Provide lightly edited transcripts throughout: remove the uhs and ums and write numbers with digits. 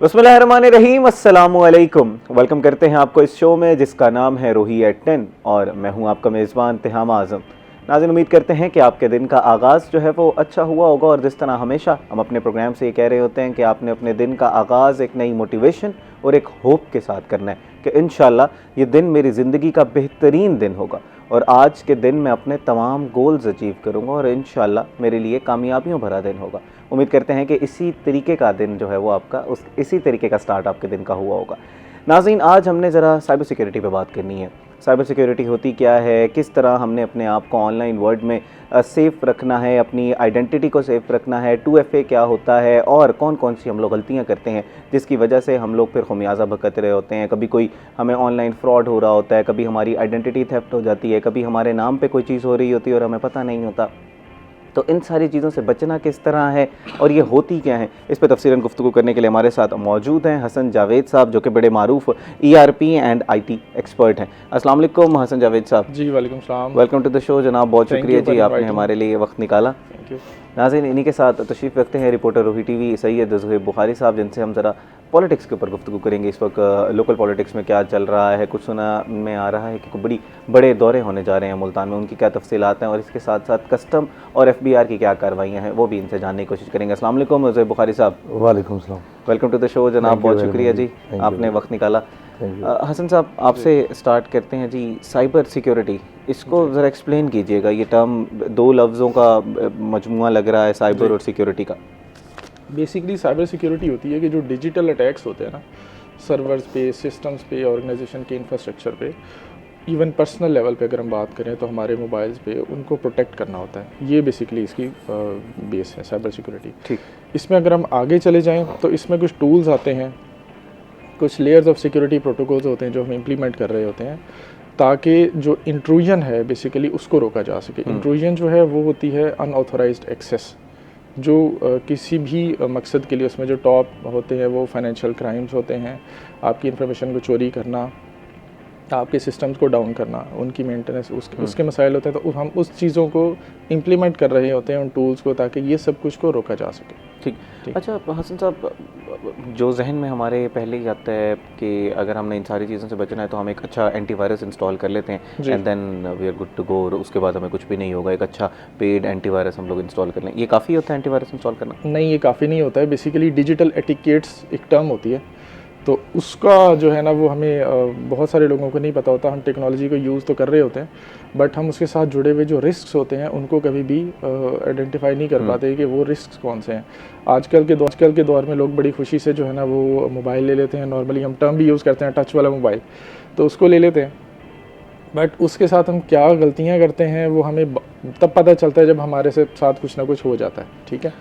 बिस्मिल्लाहिर्रहमानिर्रहीम, अस्सलामुअलैकुम। वेलकम करते हैं आपको इस शो में जिसका नाम है रूही एट 10 और मैं हूं आपका मेज़बान तिहामा आज़म। नाज़रीन, उम्मीद करते हैं कि आपके दिन का आगाज़ जो है वो अच्छा हुआ होगा और जिस तरह हमेशा हम अपने प्रोग्राम से ये कह रहे होते हैं कि आपने अपने दिन का आगाज़ एक नई मोटिवेशन और एक होप के साथ करना है कि इंशाल्लाह ये दिन मेरी ज़िंदगी का बेहतरीन दिन होगा और आज के दिन मैं अपने तमाम गोल्स अचीव करूँगा और इंशाल्लाह मेरे लिए कामयाबियों भरा दिन होगा। उम्मीद करते हैं कि इसी तरीके का दिन जो है वो आपका इसी तरीके का स्टार्ट आपके दिन का हुआ होगा। नाज़रीन, आज हमने ज़रा साइबर सिक्योरिटी पे बात करनी है। साइबर सिक्योरिटी होती क्या है, किस तरह हमने अपने आप को ऑनलाइन वर्ल्ड में सेफ़ रखना है, अपनी आइडेंटिटी को सेफ़ रखना है, 2FA क्या होता है और कौन कौन सी हम लोग गलतियाँ करते हैं जिसकी वजह से हम लोग फिर खुमियाजा भुगत रहे होते हैं। कभी कोई हमें ऑनलाइन फ्रॉड हो रहा होता है, कभी हमारी आइडेंटिटी थेफ्ट हो जाती है, कभी हमारे नाम पे कोई चीज़ हो रही होती है और हमें पता नहीं होता। तो इन सारी चीज़ों से बचना किस तरह है और ये होती क्या है, इस पर तफसीलन गुफ्तगू करने के लिए हमारे साथ मौजूद हैं हसन जावेद साहब, जो कि बड़े मारूफ ERP एंड IT एक्सपर्ट हैं। अस्सलाम वालेकुम हसन जावेद साहब। जी वालेकुम सलाम। वेलकम टू द शो जनाब, बहुत शुक्रिया जी आपने हमारे लिए वक्त निकाला। Thank you. नाज़रीन, इन्हीं के साथ तशरीफ़ रखते हैं रिपोर्टर रूही TV सैयद ज़ुहैब बुखारी साहब, जिनसे हम ज़रा पॉलिटिक्स के ऊपर गुफ्तगू करेंगे। इस वक्त लोकल पॉलिटिक्स में क्या चल रहा है, कुछ सुना में आ रहा है कि बड़े दौरे होने जा रहे हैं मुल्तान में, उनकी क्या तफसीलात हैं और इसके साथ साथ कस्टम और FBR की क्या कार्रवाइयाँ हैं वो भी इनसे जानने की कोशिश करेंगे। अस्सलाम वालेकुम ज़ुहैब बुखारी साहब। वालेकुम सलाम। वेलकम टू द शो जनाब, बहुत शुक्रिया जी आपने वक्त निकाला। हसन साहब, आपसे स्टार्ट करते हैं जी। साइबर सिक्योरिटी, इसको ज़रा एक्सप्लेन कीजिएगा। ये टर्म दो लफ्ज़ों का मजमुआ लग रहा है, साइबर और सिक्योरिटी का। बेसिकली साइबर सिक्योरिटी होती है कि जो डिजिटल अटैक्स होते हैं ना, सर्वर्स पे, सिस्टम्स पे, ऑर्गेनाइजेशन के इंफ्रास्ट्रक्चर पे, इवन पर्सनल लेवल पे अगर हम बात करें तो हमारे मोबाइल्स पे उनको प्रोटेक्ट करना होता है। ये बेसिकली इसकी बेस है साइबर सिक्योरिटी। ठीक, इसमें अगर हम आगे चले जाएं तो इसमें कुछ टूल्स आते हैं, कुछ लेयर्स ऑफ सिक्योरिटी प्रोटोकॉल्स होते हैं जो हम इम्प्लीमेंट कर रहे होते हैं ताकि जो इंट्रूजन है बेसिकली उसको रोका जा सके। इंट्रूजन जो है वो होती है अनऑथराइज्ड एक्सेस, जो किसी भी मकसद के लिए उसमें जो टॉप होते हैं वो फाइनेंशियल क्राइम्स होते हैं, आपकी इंफॉर्मेशन को चोरी करना, आपके सिस्टम्स को डाउन करना, उनकी मेंटेनेंस, उसके मसाइल होते हैं। तो हम उस चीज़ों को इम्प्लीमेंट कर रहे होते हैं, उन टूल्स को, ताकि ये सब कुछ को रोका जा सके। ठीक। अच्छा हसन साहब, जो जहन में हमारे पहले ही आता है कि अगर हमने इन सारी चीज़ों से बचना है तो हम एक अच्छा एंटीवायरस इंस्टॉल कर लेते हैं and then we are good to go, और उसके बाद हमें कुछ भी नहीं होगा, एक अच्छा पेड एंटीवायरस हम लोग इंस्टॉल कर लें। ये काफ़ी होता है एंटीवायरस इंस्टॉल करना? नहीं, ये काफ़ी नहीं होता है। बेसिकली डिजिटल एटिकेट्स एक टर्म होती है, तो उसका जो है ना वो हमें बहुत सारे लोगों को नहीं पता होता। हम टेक्नोलॉजी को यूज़ तो कर रहे होते हैं बट हम उसके साथ जुड़े हुए जो रिस्क्स होते हैं उनको कभी भी आइडेंटिफाई नहीं कर पाते कि वो रिस्क्स कौन से हैं। आजकल के दौर में लोग बड़ी खुशी से जो है ना वो मोबाइल ले लेते हैं। नॉर्मली हम टर्म भी यूज़ करते हैं टच वाला मोबाइल, तो उसको ले लेते हैं, बट उसके साथ हम क्या गलतियाँ करते हैं वो हमें तब पता चलता है जब हमारे से साथ कुछ ना कुछ हो जाता है। ठीक है,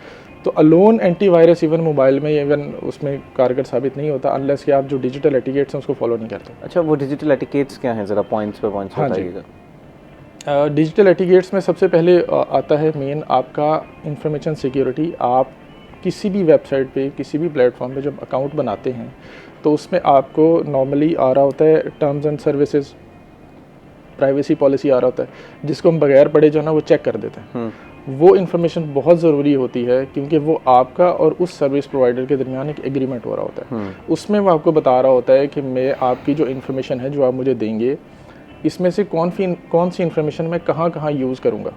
तो अलोन एंटीवायरस इवन मोबाइल में इवन उसमें कारगर साबित नहीं होता अनलेस कि आप जो डिजिटल एटिकेट्स हैं उसको फॉलो नहीं करते। अच्छा, वो डिजिटल एटिकेट्स क्या हैं, ज़रा पॉइंट्स पे पॉइंट्स बताइएगा। डिजिटल एटिकेट्स में सबसे पहले आता है मेन आपका इंफॉर्मेशन सिक्योरिटी। आप किसी भी वेबसाइट पे, किसी भी प्लेटफॉर्म पे जब अकाउंट बनाते हैं तो उसमें आपको नॉर्मली आ रहा होता है terms and services, privacy policy आ रहा होता है, जिसको हम बगैर पढ़े जो है ना वो चेक कर देते हैं। वो इन्फॉर्मेशन बहुत ज़रूरी होती है क्योंकि वो आपका और उस सर्विस प्रोवाइडर के दरमियान एक एग्रीमेंट हो रहा होता है। उसमें वो आपको बता रहा होता है कि मैं आपकी जो इन्फॉर्मेशन है जो आप मुझे देंगे, इसमें से कौन सी इन्फॉर्मेशन मैं कहाँ यूज़ करूँगा।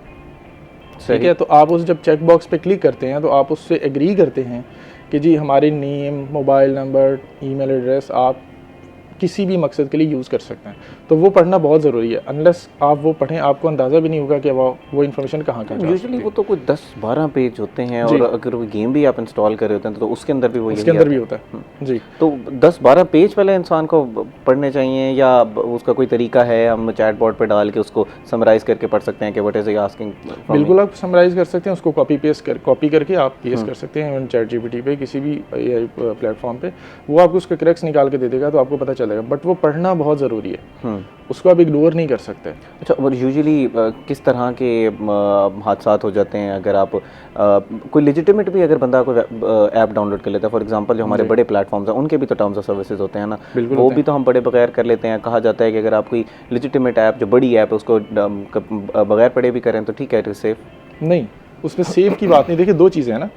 ठीक है, तो आप उस जब चेक बॉक्स पे क्लिक करते हैं तो आप उससे एग्री करते हैं कि जी हमारे name, mobile number, email address आप किसी भी मकसद के लिए यूज़ कर सकते हैं। तो वो पढ़ना बहुत ज़रूरी है। अनलेस आप वो पढ़ें आपको अंदाज़ा भी नहीं होगा कि वो इन्फॉर्मेशन कहाँ जा सकती है। यूजुअली वो तो कुछ 10-12 पेज होते हैं और अगर वो गेम भी आप इंस्टॉल कर रहे होते हैं तो उसके अंदर भी वो उसके अंदर भी होता है जी। तो 10-12 पेज पहले इंसान को पढ़ने चाहिए या उसका कोई तरीका है, हम चैट बोर्ड पर डाल के उसको समराइज़ करके पढ़ सकते हैं कि व्हाट इज़ ही आस्किंग? बिल्कुल, आप समराइज़ कर सकते हैं, उसको कॉपी करके आप पेस्ट कर सकते हैं ChatGPT पे, किसी भी प्लेटफॉर्म पे, वो आपको उसका क्रैक्स निकाल के दे देगा तो आपको पता चलेगा। बट वो पढ़ना बहुत ज़रूरी है, उसको आप इग्नोर नहीं कर सकते। अच्छा, और यूजुअली किस तरह के हादसात हो जाते हैं अगर आप कोई लेजिटिमेट भी अगर बंदा कोई ऐप डाउनलोड कर लेता है, फॉर एग्जांपल जो हमारे बड़े प्लेटफॉर्म्स हैं उनके भी तो टर्म्स ऑफ सर्विसेज होते हैं ना, वो भी तो हम पढ़े बगैर कर लेते हैं। कहा जाता है कि अगर आप कोई लेजिटिमेट ऐप जो बड़ी ऐप है उसको बगैर पढ़े भी करें तो ठीक है, इट इज़ सेफ। नहीं, उसमें सेफ की बात नहीं। देखिए, दो चीज़ें हैं ना,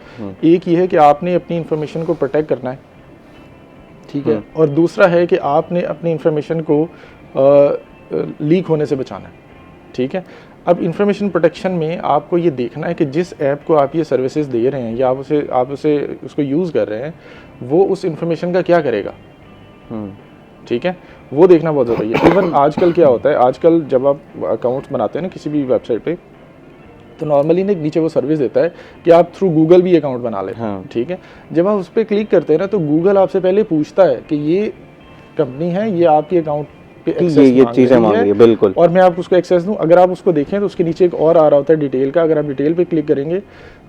एक ये है कि आपने अपनी इन्फॉर्मेशन को प्रोटेक्ट करना है, ठीक है। और दूसरा है कि आपने अपनी इंफॉर्मेशन को लीक होने से बचाना है, ठीक है। अब इंफॉर्मेशन प्रोटेक्शन में आपको ये देखना है कि जिस ऐप को आप ये सर्विसेज दे रहे हैं या आप उसे उसको यूज़ कर रहे हैं, वो उस इंफॉर्मेशन का क्या करेगा, ठीक है, वो देखना बहुत ज़रूरी है। इवन आजकल क्या होता है, आजकल जब आप अकाउंट्स बनाते हैं ना किसी भी वेबसाइट पे, तो नॉर्मली ना नीचे वो सर्विस देता है कि आप थ्रू गूगल भी अकाउंट बना लें, ठीक है। जब आप उस पर क्लिक करते हैं ना, तो गूगल आपसे पहले पूछता है कि ये कंपनी है, ये आपके अकाउंट पे एक्सेस ये चीज़ें मांग रही है, बिल्कुल, और मैं आपको उसको एक्सेस दूं। अगर आप उसको देखें तो उसके नीचे एक और आ रहा होता है डिटेल का, अगर आप डिटेल पे क्लिक करेंगे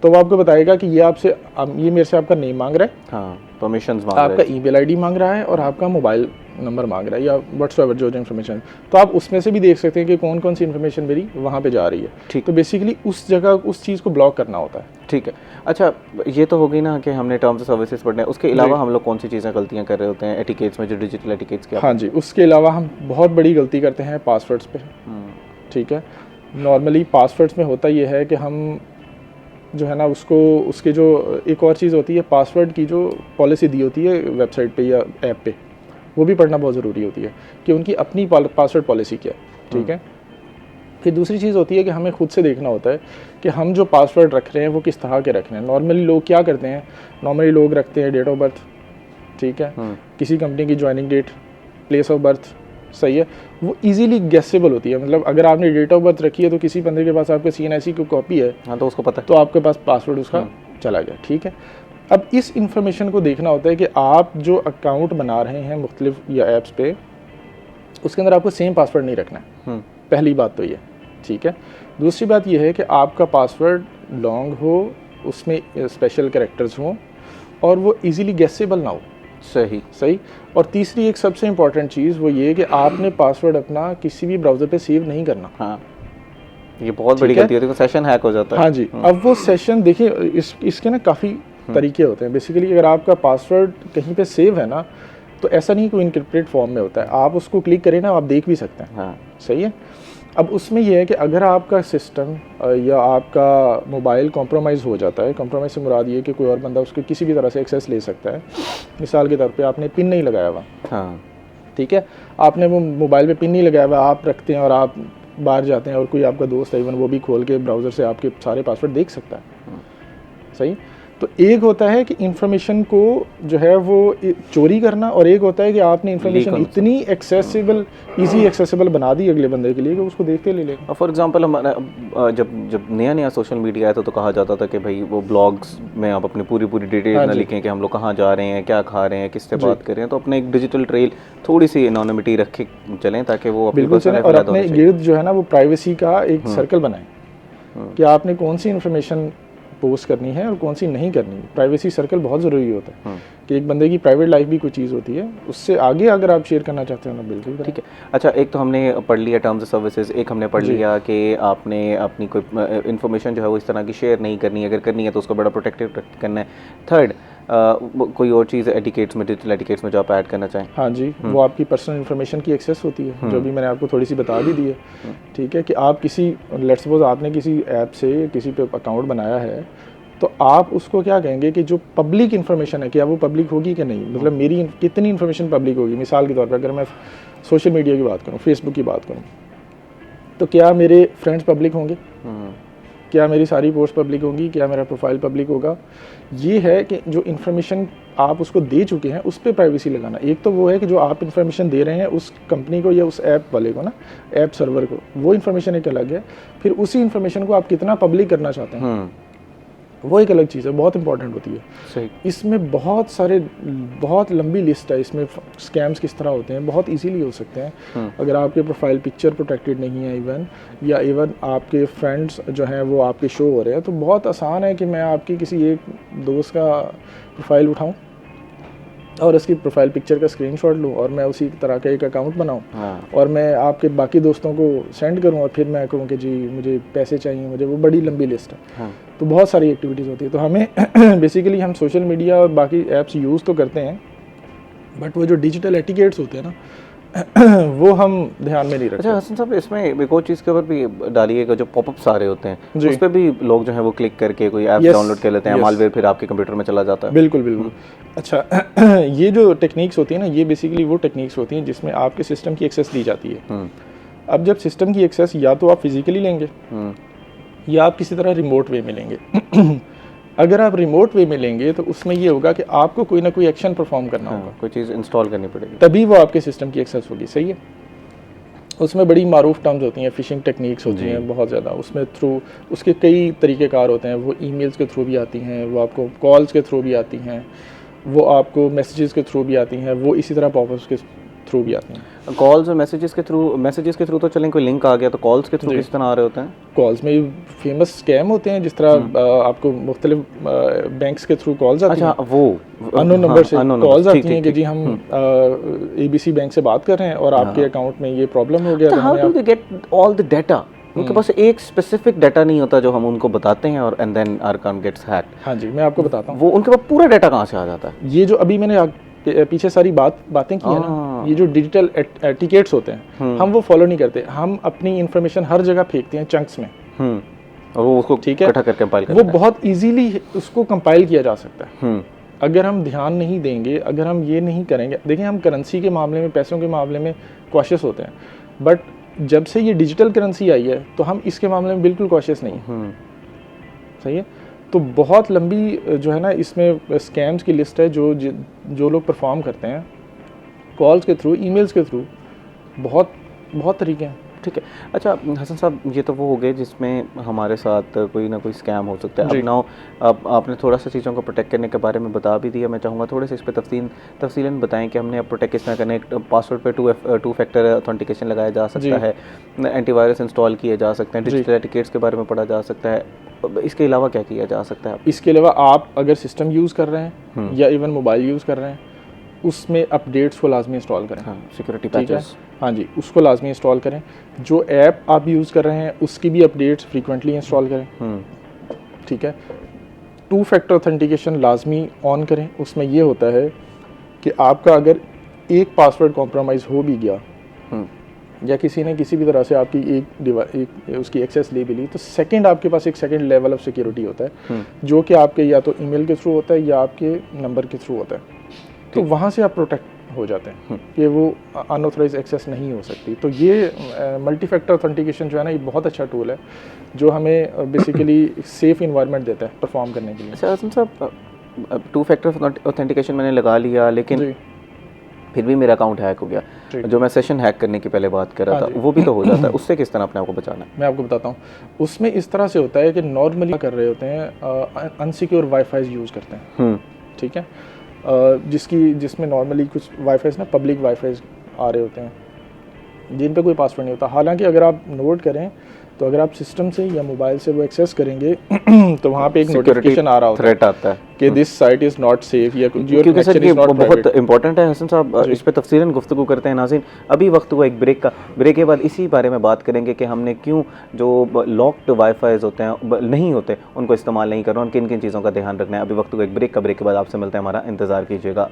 तो वो आपको बताएगा कि ये मेरे से आपका नेम मांग रहा है, हाँ, परमिशंस मांग रहा है, आपका ईमेल आईडी मांग रहा है और आपका मोबाइल नंबर मांग रहा है या व्हाट्सएवर जो इन्फॉर्मेशन। तो आप उसमें से भी देख सकते हैं कि कौन कौन सी इन्फॉर्मेशन मेरी वहाँ पे जा रही है, ठीक। तो बेसिकली उस जगह उस चीज़ को ब्लॉक करना होता है, ठीक है। अच्छा, ये तो हो गई ना कि हमने टर्म्स ऑफ सर्विसेज पढ़ने हैं, उसके अलावा हम लोग कौन सी चीज़ें गलतियाँ कर रहे होते हैं एटिकेट्स में, जो डिजिटल एटिकेट्स के? हाँ जी, उसके अलावा हम बहुत बड़ी गलती करते हैं पासवर्ड्स पे, ठीक है। नॉर्मली पासवर्ड्स में होता ये है कि हम जो है ना उसके जो एक और चीज़ होती है, पासवर्ड की जो पॉलिसी दी होती है वेबसाइट पे या ऐप पे, वो भी पढ़ना बहुत ज़रूरी होती है कि उनकी अपनी पासवर्ड पॉलिसी क्या है, ठीक है। फिर दूसरी चीज़ होती है कि हमें खुद से देखना होता है कि हम जो पासवर्ड रख रहे हैं वो किस तरह के रख रहे हैं। नॉर्मली लोग क्या करते हैं, नॉर्मली लोग रखते हैं डेट ऑफ बर्थ, ठीक है, किसी कंपनी की joining date, place of birth, सही है, वो इजीली गेसेबल होती है। मतलब अगर आपने डेट ऑफ बर्थ रखी है तो किसी बंदे के पास आपके CNIC की कॉपी है, हाँ, तो उसको पता है, तो आपके पास पासवर्ड उसका चला गया, ठीक है। अब इस इंफॉर्मेशन को देखना होता है कि आप जो अकाउंट बना रहे हैं मुख्तलिफ या ऐप्स पे, उसके अंदर आपको सेम पासवर्ड नहीं रखना है, पहली बात तो ये, ठीक है। दूसरी बात ये है कि आपका पासवर्ड लॉन्ग हो, उसमें स्पेशल कैरेक्टर्स हों और वो इजीली गेसेबल ना हो, सही। और तीसरी एक सबसे इम्पॉर्टेंट चीज़ वो ये कि आपने पासवर्ड अपना किसी भी ब्राउज़र पे सेव नहीं करना। हाँ, ये बहुत बड़ी गलती होती है, सेशन हैक हो जाता है। हाँ जी, अब वो सेशन देखिए, इसके ना काफ़ी तरीके होते हैं। बेसिकली अगर आपका पासवर्ड कहीं पे सेव है ना, तो ऐसा नहीं कोई इनक्रिप्टेड फॉर्म में होता है, आप उसको क्लिक करें ना, आप देख भी सकते हैं, हाँ, सही है। अब उसमें यह है कि अगर आपका सिस्टम या आपका मोबाइल कॉम्प्रोमाइज़ हो जाता है, कॉम्प्रोमाइज़ से मुराद ये कि कोई और बंदा उसके किसी भी तरह से एक्सेस ले सकता है। मिसाल के तौर पे आपने पिन नहीं लगाया हुआ, हाँ, ठीक है, आपने वो मोबाइल पे पिन नहीं लगाया हुआ, आप रखते हैं और आप बाहर जाते हैं और कोई आपका दोस्त है इवन वो भी खोल के ब्राउज़र से आपके सारे पासवर्ड देख सकता है, सही। तो एक होता है कि इंफॉर्मेशन को जो है वो चोरी करना, और एक होता है कि आपने इंफॉर्मेशन इतनी एक्सेसिबल, इजी एक्सेसिबल बना दी अगले बंदे के लिए कि उसको देखते ले लेगा। फॉर एग्जांपल हमारा जब नया सोशल मीडिया आया था तो कहा जाता था कि भाई वो ब्लॉग्स में आप अपनी पूरी डिटेल ना लिखें कि हम लोग कहाँ जा रहे हैं, क्या खा रहे हैं, किससे बात कर रहे हैं, तो अपने एक डिजिटल ट्रेल थोड़ी सी एनोनिमिटी रखे चलें ताकि वो बिल्कुल चलें, और अपने गिर्द जो है ना वो प्राइवेसी का एक सर्कल बनाएं कि आपने कौन सी इंफॉर्मेशन पोस्ट करनी है और कौन सी नहीं करनी। प्राइवेसी सर्कल बहुत ज़रूरी होता है कि एक बंदे की प्राइवेट लाइफ भी कोई चीज़ होती है, उससे आगे अगर आप शेयर करना चाहते हो ना, बिल्कुल ठीक है। अच्छा, एक तो हमने पढ़ लिया टर्म्स ऑफ सर्विसेज, एक हमने पढ़ लिया कि आपने अपनी कोई इन्फॉर्मेशन जो है वो इस तरह की शेयर नहीं करनी है, अगर करनी है तो उसको बड़ा प्रोटेक्टिव करना है। थर्ड, कोई और चीज़ एटिकेट्स में, डिजिटल एटिकेट्स में जो आप ऐड करना चाहें? हाँ जी, वो आपकी पर्सनल इन्फॉर्मेशन की एक्सेस होती है, जो भी मैंने आपको थोड़ी सी बता भी दी है, ठीक है, कि आप किसी, लेट्स सपोज आपने किसी ऐप से किसी पे अकाउंट बनाया है, तो आप उसको क्या कहेंगे कि जो पब्लिक इन्फॉर्मेशन है क्या वो पब्लिक होगी कि नहीं, मतलब मेरी कितनी इन्फॉर्मेशन पब्लिक होगी। मिसाल के तौर पर अगर मैं सोशल मीडिया की बात करूँ, फेसबुक की बात करूँ, तो क्या मेरे फ्रेंड्स पब्लिक होंगे, क्या मेरी सारी पोस्ट पब्लिक होंगी, क्या मेरा प्रोफाइल पब्लिक होगा। ये है कि जो इन्फॉर्मेशन आप उसको दे चुके हैं उस पर प्राइवेसी लगाना। एक तो वो है कि जो आप इन्फॉर्मेशन दे रहे हैं उस कंपनी को या उस ऐप वाले को ना, ऐप सर्वर को, वो इन्फॉर्मेशन एक अलग है। फिर उसी इन्फॉर्मेशन को आप कितना पब्लिक करना चाहते हैं वो एक अलग चीज़ है, बहुत इंपॉर्टेंट होती है। सही। इसमें बहुत लंबी लिस्ट है, इसमें स्कैम्स किस तरह होते हैं, बहुत इजीली हो सकते हैं। अगर आपके प्रोफाइल पिक्चर प्रोटेक्टेड नहीं है इवन आपके फ्रेंड्स जो हैं वो आपके शो हो रहे हैं, तो बहुत आसान है कि मैं आपकी किसी एक दोस्त का प्रोफाइल उठाऊं और उसकी प्रोफाइल पिक्चर का स्क्रीनशॉट लूँ और मैं उसी तरह का एक अकाउंट बनाऊँ, और मैं आपके बाकी दोस्तों को सेंड करूँ और फिर मैं कहूँ कि जी मुझे पैसे चाहिए, मुझे, वो बड़ी लंबी लिस्ट है। तो बहुत सारी एक्टिविटीज़ होती है। तो हमें बेसिकली हम सोशल मीडिया और बाकी ऐप्स यूज़ तो करते हैं, बट वो जो डिजिटल एटिकेट्स होते हैं ना, वो हम ध्यान में नहीं रखते। अच्छा हसन साहब, इसमें एक और चीज़ के ऊपर भी डालिएगा, जो पॉपअप्स आ रहे होते हैं जी। उस पर भी लोग जो है वो क्लिक करके कोई ऐप Yes, डाउनलोड कर लेते हैं, yes. मालवेयर फिर आपके कंप्यूटर में चला जाता है। बिल्कुल बिल्कुल। अच्छा ये जो टेक्निक्स होती है ना, ये बेसिकली वो टेक्निक्स होती हैं जिसमें आपके सिस्टम की एक्सेस ली जाती है। अब जब सिस्टम की एक्सेस या तो आप फिजिकली लेंगे या आप किसी तरह रिमोट वे में लेंगे। अगर आप रिमोट वे में लेंगे तो उसमें ये होगा कि आपको कोई ना कोई एक्शन परफॉर्म करना होगा, कोई चीज़ इंस्टॉल करनी पड़ेगी, तभी वो आपके सिस्टम की एक्सेस होगी। सही है। उसमें बड़ी मारूफ टर्म्स होती हैं, फिशिंग टेक्निक्स होती हैं बहुत ज़्यादा। उसमें थ्रू उसके कई तरीक़ेकार होते हैं। वो ईमेल्स के थ्रू भी आती हैं, वो आपको कॉल्स के थ्रू भी आती हैं, वो आपको मैसेजेस के थ्रू भी आती हैं, वो इसी तरह पॉपअप्स के थ्रू भी आती हैं। कॉल्स और मैसेजेस के थ्रू तो चलें, कोई लिंक आ गया तो कॉल्स के थ्रू किस तरह आ रहे होते हैं? कॉल्स में फेमस स्कैम होते हैं, जिस तरह आपको मुख्तलिफ बैंक्स के थ्रू कॉल्स आती हैं। अच्छा, वो अननोन नंबर से कॉल्स आती हैं कि जी हम ABC बैंक से बात कर रहे हैं और आपके अकाउंट में ये प्रॉब्लम हो गया। तो how do they get all the data? उनके पास एक स्पेसिफिक डाटा नहीं होता जो हम उनको बताते हैं और and then our account gets hacked. हाँ जी, मैं आपको बताता हूँ। वो उनके पास पूरा डाटा कहाँ से आ जाता है? ये जो अभी मैंने पीछे सारी बातें की है ना, ये जो डिजिटल एटिकेट्स होते हैं हम वो फॉलो नहीं करते। हम अपनी इंफॉर्मेशन हर जगह फेंकते हैं चंक्स में। और वो उसको ठीक है, इकट्ठा करके कंपाइल वो बहुत इजीली उसको कंपाइल किया जा सकता है अगर हम ध्यान नहीं देंगे, अगर हम ये नहीं करेंगे। देखिए, हम करेंसी के मामले में, पैसों के मामले में कॉशियस होते हैं, बट जब से ये डिजिटल करेंसी आई है तो हम इसके मामले में बिल्कुल कॉशियस नहीं हैं। सही है। तो बहुत लंबी जो है ना इसमें स्कैम्स की लिस्ट है जो लोग परफॉर्म करते हैं कॉल्स के थ्रू, ईमेल्स के थ्रू। बहुत तरीके हैं। ठीक है। अच्छा हसन साहब, ये तो वो हो गए जिसमें हमारे साथ कोई ना कोई स्कैम हो सकता है। अब आपने थोड़ा सा चीज़ों को प्रोटेक्ट करने के बारे में बता भी दिया। मैं चाहूँगा थोड़े से इस पर तफसीलन बताएं कि हमने अब प्रोटेक्ट किस तरह करना है। पासवर्ड पे टू फैक्टर ऑथेंटिकेशन लगाया जा सकता है, एंटीवायरस इंस्टॉल किए जा सकते हैं, डिजिटल एटिकेट्स के बारे में पढ़ा जा सकता है। इसके अलावा क्या किया जा सकता है? इसके अलावा आप अगर सिस्टम यूज़ कर रहे हैं या इवन मोबाइल यूज़ कर रहे हैं, उसमें अपडेट्स को लाजमी इंस्टॉल करें। सिक्योरिटी पैचेस, हाँ जी, उसको लाजमी इंस्टॉल करें। जो ऐप आप यूज़ कर रहे हैं उसकी भी अपडेट्स फ्रीक्वेंटली इंस्टॉल करें। ठीक है। टू फैक्टर ऑथेंटिकेशन लाजमी ऑन करें। उसमें ये होता है कि आपका अगर एक पासवर्ड कॉम्प्रोमाइज़ हो भी गया या किसी ने किसी भी तरह से आपकी एक उसकी एक्सेस ले भी ली, तो सेकंड आपके पास एक सेकंड लेवल ऑफ सिक्योरिटी होता है जो कि आपके या तो ईमेल के थ्रू होता है या आपके नंबर के थ्रू होता है। तो वहाँ से आप प्रोटेक्ट हो जाते हैं कि वो अनऑथराइज एक्सेस नहीं हो सकती। तो ये मल्टी फैक्टर ऑथेंटिकेशन जो है ना, ये बहुत अच्छा टूल है जो हमें बेसिकली सेफ इन्वायरमेंट देता है परफॉर्म करने के लिए। अच्छा हसन साहब, टू फैक्टर ऑथेंटिकेशन मैंने लगा लिया, लेकिन फिर भी मेरा अकाउंट हैक हो गया। जो मैं सेशन हैक करने की पहले बात कर रहा था वो भी तो हो जाता है। उससे किस तरह अपने आप को बचाना है? मैं आपको बताता हूँ। उसमें इस तरह से होता है कि नॉर्मली कर रहे होते हैं अनसिक्योर वाईफाई यूज़ करते हैं। ठीक है। जिसमें नॉर्मली कुछ वाईफाई ना पब्लिक वाईफाई आ रहे होते हैं जिन पे कोई पासवर्ड नहीं होता। हालांकि अगर आप नोट करें तो अगर आप सिस्टम से या मोबाइल से वो एक्सेस करेंगे तो वहाँ पे एक नोटिफिकेशन आ रहा होता है, थ्रेट आता है कि this site is not safe या क्योंकि सर ये बहुत इंपॉर्टेंट है। हसन साहब, इस पे तफसीलन गुफ्तगू करते हैं। नाज़रीन, अभी वक्त हुआ एक ब्रेक का। ब्रेक के बाद इसी बारे में बात करेंगे कि हमने क्यों जो लॉक्ड वाईफाईज होते हैं नहीं होते उनको इस्तेमाल नहीं करना, किन किन चीज़ों का ध्यान रखना है। अभी वक्त हुआ एक ब्रेक का। ब्रेक के बाद आपसे मिलते हैं, हमारा इंतज़ार कीजिएगा।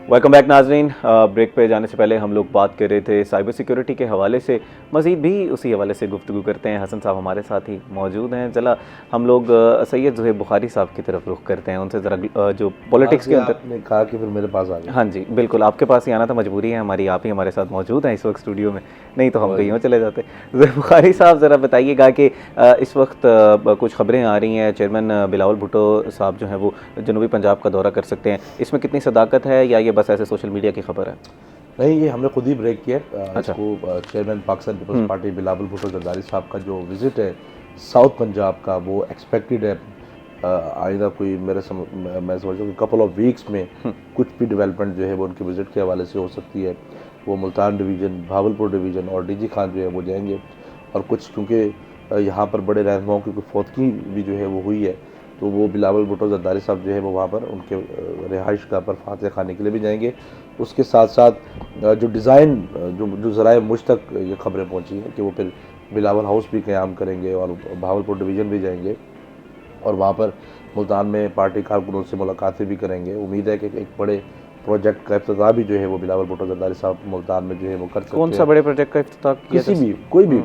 वेलकम बैक नाजरीन। ब्रेक पे जाने से पहले हम लोग बात कर रहे थे साइबर सिक्योरिटी के हवाले से। मज़ीद भी उसी हवाले से गुफ्तगू करते हैं। हसन साहब हमारे साथ ही मौजूद हैं। चला हम लोग सैयद ज़ुहैब बुखारी साहब की तरफ रुख करते हैं। उनसे ज़रा जो पॉलिटिक्स के अंदर आपने कहा कि फिर मेरे पास आ गया। हाँ जी बिल्कुल, आपके पास ही आना था, मजबूरी है हमारी। आप ही हमारे साथ मौजूद हैं इस वक्त स्टूडियो में, नहीं तो हम कहीं और चले जाते। ज़ुहैब बुखारी साहब, ज़रा बताइएगा कि इस वक्त कुछ ख़बरें आ रही हैं, चेयरमैन बिलावल भुट्टो साहब जो हैं वो जनूबी पंजाब का दौरा कर सकते हैं। इसमें कितनी सदाकत है या ये बस ऐसे सोशल मीडिया की खबर है? नहीं, ये हमने खुद ही ब्रेक किया। अच्छा। इसको chairman Pakistan Peoples Party Bilawal Bhutto Zardari sahab का जो विज़िट है साउथ पंजाब का, वो एक्सपेक्टेड है। आइंदा कोई मैं समझता हूँ कि कपल ऑफ वीक्स में कुछ भी डेवलपमेंट जो है वो उनके विज़िट के हवाले से हो सकती है। वो मुल्तान डिवीज़न, भावलपुर डिवीज़न और DG खान जो है वो जाएंगे। और कुछ क्योंकि यहाँ पर बड़े रहनुमाओं की कोई फौतगी भी जो है वो हुई है, तो वो बिलावल भुट्टो जरदारी साहब जो है वो वहाँ पर उनके रिहाइश गाह पर फातिहा खाने के लिए भी जाएंगे। उसके साथ साथ जो डिज़ाइन जो ज़राए मुझ तक ये खबरें पहुँची हैं कि वो फिर बिलावल हाउस भी क़याम करेंगे और भावलपुर डिवीज़न भी जाएंगे और वहाँ पर मुल्तान में पार्टी कारकुनों से मुलाकातें भी करेंगे। उम्मीद है कि एक बड़े प्रोजेक्ट का इफ्तिताह भी जो है वो बिलावल भुट्टो जरदारी साहब मुल्तान में जो है वो कर सकते हैं। कौन सा बड़े प्रोजेक्ट का इफ्तिताह किया किसी भी कोई भी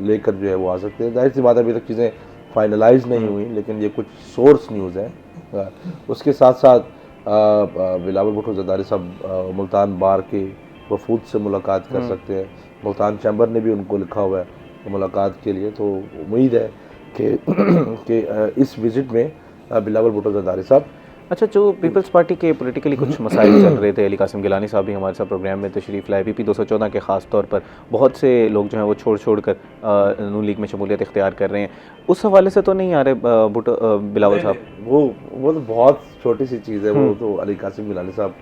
लेकर जो है वो आ सकते हैं। जाहिर सी बात है अभी तक चीज़ें फाइनलाइज नहीं हुई, लेकिन ये कुछ सोर्स न्यूज़ है। उसके साथ साथ बिलावल भुट्टो जरदारी साहब मुल्तान बार के वफूद से मुलाकात कर सकते हैं। मुल्तान चैम्बर ने भी उनको लिखा हुआ है मुलाकात के लिए, तो उम्मीद है कि इस विज़िट में बिलावल भुट्टो जरदारी साहब। अच्छा, जो पीपल्स पार्टी के पॉलिटिकली कुछ मसाइल चल रहे थे, अली कासिम गिलानी साहब भी हमारे साथ प्रोग्राम में तशरीफ़ लाए। पीपी 214 के ख़ास तौर पर बहुत से लोग जो हैं वो छोड़ कर नून लीग में शमूलियत इख्तियार कर रहे हैं, उस हवाले से तो नहीं आ रहे बिलावल साहब? वो तो बहुत छोटी सी चीज़ है, वो तो अली कासिम गिलानी साहब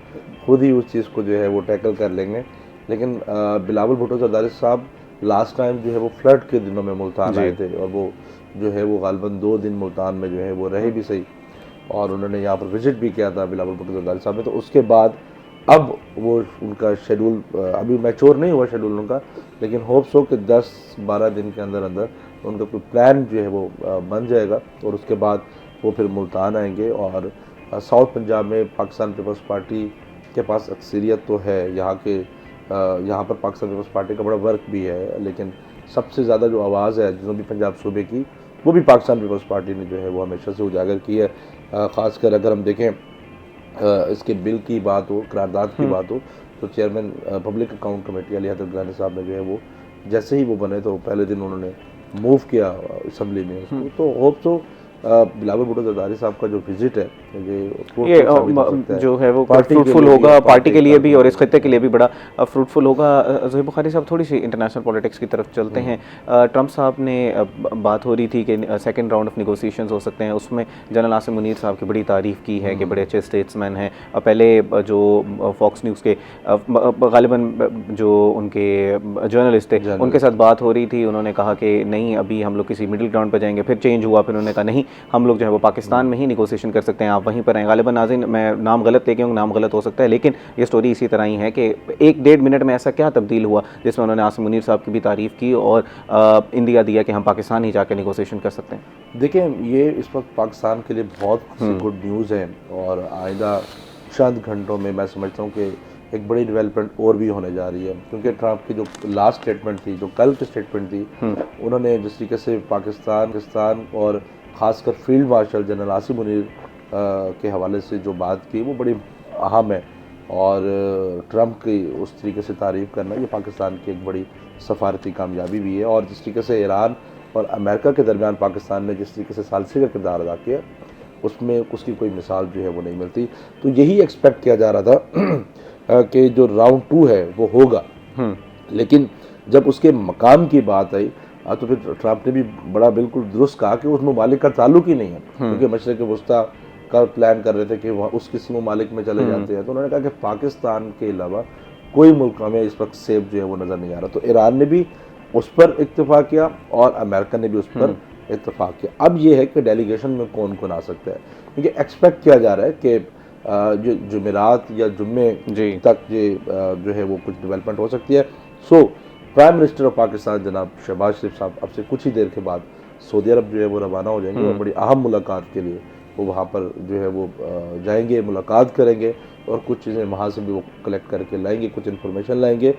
खुद ही उस चीज़ को जो है वो टैकल कर लेंगे। लेकिन बिलावल भुट्टो जरदारी साहब लास्ट टाइम जो है वो फ्लड के दिनों में मुल्तान आए थे, और वो जो है वो गालिबन 2 दिन मुल्तान में जो है वो रहे भी सही, और उन्होंने यहाँ पर विजिट भी किया था बिलावल भुट्टो जरदारी साहब ने। तो उसके बाद अब वो उनका शेड्यूल अभी मैच्योर नहीं हुआ शेड्यूल उनका, लेकिन होप्स हो कि 10-12 दिन के अंदर अंदर उनका कोई प्लान जो है वो बन जाएगा, और उसके बाद वो फिर मुल्तान आएंगे। और साउथ पंजाब में पाकिस्तान पीपल्स पार्टी के पास अक्सरियत तो है, यहाँ पर पाकिस्तान पीपल्स पार्टी का बड़ा वर्क भी है, लेकिन सबसे ज़्यादा जो आवाज़ है जनूबी पंजाब सूबे की, वो भी पाकिस्तान पीपल्स पार्टी ने जो है वो हमेशा से उजागर की है। ख़ासकर अगर हम देखें इसके बिल की बात हो, करारदाद की बात हो, तो chairman public account committee Ali हज़रत गिलानी साहब ने जो है वो जैसे ही वो बने तो पहले दिन उन्होंने मूव किया असम्बली में उसको। तो होप तो बिलावल भुट्टो जरदारी साहब का जो विजिट है ये जो है वो फ्रूटफुल होगा पार्टी के लिए भी और इस खत्ते के लिए भी बड़ा फ्रूटफुल होगा। ज़ोहैब बुखारी साहब, थोड़ी सी इंटरनेशनल पॉलिटिक्स की तरफ चलते हैं। ट्रंप साहब ने बात हो रही थी कि सेकंड राउंड ऑफ निगोसिएशंस हो सकते हैं, उसमें जनरल आसिम मुनीर साहब की बड़ी तारीफ़ की है कि बड़े अच्छे स्टेट्समैन हैं। पहले जो फॉक्स न्यूज़ के गालिबन जो उनके जर्नलिस्ट थे उनके साथ बात हो रही थी, उन्होंने कहा कि नहीं अभी हम लोग किसी मिडिल ग्राउंड पर जाएंगे, फिर चेंज हुआ, फिर उन्होंने कहा नहीं हम लोग जो है वो पाकिस्तान में ही निगोसिएशन कर सकते हैं, आप वहीं पर हैं। गालिबन नाज़रीन मैं नाम गलत लेके हूँ, नाम गलत हो सकता है, लेकिन ये स्टोरी इसी तरह ही है कि 1-1.5 मिनट में ऐसा क्या तब्दील हुआ जिसमें उन्होंने आसिम मुनीर साहब की भी तारीफ़ की और इंदिया दिया कि हम पाकिस्तान ही जाकर निगोसिएशन कर सकते हैं। देखें, ये इस वक्त पाकिस्तान के लिए बहुत गुड न्यूज़ है, और आइंदा चंद घंटों में मैं समझता हूँ कि एक बड़ी डेवलपमेंट और भी होने जा रही है, क्योंकि ट्रंप की जो लास्ट स्टेटमेंट थी, जो कल की स्टेटमेंट थी, उन्होंने जिस तरीके से पाकिस्तान और ख़ासकर field marshal general Asim Munir के हवाले से जो बात की वो बड़ी अहम है, और ट्रंप की उस तरीके से तारीफ़ करना ये पाकिस्तान की एक बड़ी सफारती कामयाबी भी है। और जिस तरीके से ईरान और अमेरिका के दरमियान पाकिस्तान ने जिस तरीके से सालसी का किरदार अदा किया, उसमें उसकी कोई मिसाल जो है वो नहीं मिलती। तो यही एक्सपेक्ट किया जा रहा था कि जो राउंड 2 है वो होगा, लेकिन जब उसके मकाम की बात आई तो फिर ट्रंप ने भी बड़ा बिल्कुल दुरुस्त कहा कि उस ममालिक का ताल्लुक ही नहीं है, क्योंकि मशरिक़ वस्ता का प्लान कर रहे थे कि वहाँ उस किसी ममालिक में चले जाते हैं। तो उन्होंने कहा कि पाकिस्तान के अलावा कोई मुल्क हमें इस वक्त सेफ जो है वो नज़र नहीं आ रहा। तो ईरान ने भी उस पर इत्तेफाक किया और अमेरिका ने भी उस पर इत्तेफाक किया। अब ये है कि डेलीगेशन में कौन कौन आ सकता है, क्योंकि एक्सपेक्ट किया जा रहा है कि जो जुमेरात या जुम्मे तक ये जो है वो कुछ डेवलपमेंट हो सकती है। So prime minister of Pakistan जनाब शहबाज शरीफ साहब अब से कुछ ही देर के बाद सऊदी अरब जो है वो रवाना हो जाएंगे, और बड़ी अहम मुलाकात के लिए वो वहाँ पर जो है वो जाएंगे, मुलाकात करेंगे, और कुछ चीज़ें वहाँ से भी वो कलेक्ट करके लाएंगे, कुछ इन्फॉर्मेशन लाएंगे,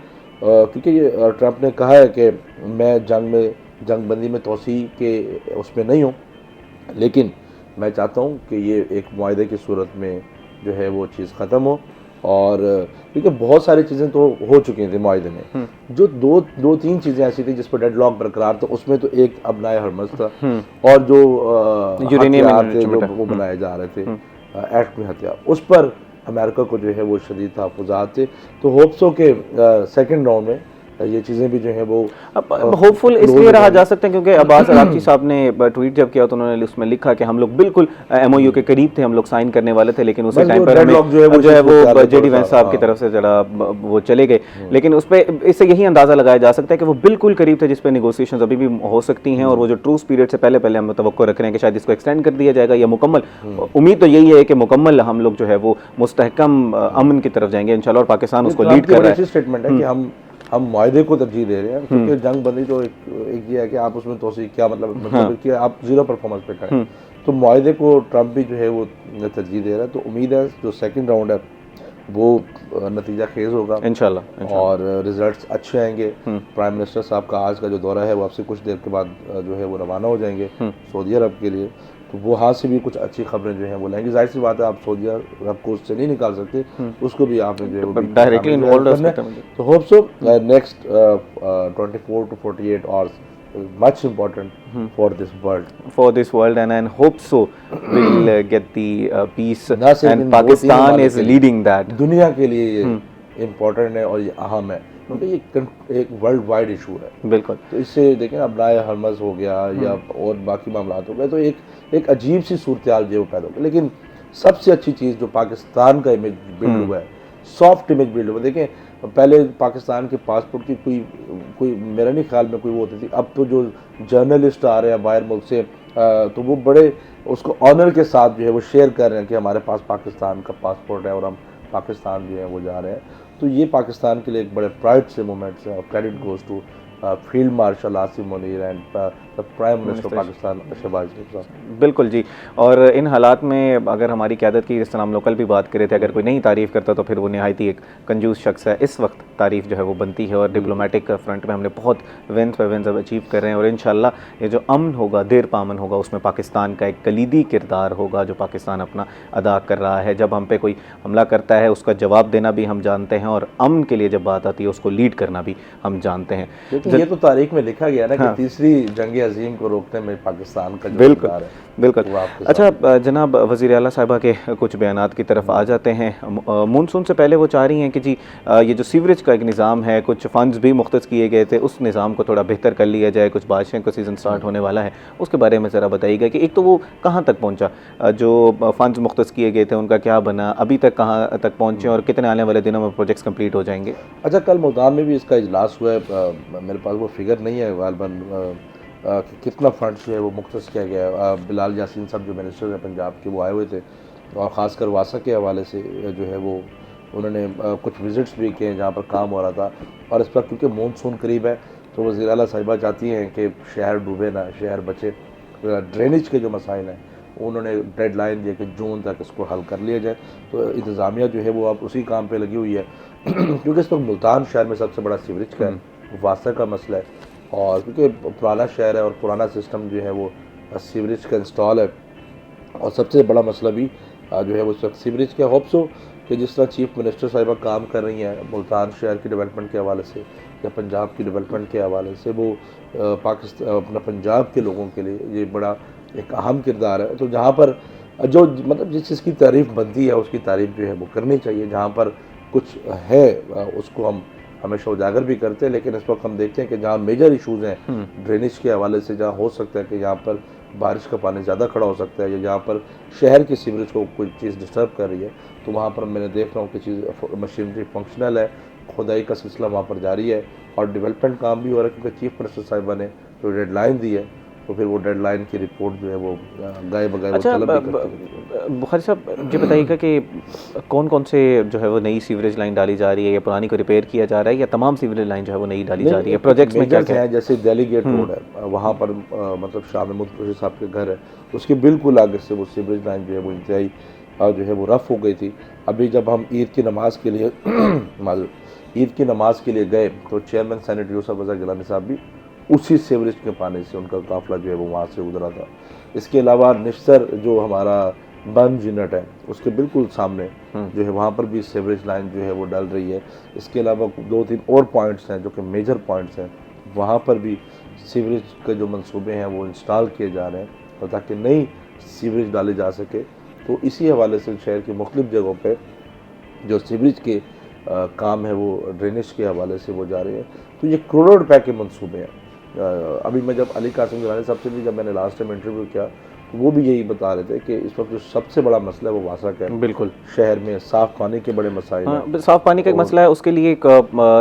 क्योंकि ये ट्रंप ने कहा है कि मैं जंगबंदी में तोसी के उसमें नहीं हूँ, लेकिन मैं चाहता हूँ कि ये एक मुआहदे की सूरत में जो है वो चीज़ ख़त्म हो। और क्योंकि बहुत सारी चीज़ें तो हो चुकी थी मुआहदे में, जो दो तीन चीज़ें ऐसी थी जिस पर डेडलॉक बरकरार था, उसमें तो एक अबनाए हरमज़ था, और जो हथियार थे जो वो बनाए जा रहे थे एटमी हथियार, उस पर अमेरिका को जो है वो शदीद तहफ़्फ़ुज़ात थे। तो होप्स हो कि सेकेंड राउंड में ये चीज़ें भी जो है वो होपफुल इसलिए रहा जा सकता है क्योंकि अब्बास अराग़ची साहब ने ट्वीट जब किया तो उन्होंने उसमें लिखा कि हम लोग बिल्कुल MOU के करीब थे, हम लोग साइन करने वाले थे, लेकिन उसी टाइम पर हमें जो है वो JD वैंस साहब की तरफ से जरा वो चले गए। लेकिन उस पर इससे यही अंदाज़ा लगाया जा सकता है कि वो बिल्कुल करीब थे जिस पर निगोसिएशंस अभी भी हो सकती हैं, और वो जो ट्रूस पीरियड से पहले हम तवक्को रख रहे हैं कि शायद इसको एक्सटेंड कर दिया जाएगा या मुकम्मल, उम्मीद तो यही है कि मुकम्मल हम लोग जो है वो मुस्तहकम अमन की तरफ जाएंगे इंशाल्लाह, और पाकिस्तान उसको लीड कर रहा है। स्टेटमेंट है कि हम मुआहदे को तरजीह दे रहे हैं, क्योंकि जंग बंदी तो एक ये है कि आप उसमें तोसी क्या मतलब कि आप जीरो परफॉर्मेंस पे खड़े, तो मुआहदे को ट्रंप भी जो है वो तरजीह दे रहा है। तो उम्मीद है जो सेकंड राउंड है वो नतीजा खेज होगा इंशाल्लाह। और रिजल्ट्स अच्छे आएंगे। प्राइम मिनिस्टर साहब का आज का जो दौरा है वो आपसे कुछ देर के बाद जो है वो रवाना हो जाएंगे सऊदी अरब के लिए, तो वो वहाँ से भी कुछ अच्छी खबरें जो हैं वो लाएंगे। जाहिर सी बात है, आप सऊदी अरब को उससे नहीं निकाल सकते, उसको भी आपने जो है वो डायरेक्टली इन्वॉल्व है। तो hope so next 24 to 48 hours much important for this world and hope so we'll get the peace ना सिर्फ and इन दो तीन Pakistan ममालिक is के लिए, leading that। दुनिया के लिए ये इम्पोर्टेंट है और ये अहम है, क्योंकि ये एक वर्ल्ड वाइड इशू है। बिल्कुल। तो इससे देखें अब राय हरमज हो गया या और बाकी मामला हो गए, तो एक अजीब सी सूरत हाल जो पैदा हो गई। लेकिन सबसे अच्छी चीज़ जो पाकिस्तान का इमेज बिल्ड हुआ है, सॉफ्ट इमेज बिल्ड हुआ। देखें पहले पाकिस्तान के पासपोर्ट की कोई मेरा नहीं ख्याल में कोई वो होती थी, अब तो जो जर्नलिस्ट आ रहे हैं बाहर मुल्क से तो वो बड़े उसको ऑनर के साथ जो है वो शेयर कर रहे हैं कि हमारे पास पाकिस्तान का पासपोर्ट है और हम पाकिस्तान जो है वो जा रहे हैं। तो ये पाकिस्तान के लिए एक बड़े प्राइड से मोमेंट्स हैं और credit goes to field marshal Asim Munir and prime minister Pakistan Shahbaz Sharif साहब। बिल्कुल जी। और इन हालात में अगर हमारी क़यादत की, जिस तरह हम लोकल भी बात कर रहे थे, अगर कोई नहीं तारीफ़ करता तो फिर वो नहायत ही एक कंजूस शख्स है। इस वक्त तारीफ़ जो है वो बनती है और डिप्लोमेटिक फ्रंट में हमने बहुत विंस पे विंस अब अचीव कर रहे हैं और इंशाल्लाह ये जो अमन होगा, देर पामन होगा, उसमें पाकिस्तान का एक कलीदी किरदार होगा जो पाकिस्तान अपना अदा कर रहा है। जब हम पे कोई हमला करता है उसका जवाब देना भी हम जानते हैं और अमन के लिए जब बात आती है उसको लीड करना भी हम जानते हैं। ये तो तारीख में लिखा गया ना कि तीसरी जंग अजीम को रोकने में पाकिस्तान का जो बिल्कुल है बिल्कुल। अच्छा जनाब वज़ीर आला साहिबा के कुछ बयानात की तरफ आ जाते हैं। मानसून से पहले वो चाह रही हैं कि जी ये जो सीवरेज का एक निज़ाम है, कुछ फ़ंड्स भी मुख्तस किए गए थे, उस निज़ाम को थोड़ा बेहतर कर लिया जाए। कुछ बारिशें का सीज़न स्टार्ट होने वाला है, उसके बारे में ज़रा बताइएगा कि एक तो वो कहाँ तक पहुँचा, जो फ़ंड्स मुख्तस किए गए थे उनका क्या बना, अभी तक कहाँ तक पहुँचे और कितने आने वाले दिनों में प्रोजेक्ट्स कंप्लीट हो जाएंगे। अच्छा, कल मुल्तान में भी इसका इजलास हुआ है, मेरे पास वो फिगर नहीं है गालबन कि कितना फंड जो है वो मुख्तस किया गया है। बिलाल यासीन साहब जो मिनिस्टर हैं पंजाब के, वो आए हुए थे और ख़ासकर वासा के हवाले से जो है वो उन्होंने कुछ विज़िट्स भी किए जहाँ पर काम हो रहा था। और इस पर क्योंकि मानसून करीब है तो वज़ीर आला साहिबा चाहती हैं कि शहर डूबे ना, शहर बचे। ड्रेनेज के जो मसाइल हैं उन्होंने डेडलाइन दिया कि जून तक इसको हल कर लिया जाए। तो इंतज़ामिया जो है वो अब उसी काम पर लगी हुई है क्योंकि इस वक्त मुल्तान शहर में सबसे बड़ा सीवरेज का वासा का मसला है और क्योंकि पुराना शहर है और पुराना सिस्टम जो है वो सीवरेज का इंस्टॉल है। और सबसे बड़ा मसला भी जो है वो इस वक्त सीवरेज का। होप्स हो कि जिस तरह चीफ मिनिस्टर साहिबा काम कर रही हैं मुल्तान शहर की डेवलपमेंट के हवाले से या पंजाब की डेवलपमेंट के हवाले से, वो पाकिस्तान अपना पंजाब के लोगों के लिए ये बड़ा एक अहम किरदार है। तो जहाँ पर जो मतलब जिस चीज़ की तारीफ़ बनती है उसकी तारीफ़ जो है वो करनी चाहिए। जहाँ पर कुछ है उसको हम हमेशा उजागर भी करते हैं, लेकिन इस वक्त हम देखते हैं कि जहाँ मेजर इश्यूज़ हैं ड्रेनेज के हवाले से, जहाँ हो सकता है कि यहाँ पर बारिश का पानी ज़्यादा खड़ा हो सकता है या जहाँ पर शहर की सीवरेज को कोई चीज़ डिस्टर्ब कर रही है, तो वहाँ पर मैंने देख रहा हूँ कि चीज़ मशीनरी फंक्शनल है, खुदाई का सिलसिला वहाँ पर जारी है और डेवलपमेंट काम भी हो रहा है। क्योंकि चीफ मिनिस्टर साहिबा ने जो डेडलाइन दी है तो फिर वो डेडलाइन की रिपोर्ट जो है वो गाय बगाए अच्छा बुखारी साहब जी बताइएगा कि कौन कौन से जो है वो नई सीवरेज लाइन डाली जा रही है या पुरानी को रिपेयर किया जा रहा है या तमाम सीवरेज लाइन जो है वो नई डाली जा रही है, प्रोजेक्ट्स में क्या क्या है? जैसे डेलीगेट रोड है वहाँ पर मतलब शाह महमूद कुरैशी साहब के घर है, उसके बिल्कुल आगे से वो सीवरेज लाइन जो है वो इंतहाई जो है वो रफ़ हो गई थी। अभी जब हम ईद की नमाज के लिए गए तो चेयरमैन सेनेट यूसुफ रज़ा गिलानी साहब भी उसी सीवरेज के पानी से उनका काफ़िला जो है वो वहाँ से गुजरा था। इसके अलावा निश्तर जो हमारा बंद यूनिट है उसके बिल्कुल सामने जो है वहाँ पर भी सीवरेज लाइन जो है वो डल रही है। इसके अलावा 2-3 और पॉइंट्स हैं जो कि मेजर पॉइंट्स हैं, वहाँ पर भी सीवरेज के जो मंसूबे हैं वो इंस्टॉल किए जा रहे हैं और ताकि नई सीवरेज डाली जा सके। तो इसी हवाले से शहर की मुख्तलिफ जगहों पर जो सीवरेज के काम है वो ड्रेनेज के हवाले से वो जा रहे हैं। तो ये करोड़ों रुपए के मंसूबे हैं। अभी मैं जब अली कासिम गिलानी साहब से भी जब मैंने लास्ट टाइम इंटरव्यू किया तो वो भी यही बता रहे थे कि इस वक्त जो सबसे बड़ा मसला है वो वासा का है। बिल्कुल, शहर में साफ़ पानी के बड़े मसाइल हैं। साफ़ पानी का एक मसला है, उसके लिए एक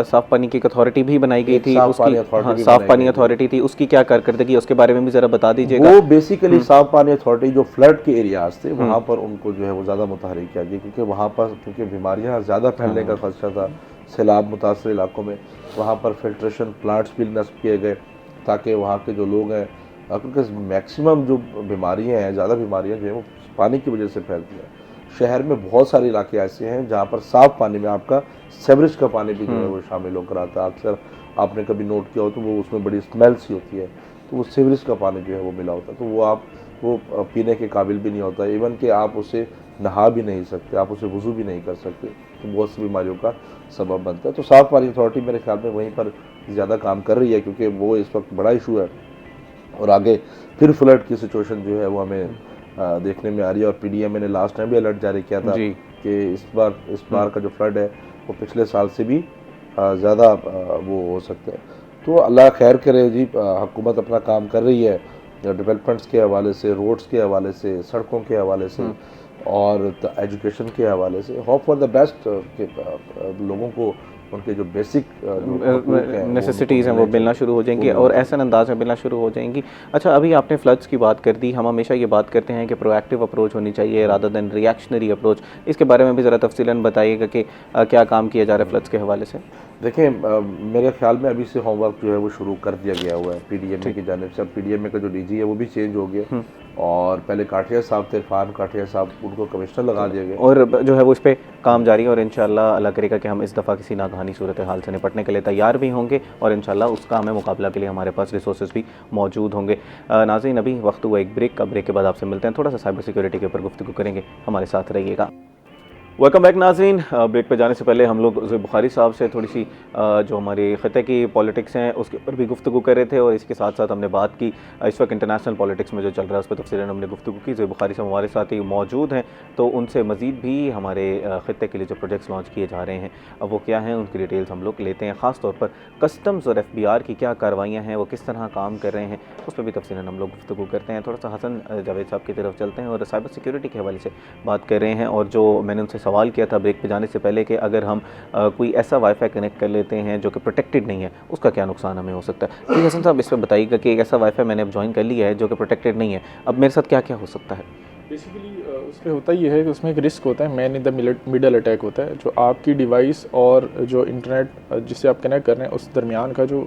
साफ़ पानी की एक अथॉरिटी भी बनाई गई थी, साफ़ पानी अथॉरिटी थी, उसकी क्या कारकर्दगी उसके बारे में भी ज़रा बता दीजिएगा। वो बेसिकली साफ़ पानी अथॉरिटी जो फ्लड के एरियाज थे वहाँ पर उनको जो है वो ज़्यादा मुतहरिक किया गया क्योंकि वहाँ पर क्योंकि बीमारियाँ ज़्यादा फैलने का खदशा था सैलाब मुतासर इलाकों में। वहाँ पर फिल्ट्रेशन प्लांट्स भी नस्ब किए गए ताकि वहाँ के जो लोग हैं, क्योंकि मैक्सिमम जो बीमारियाँ हैं, ज़्यादा बीमारियाँ जो है वो पानी की वजह से फैलती हैं। शहर में बहुत सारे इलाके ऐसे हैं जहाँ पर साफ़ पानी में आपका सेवरेज का पानी भी जो है वो शामिल होकर आता है। अक्सर आपने कभी नोट किया हो तो वो उसमें बड़ी स्मेल सी होती है, तो वो सीवरेज का पानी जो है वो मिला होता है, तो वो पीने के काबिल भी नहीं होता। इवन कि आप उसे नहा भी नहीं सकते, आप उसे वज़ू भी नहीं कर सकते, तो बहुत सी बीमारियों का सबब बनता है। तो साफ़ पानी अथॉरिटी मेरे ख्याल में वहीं पर ज़्यादा काम कर रही है, क्योंकि वो इस वक्त बड़ा इशू है और आगे फिर फ्लड की सिचुएशन जो है वो हमें देखने में आ रही है। और PDMA ने लास्ट टाइम भी अलर्ट जारी किया था कि इस बार का जो फ्लड है वो पिछले साल से भी ज़्यादा वो हो सकता है। तो अल्लाह खैर करे जी। हुकूमत अपना काम कर रही है डेवलपमेंट्स के हवाले से, रोड्स के हवाले से, सड़कों के हवाले से और एजुकेशन के हवाले से। होप फॉर द बेस्ट कि लोगों को उनके जो बेसिक नेसेसिटीज़ हैं वो मिलना शुरू हो जाएंगी और ऐसा अंदाज में मिलना शुरू हो जाएंगी। अच्छा, अभी आपने फ्लड्स की बात कर दी। हम हमेशा ये बात करते हैं कि प्रोएक्टिव अप्रोच होनी चाहिए रादर देन रिएक्शनरी अप्रोच। इसके बारे में भी ज़रा तफसीलन बताइएगा कि क्या काम किया जा रहा है फ्लड्स के हवाले से। देखिए, मेरे ख्याल में अभी से होमवर्क जो है वो शुरू कर दिया गया हुआ है PDMA की जानिब से। अब PDMA का जो DG है वो भी चेंज हो गया और पहले काठिया साहब थे, इरफान काठिया साहब, उनको कमिश्नर लगा दिया गया और जो है वो इस पर काम जारी है और इंशाल्लाह अल्लाह करेगा कि हम इस दफ़ा किसी नागहानी सूरत हाल से निपटने के लिए तैयार भी होंगे और इंशाल्लाह उसका हमें मुकाबला के लिए हमारे पास रिसोर्सेज भी मौजूद होंगे। नाज़रीन, अभी वक्त हुआ एक ब्रेक का। ब्रेक के बाद आपसे मिलते हैं, थोड़ा सा साइबर सिक्योरिटी के ऊपर गुफ्तगू करेंगे। हमारे साथ रहिएगा। वेलकम बैक नाज़रीन। ब्रेक पे जाने से पहले हम लोग ज़ुबैर बुखारी साहब से थोड़ी सी जो हमारे ख़त्े की पॉलिटिक्स हैं उसके ऊपर भी गुफ्तगू कर रहे थे और इसके साथ साथ हमने बात की इस वक्त इंटरनेशनल पॉलिटिक्स में जो चल रहा है उस पर तफसीलन हमने गुफ्तगू की। ज़ुबैर बुखारी साहब हमारे साथ ही मौजूद हैं, तो उनसे मज़ीद भी हमारे ख़त्े के लिए जो प्रोजेक्ट्स लॉन्च किए जा रहे हैं अब वो क्या हैं उनकी डिटेल्स हम लोग लेते हैं। ख़ास तौर पर कस्टम्स और FBR की क्या कार्रवाइयाँ हैं, वो किस तरह काम कर रहे हैं, उस पर भी तफसीलन हम लोग गुफ्तगू करते हैं। थोड़ा सा हसन जावेद साहब की तरफ चलते हैं और साइबर सिक्योरिटी के हवाले से बात कर रहे हैं। और जो मैंने उनसे सवाल किया था ब्रेक जाने से पहले कि अगर हम कोई ऐसा वाईफाई कनेक्ट कर लेते हैं जो कि प्रोटेक्टेड नहीं है, उसका क्या नुकसान हमें हो सकता है। तो हसन साहब, इस पर बताइएगा कि एक ऐसा वाईफाई मैंने अब ज्वाइन कर लिया है जो कि प्रोटेक्टेड नहीं है, अब मेरे साथ क्या क्या हो सकता है। बेसिकली उसमें होता ये है कि उसमें एक रिस्क होता है, man in the middle attack होता है, जो आपकी डिवाइस और जो इंटरनेट जिससे आप कनेक्ट कर रहे हैं उस दरमियान का जो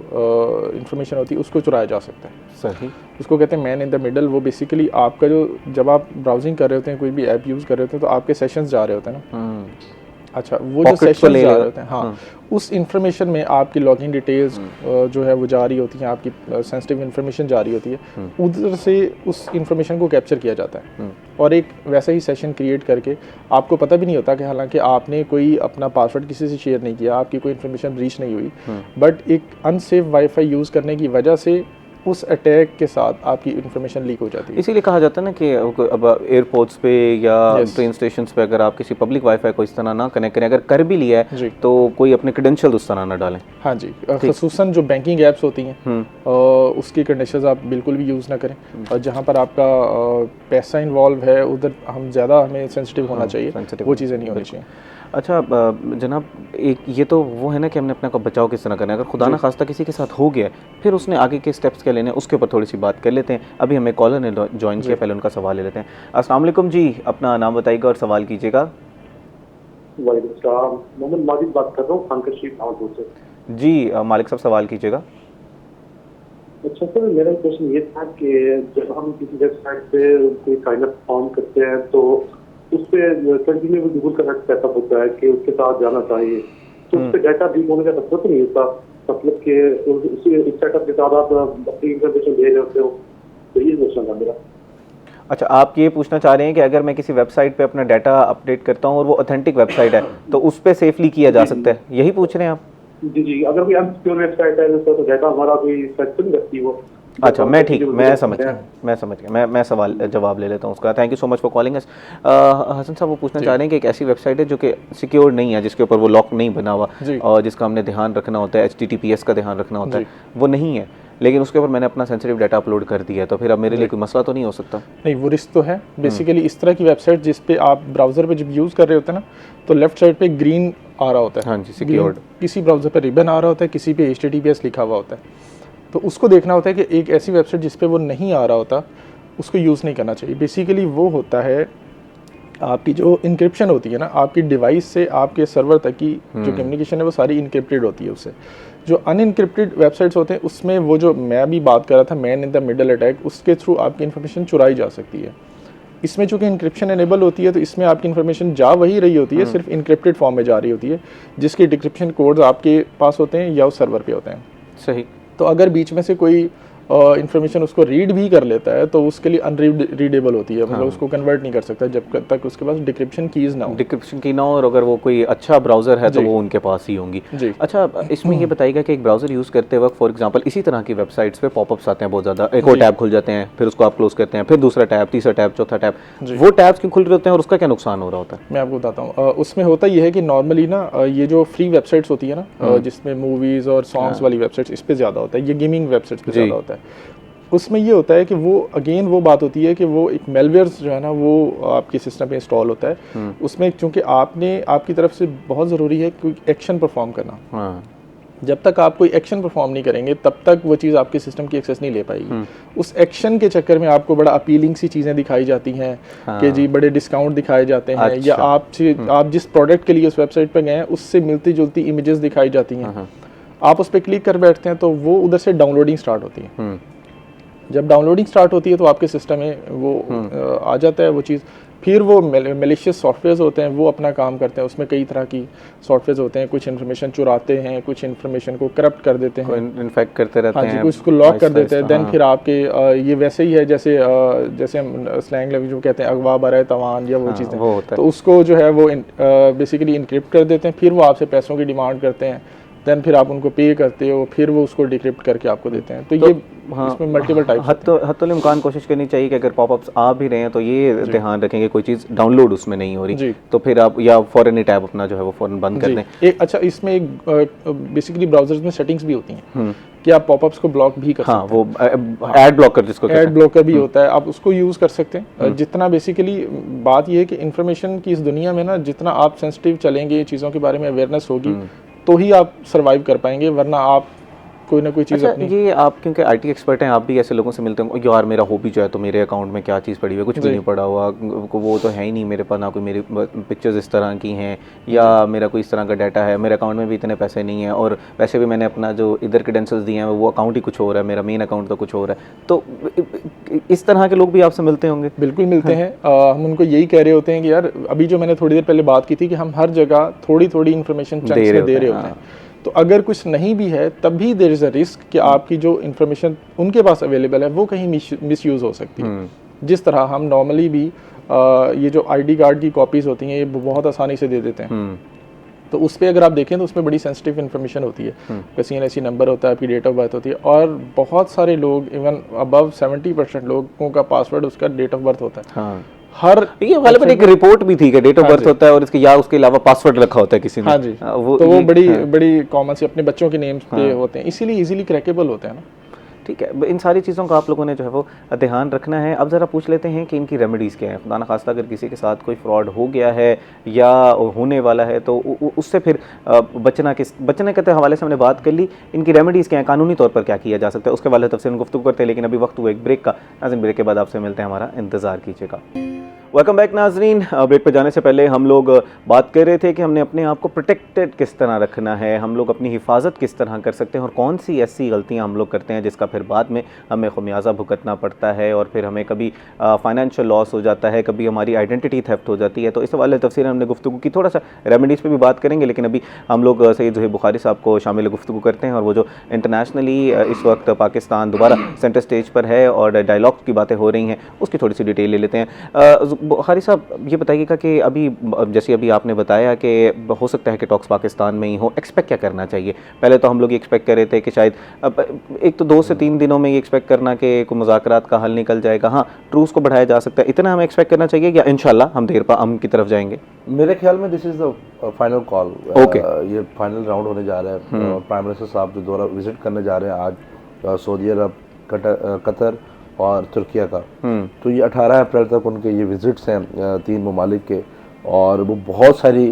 इंफॉर्मेशन होती है उसको चुराया जा सकता है। सही, उसको कहते हैं मैन इन द मिडल। वो बेसिकली आपका जो जब आप ब्राउजिंग कर रहे होते हैं, कोई भी ऐप यूज़ कर रहे होते हैं, तो आपके सेशंस जा रहे होते हैं ना। अच्छा, वो जो सेशन जा रहे होते हैं, हाँ, उस इंफॉर्मेशन में आपकी लॉगिन डिटेल्स जो है वो जा रही होती हैं, आपकी सेंसिटिव इंफॉर्मेशन जा रही होती है, उधर से उस इंफॉर्मेशन को कैप्चर किया जाता है और एक वैसा ही सेशन क्रिएट करके आपको पता भी नहीं होता कि हालांकि आपने कोई अपना पासवर्ड किसी से शेयर नहीं किया, आपकी कोई इंफॉर्मेशन ब्रीच नहीं हुई, बट एक अनसेफ वाईफाई यूज़ करने की वजह से उस अटैक के साथ आपकी इन्फॉर्मेशन लीक हो जाती है। इसीलिए कहा जाता है ना कि अब एयरपोर्ट्स पे या ट्रेन स्टेशन पे अगर आप किसी पब्लिक वाईफाई को इस तरह ना कनेक्ट करें, अगर कर भी लिया है तो कोई अपने क्रेडेंशियल उस तरह ना डालें। हाँ जी, ख़ुसूसन जो बैंकिंग ऐप्स होती हैं उसकी कंडीशंस आप बिल्कुल भी यूज़ ना करें और जहाँ पर आपका पैसा इन्वॉल्व है उधर हमें सेंसिटिव होना चाहिए, वो चीज़ें नहीं होनी चाहिए। अच्छा जनाब, एक ये तो वो है ना कि हमने अपने को बचाव किस तरह करना है, अगर खुदा ना खास्ता किसी के साथ हो गया फिर उसने आगे के स्टेप्स क्या लेने हैं उसके ऊपर थोड़ी सी बात कर लेते हैं। अभी हमें कॉलर ने ज्वाइन किया, पहले उनका सवाल ले लेते हैं। अस्सलाम वालेकुम जी, अपना नाम बताइएगा और सवाल कीजिएगा। मोहम्मद माजिद बात कर रहा हूँ खानका स्ट्रीट भावलपुर से। जी मालिक साहब सवाल कीजिएगा। अच्छा सर, मेरा क्वेश्चन ये था कि जब हम किसी वेबसाइट पे कोई साइन अप फॉर्म करते हैं तो उस पर कंटिन्यू गूगल का सेटअप होता है कि उसके साथ जाना चाहिए, तो उस पर डाटा लीक होने का खतरा तो नहीं होता, मतलब कि उस सेटअप के साथ आप अपनी इंफॉर्मेशन भेज रहे हो, तो ये क्वेश्चन था मेरा। अच्छा, आप ये पूछना चाह रहे हैं कि अगर मैं किसी वेबसाइट पे अपना डाटा अपडेट करता हूँ और वो ऑथेंटिक वेबसाइट है तो उस पर सेफली किया जा सकता है, यही पूछ रहे हैं आप? जी, अगर कोई अनसिक्योर वेबसाइट है तो डाटा हमारा कोई सेक्शन नहीं रखती वो। अच्छा, मैं ठीक, मैं समझ गया, मैं सवाल जवाब ले लेता हूँ उसका। Thank you so much for calling us. Hasan sahab वो पूछना चाह रहे हैं कि एक ऐसी वेबसाइट है जो कि सिक्योर नहीं है, जिसके ऊपर वो लॉक नहीं बना हुआ और जिसका हमने ध्यान रखना होता है, HTTPS का ध्यान रखना होता है, वो नहीं है, लेकिन उसके ऊपर मैंने अपना सेंसिटिव डाटा अपलोड कर दिया है, तो फिर अब मेरे लिए कोई मसला तो नहीं हो सकता? नहीं, वो रिस्क तो है। बेसिकली इस तरह की वेबसाइट जिस पे आप ब्राउज़र पे जब यूज़ कर रहे होते हैं ना, तो लेफ्ट साइड पे ग्रीन आ रहा होता है, हाँ जी, सिक्योर्ड। किसी ब्राउज़र पे रिबन आ रहा होता है, किसी पे HTTPS लिखा हुआ होता है, तो उसको देखना होता है कि एक ऐसी वेबसाइट जिस पे वो नहीं आ रहा होता उसको यूज़ नहीं करना चाहिए। बेसिकली वो होता है आपकी जो इनक्रिप्शन होती है ना, आपकी डिवाइस से आपके सर्वर तक की जो कम्युनिकेशन है वो सारी इनक्रिप्टेड होती है उससे। जो अनइनक्रिप्टेड वेबसाइट्स होते हैं उसमें वो जो मैं अभी बात कर रहा था man in the middle attack, उसके थ्रू आपकी इन्फॉर्मेशन चुराई जा सकती है। इसमें चूंकि इंक्रिप्शन एनेबल होती है तो इसमें आपकी इन्फॉर्मेशन जा वही रही होती है, सिर्फ इंक्रिप्टेड फॉर्म में जा रही होती है, जिसके डिक्रिप्शन कोड्स आपके पास होते हैं या उस सर्वर पे होते हैं। सही। तो अगर बीच में से कोई इन्फॉर्मेशन उसको रीड भी कर लेता है तो उसके लिए अनरीडेबल होती है, मतलब उसको कन्वर्ट नहीं कर सकता जब तक उसके पास डिक्रिप्शन कीज ना हो। डिक्रिप्शन की ना हो, और अगर वो कोई अच्छा ब्राउज़र है तो वो उनके पास ही होंगी। जी। अच्छा, इसमें ये बताइएगा कि एक ब्राउज़र यूज़ करते वक्त फॉर एग्जांपल इसी तरह की वेबसाइट्स पे पॉपअप्स आते हैं बहुत ज़्यादा, एक और टैब खुल जाते हैं, फिर उसको आप क्लोज करते हैं, फिर दूसरा टैब, तीसरा टैब, चौथा टैब, वो टैब्स क्यों खुल रहे होते हैं और उसका क्या नुकसान हो रहा होता है? मैं आपको बताता हूँ। उसमें होता ये है कि नॉर्मली ना ये जो फ्री वेबसाइट्स होती है ना, जिसमें मूवीज़ और सॉन्ग्स वाली वेबसाइट्स, इस पे ज़्यादा होता है, ये गेमिंग वेबसाइट्स पे ज़्यादा होता है। उसमें ये होता है कि वो अगेन वो बात होती है कि वो एक मेलवेयर्स जो है ना वो आपके सिस्टम पे इंस्टॉल होता है। उसमें चूंकि आपकी तरफ से बहुत ज़रूरी है कोई एक्शन परफॉर्म करना। जब तक आप कोई एक्शन परफॉर्म नहीं करेंगे तब तक वो चीज़ आपके सिस्टम की एक्सेस नहीं ले पाएगी। उस एक्शन के चक्कर में आपको बड़ा अपीलिंग सी चीज़ें दिखाई जाती हैं कि जी बड़े डिस्काउंट दिखाए जाते हैं, या आप जिस प्रोडक्ट के लिए उस वेबसाइट पर गए हैं उससे मिलती जुलती इमेजेस दिखाई जाती हैं। आप उस पर क्लिक कर बैठते हैं तो वो उधर से डाउनलोडिंग स्टार्ट होती है। जब डाउनलोडिंग स्टार्ट होती है तो आपके सिस्टम में वो आ जाता है वो चीज़। फिर वो मेलिशियस सॉफ्टवेयर्स होते हैं, वो अपना काम करते हैं। उसमें कई तरह की सॉफ्टवेयर्स होते हैं, कुछ इन्फॉर्मेशन चुराते हैं, कुछ इन्फॉर्मेशन को करप्ट कर देते हैं, इन्फेक्ट करते रहते हैं, कुछ उसको लॉक कर देते हैं। देन फिर आपके ये वैसे ही है जैसे हम स्लैंग लैंग्वेज में कहते हैं अगवा बरए तवान या वो चीज़ें, तो उसको जो है वो बेसिकली इनक्रिप्ट कर देते हैं। फिर वो आपसे पैसों की डिमांड करते हैं, देन फिर आप उनको पे करते हो, फिर वो उसको डिक्रिप्ट करके आपको देते हैं। तो ये इसमें मल्टीपल टाइप्स हत्तुल इम्कान कोशिश करनी चाहिए कि अगर पॉपअप्स आ भी रहे हैं तो ये ध्यान रखेंगे कोई चीज़ डाउनलोड उसमें नहीं हो रही, तो फिर आप या फौरन ही टैब अपना जो है वो फौरन बंद कर दें। अच्छा, इसमें एक बेसिकली ब्राउजर्स में सेटिंग्स भी होती हैं कि आप पॉपअप्स को ब्लॉक भी कर सकते हैं। वो एड ब्लॉकर जिसको कहते हैं, एड ब्लॉकर भी होता है, आप उसको यूज़ कर सकते हैं। जितना बेसिकली बात ये है कि इन्फॉर्मेशन की इस दुनिया में ना जितना आप सेंसिटिव चलेंगे, चीज़ों के बारे में अवेयरनेस होगी तो ही आप सर्वाइव कर पाएंगे, वरना आप कोई ना कोई चीज़ अपनी। ये आप क्योंकि आईटी एक्सपर्ट हैं, आप भी ऐसे लोगों से मिलते होंगे, यार मेरा हो भी जाए तो मेरे अकाउंट में क्या चीज़ पड़ी हुई है, कुछ भी नहीं पड़ा हुआ, वो तो है ही नहीं मेरे पास, ना कोई मेरी पिक्चर्स इस तरह की हैं या मेरा कोई इस तरह का डाटा है, मेरे अकाउंट में भी इतने पैसे नहीं हैं, और वैसे भी मैंने अपना जो इधर क्रेडेंशियल्स दिए हैं वो अकाउंट ही कुछ हो रहा है, मेरा मेन अकाउंट तो कुछ हो रहा है। तो इस तरह के लोग भी आपसे मिलते होंगे? बिल्कुल मिलते हैं। हम उनको यही कह रहे होते हैं कि यार अभी जो मैंने थोड़ी देर पहले बात की थी कि हम हर जगह थोड़ी थोड़ी इन्फॉर्मेशन दे रहे होते हैं, तो अगर कुछ नहीं भी है तब भी देयर इज़ अ रिस्क कि आपकी जो इन्फॉर्मेशन उनके पास अवेलेबल है वो कहीं मिसयूज़ हो सकती है। जिस तरह हम नॉर्मली भी ये जो आईडी कार्ड की कॉपीज़ होती हैं ये बहुत आसानी से दे देते हैं, तो उस पर अगर आप देखें तो उसमें बड़ी सेंसिटिव इन्फॉर्मेशन होती है, CNSC नंबर होता है, आपकी डेट ऑफ बर्थ होती है, और बहुत सारे लोग इवन अबव 70% लोगों का पासवर्ड उसका डेट ऑफ बर्थ होता है। हर ये वाले एक रिपोर्ट भी थी कि डेट ऑफ बर्थ होता है और इसके या उसके अलावा पासवर्ड रखा होता है किसी ने। हाँ जी, वो बड़ी कॉमन सी अपने बच्चों के नेम्स पे होते हैं, इसीलिए इजीली क्रैकेबल होते हैं ना। ठीक है, इन सारी चीज़ों का आप लोगों ने जो है वो ध्यान रखना है। अब ज़रा पूछ लेते हैं कि इनकी रेमेडीज़ क्या है। खुदा न खास्ता अगर किसी के साथ कोई फ्रॉड हो गया है या होने वाला है तो उससे फिर बचने के हवाले से हमने बात कर ली। इनकी रेमेडीज़ क्या है, कानूनी तौर पर क्या किया जा सकता है, उसके वाले तफसील गुफ्तगू करते हैं। लेकिन अभी वक्त हुआ एक ब्रेक का। नाज़रीन, ब्रेक के बाद आपसे मिलते हैं, हमारा इंतज़ार कीजिएगा। वेलकम बैक नाजरीन। ब्रेक पर जाने से पहले हम लोग बात कर रहे थे कि हमने अपने आप को प्रोटेक्टेड किस तरह रखना है, हम लोग अपनी हिफाजत किस तरह कर सकते हैं और कौन सी ऐसी गलतियां हम लोग करते हैं जिसका फिर बाद में हमें खमियाजा भुगतना पड़ता है और फिर हमें कभी फाइनेंशियल लॉस हो जाता है, कभी हमारी आइडेंटिटी थेफ्ट हो जाती है। तो इस वाले तफसीर हमने गुफ्तगू की, थोड़ा सा रेमेडीज़ पर भी बात करेंगे। लेकिन अभी हम लोग सैयद ज़ुहैब बुखारी साहब को शामिल गुफ्तगू करते हैं और वो जो इंटरनेशनली इस वक्त पाकिस्तान दोबारा सेंटर स्टेज पर है और डायलॉग की बातें हो रही हैं, उसकी थोड़ी सी डिटेल ले लेते हैं। बुखारी साहब, ये बताइएगा कि अभी जैसे अभी आपने बताया कि हो सकता है कि टॉक्स पाकिस्तान में ही हो, एक्सपेक्ट क्या करना चाहिए? पहले तो हम लोग ये एक्सपेक्ट कर रहे थे कि शायद एक तो 2 से 3 दिनों में ये एक्सपेक्ट करना कि कोई मुज़ाकरात का हल निकल जाएगा, हाँ ट्रूस को बढ़ाया जा सकता है, इतना हमें एक्सपेक्ट करना चाहिए या इंशाल्लाह हम देर पर हम की तरफ जाएंगे? मेरे ख्याल में this is the final call. ये फाइनल राउंड होने जा रहा है। प्राइम मिनिस्टर साहब जो दोबारा विजिट करने जा रहे हैं आज सऊदी अरब, कतर और तुर्किया का, तो ये 18 अप्रैल तक उनके ये विजिट्स हैं 3 ममालिक के, और वो बहुत सारी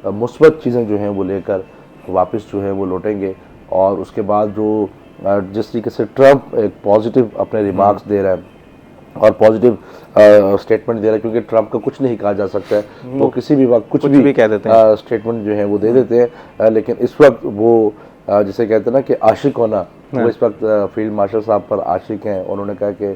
मुस्बत चीज़ें जो हैं वो लेकर वापस जो है वो लौटेंगे। और उसके बाद जो जिस तरीके से ट्रंप एक पॉजिटिव अपने रिमार्क्स दे रहा है और पॉजिटिव स्टेटमेंट दे रहा है, क्योंकि ट्रंप का कुछ नहीं कहा जा सकता है, वो किसी भी वक्त कुछ भी कह देते हैं, स्टेटमेंट जो है वो दे देते हैं। लेकिन इस वक्त वो जिसे कहते हैं ना कि आशिक होना, वो इस वक्त फील्ड मार्शल साहब पर आशिक हैं। उन्होंने कहा कि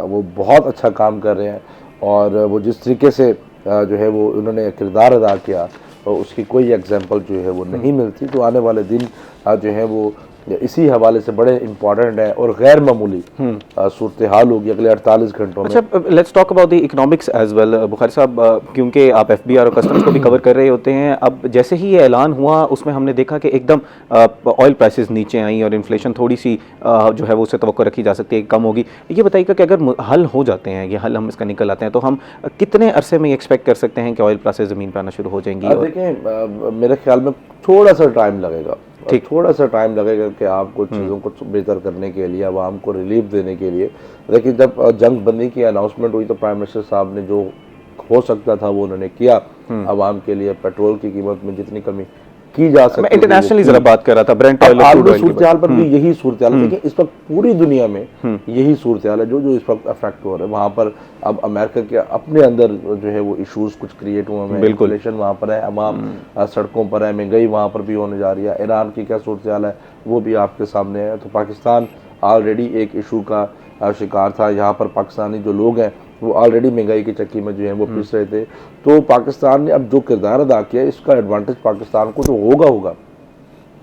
वो बहुत अच्छा काम कर रहे हैं और वो जिस तरीके से जो है वो उन्होंने किरदार अदा किया और उसकी कोई एग्जांपल जो है वो नहीं मिलती। तो आने वाले दिन जो है वो इसी हवाले से बड़े इंपॉर्टेंट है और गैर मामूली सूरत हाल होगी अगले 48 घंटों में। अच्छा, let's talk about the economics as well Bukhari sahab, क्योंकि आप एफबीआर और कस्टम्स को भी कवर कर रहे होते हैं। अब जैसे ही ये ऐलान हुआ उसमें हमने देखा कि एकदम ऑयल प्राइसेस नीचे आई और इन्फ्लेशन थोड़ी सी जो है वो उससे तवक्को रखी जा सकती है कि कम होगी। ये बताइएगा कि अगर हल हो जाते हैं, ये हल हम इसका निकल आते हैं, तो हम कितने अरसे में एक्सपेक्ट कर सकते हैं कि ऑयल प्राइसेस ज़मीन पर आना शुरू हो जाएंगी? देखें, मेरे ख्याल में थोड़ा सा टाइम लगेगा, ठीक, थोड़ा सा टाइम लगेगा कि आपको चीज़ों को बेहतर करने के लिए, आवाम को रिलीफ देने के लिए। लेकिन जब जंग बंदी की अनाउंसमेंट हुई तो प्राइम मिनिस्टर साहब ने जो हो सकता था वो उन्होंने किया। आवाम के लिए पेट्रोल की कीमत में जितनी कमी की जा सकती है, इंटरनेशनली जरा बात कर रहा था, ब्रेंट ऑयल और क्रूड ऑयल की सूरत पर भी यही सूरत हाल है। देखिए, इस वक्त पूरी दुनिया में यही सूरत हाल है जो इस वक्त अफेक्ट हो रहा है। वहाँ पर अब अमेरिका के अपने अंदर जो है वो इश्यूज कुछ क्रिएट हुए हैं, इन्फ्लेशन वहाँ पर है, अवाम सड़कों पर है, महंगाई वहाँ पर भी होने जा रही है। ईरान की क्या सूरत हाल है वो भी आपके सामने है। तो पाकिस्तान ऑलरेडी एक इशू का शिकार था। यहाँ पर पाकिस्तानी जो लोग हैं वो ऑलरेडी महंगाई की चक्की में जो है वो पिस रहे थे। तो पाकिस्तान ने अब जो किरदार अदा किया, इसका एडवांटेज पाकिस्तान को तो होगा।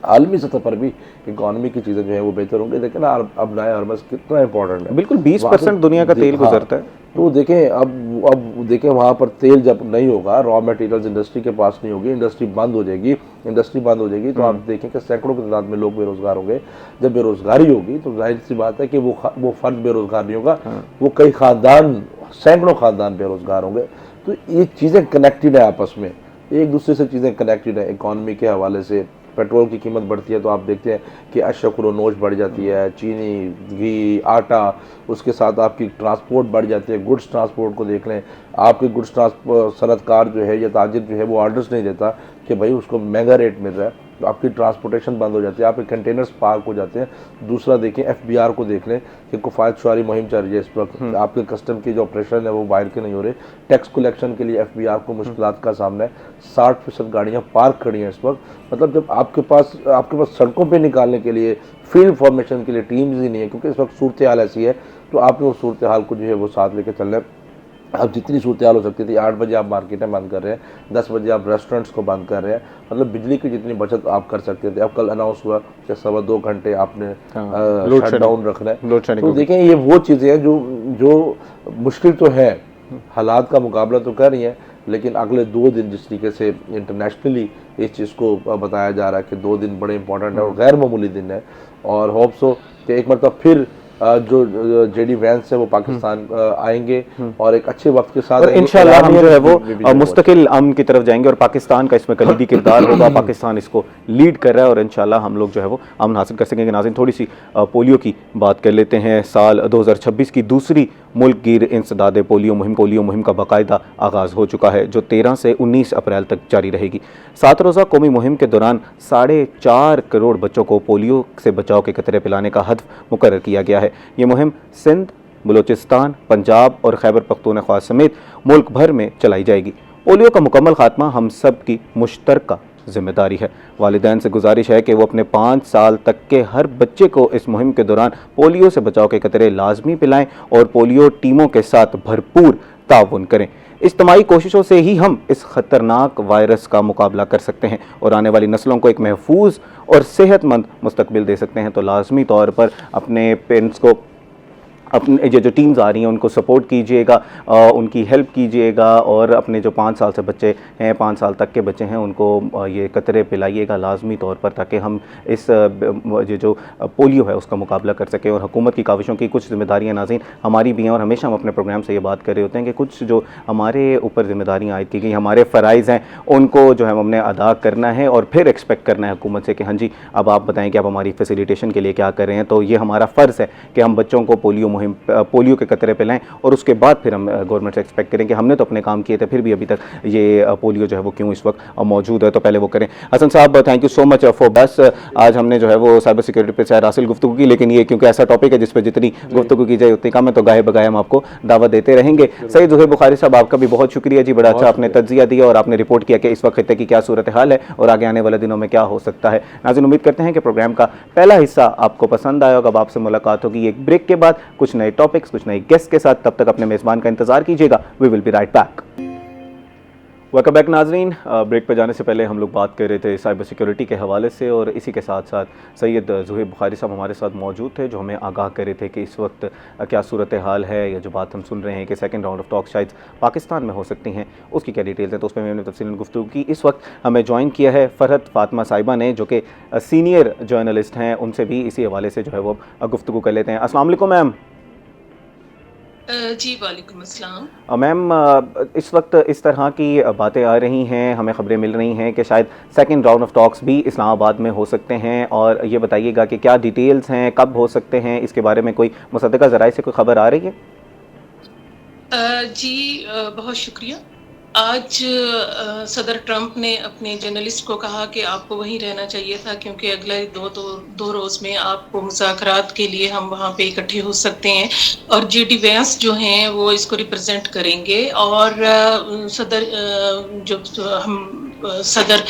आलमी सतह पर भी इकोनॉमी की चीज़ें जो है वो बेहतर होंगी। लेकिन अब नया हरमस कितना इंपॉर्टेंट है, बिल्कुल 20% दुनिया का तेल गुजरता है। तो देखें, अब देखें वहाँ पर तेल जब नहीं होगा, रॉ मटेरियल्स इंडस्ट्री के पास नहीं होगी, इंडस्ट्री बंद हो जाएगी तो आप देखें कि सैकड़ों की तादाद में लोग बेरोजगार होंगे। जब बेरोजगारी होगी तो जाहिर सी बात है कि वो फर्द बेरोजगार नहीं होगा, वो कई खानदान, सैकड़ों खानदान बेरोजगार होंगे। तो ये चीज़ें कनेक्टेड है, आपस में एक दूसरे से चीज़ें कनेक्टेड है। इकॉनमी के हवाले से पेट्रोल की कीमत बढ़ती है तो आप देखते हैं कि अशरफ नोश बढ़ जाती है, चीनी, घी, आटा, उसके साथ आपकी ट्रांसपोर्ट बढ़ जाती है। गुड्स ट्रांसपोर्ट को देख लें, आपके गुड्स ट्रांसपोर्ट सनतकार जो है या ताजिर जो है वो ऑर्डर्स नहीं देता कि भाई उसको महंगा रेट मिल रहा है, तो आपकी ट्रांसपोर्टेशन बंद हो जाती है, आपके कंटेनर्स पार्क हो जाते हैं। दूसरा देखें, एफबीआर को देख लें कि किफ़ायत शुमारी मुहिम चल रही है इस वक्त। आपके कस्टम की जो ऑपरेशन है वो बाहर के नहीं हो रहे। टैक्स कलेक्शन के लिए एफबीआर को मुश्किलात का सामना है। 60% गाड़ियाँ पार्क खड़ी हैं इस वक्त। मतलब जब आपके पास सड़कों पर निकालने के लिए, फील्ड फॉर्मेशन के लिए टीम्स ही नहीं है, क्योंकि इस वक्त सूरत हाल ऐसी है, तो आपने उस सूरत हाल को जो है वो साथ लेकर चलना है। अब जितनी सूरत हाल हो सकती थी, 8 बजे आप मार्केटें बंद कर रहे हैं, 10 बजे आप रेस्टोरेंट्स को बंद कर रहे हैं, मतलब बिजली की जितनी बचत आप कर सकते थे। अब कल अनाउंस हुआ कि 2.25 घंटे आपने शट डाउन रखना है। तो देखें, ये वो चीज़ें हैं जो मुश्किल तो है, हालात का मुकाबला तो कर रही हैं, लेकिन अगले 2 दिन जिस तरीके से इंटरनेशनली इस चीज़ को बताया जा रहा है कि 2 दिन बड़े इंपॉर्टेंट है और गैर मामूली दिन है, और होप्स हो कि एक मतलब फिर जो जेडी वैंस है वो पाकिस्तान आएंगे और एक अच्छे वक्त के साथ, और इंशाल्लाह हम जो है वो मुस्तकिल अमन की तरफ जाएंगे और पाकिस्तान का इसमें कलीदी किरदार होगा। पाकिस्तान इसको लीड कर रहा है और इंशाल्लाह हम लोग जो है वो अमन हासिल कर सकेंगे। नाज़रीन, थोड़ी सी पोलियो की बात कर लेते हैं। साल 2026 की दूसरी मुल्क गिर इंसदाद पोलियो मुहिम का बाकायदा आगाज़ हो चुका है, जो 13 से 19 अप्रैल तक जारी रहेगी। 7 रोज़ा कौमी मुहिम के दौरान 4.5 करोड़ बच्चों को पोलियो से बचाव के कतरे पिलाने का हदफ मुकर्रर किया गया है। ये मुहिम सिंध, बलूचिस्तान, पंजाब और खैबर पख्तूनख्वा समेत मुल्क भर में चलाई जाएगी। पोलियो का मुकम्मल खात्मा हम सब की मुश्तरका जिम्मेदारी है। वालिदैन से गुजारिश है कि वो अपने 5 साल तक के हर बच्चे को इस मुहिम के दौरान पोलियो से बचाव के कतरे लाजमी पिलाएं और पोलियो टीमों के साथ भरपूर ताउन करें। इज्तमाई कोशिशों से ही हम इस खतरनाक वायरस का मुकाबला कर सकते हैं और आने वाली नस्लों को एक महफूज और सेहतमंद मुस्तकबिल दे सकते हैं। तो लाजमी तौर पर अपने पेरेंट्स को, अपने जो टीम्स आ रही हैं उनको सपोर्ट कीजिएगा, उनकी हेल्प कीजिएगा और अपने जो 5 साल से बच्चे हैं, 5 साल तक के बच्चे हैं, उनको ये कतरे पिलाइएगा लाजमी तौर पर, ताकि हम इस जो पोलियो है उसका मुकाबला कर सकें। और हुकूमत की काविशों की कुछ जिम्मेदारियाँ नाज़रीन हमारी भी हैं और हमेशा हम अपने प्रोग्राम से ये बात कर रहे होते हैं कि कुछ जो हमारे ऊपर जिम्मेदारियाँ आयद की गई, हमारे फ़राइज़ हैं, उनको जो है हमने अदा करना है और फिर एक्सपेक्ट करना है हुकूमत से कि हाँ जी अब आप बताएँ कि आप हमारी फैसिलिटेशन के लिए क्या कर रहे हैं। तो ये हमारा फ़र्ज़ है कि हम बच्चों को पोलियो के कतरे पिलाएं और उसके बाद फिर हम गवर्नमेंट से एक्सपेक्ट करें कि हमने तो अपने काम किए थे, फिर भी अभी तक ये पोलियो जो है वो क्यों इस वक्त मौजूद है, तो पहले वो करें। हसन साहब, thank you so much for बस। आज हमने जो है वो साइबर सिक्योरिटी पे शायद हासिल गुफ्तगू की, लेकिन ये क्योंकि ऐसा टॉपिक है जिस पर जितनी गुफ्तगू की जाए उतनी कम है, तो गाहे बगाहे हम आपको दावत देते रहेंगे। सईद ज़ुहैर बुखारी साहब, आपका भी बहुत शुक्रिया जी, बड़ा अच्छा आपने तज्जिया दिया और आपने रिपोर्ट किया कि इस वक्त खित्ते की क्या सूरत हाल है और आगे आने वाले दिनों में क्या हो सकता है। नाज़रीन, उम्मीद करते हैं कि प्रोग्राम का पहला हिस्सा आपको पसंद आया होगा। अब आपसे मुलाकात होगी एक ब्रेक के बाद। कुछ कुछ नए टॉपिक्स, कुछ नए गेस्ट के साथ। तब तक अपने मेज़बान का इंतजार कीजिएगा। We will be right back. Welcome back नाजरीन। ब्रेक पर जाने से पहले हम लोग बात कर रहे थे साइबर सिक्योरिटी के हवाले से, और इसी के साथ साथ सैयद ज़ुहैब बुखारी साहब हमारे साथ मौजूद थे, जो हमें आगाह कर रहे थे कि इस वक्त क्या सूरत हाल है, या जो बात हम सुन रहे हैं कि सेकंड राउंड ऑफ टॉक शायद पाकिस्तान में हो सकती हैं, उसकी क्या डिटेल्स हैं, तो उस पर हमने तफसीलन गुफ्तगू की। इस वक्त हमें ज्वाइन किया है फ़रहत फ़ातिमा साहिबा ने, जो कि सीनियर जर्नलिस्ट हैं। उनसे भी इसी हवाले से जो है वो गुफ्तगू कर लेते हैं। अस्सलाम वालेकुम मैम। जी वालेकुम अस्सलाम। मैम, इस वक्त इस तरह की बातें आ रही हैं, हमें ख़बरें मिल रही हैं कि शायद सेकंड राउंड ऑफ टॉक्स भी इस्लामाबाद में हो सकते हैं, और ये बताइएगा कि क्या डिटेल्स हैं, कब हो सकते हैं, इसके बारे में कोई मुसद्दक़ा ज़राए से कोई ख़बर आ रही है? जी बहुत शुक्रिया। आज सदर ट्रंप ने अपने जर्नलिस्ट को कहा कि आपको वहीं रहना चाहिए था, क्योंकि अगले दो रोज़ में आपको मुज़ाकरात के लिए हम वहाँ पे इकट्ठे हो सकते हैं, और जेडी वैंस जो हैं वो इसको रिप्रेजेंट करेंगे। और सदर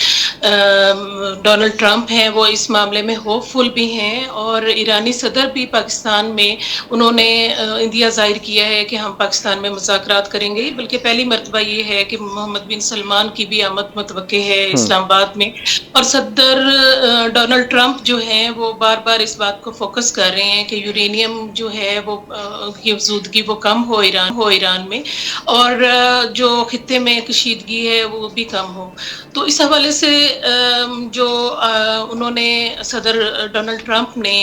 डोनाल्ड ट्रंप हैं वो इस मामले में होपफुल भी हैं, और ईरानी सदर भी पाकिस्तान में उन्होंने इंदिया जाहिर किया है कि हम पाकिस्तान में मुज़ाकरात करेंगे। बल्कि पहली मरतबा ये है कि मोहम्मद बिन सलमान की भी आमद मुतवक्के है इस्लामाबाद में, और सदर डोनाल्ड ट्रंप जो हैं वो बार बार इस बात को फोकस कर रहे हैं कि यूरेनियम जो है वो की अफजूदगी वो कम हो ईरान में, और जो खित्ते में कशीदगी है वो भी कम हो। तो इस हवाले से जो उन्होंने सदर डोनाल्ड ट्रंप ने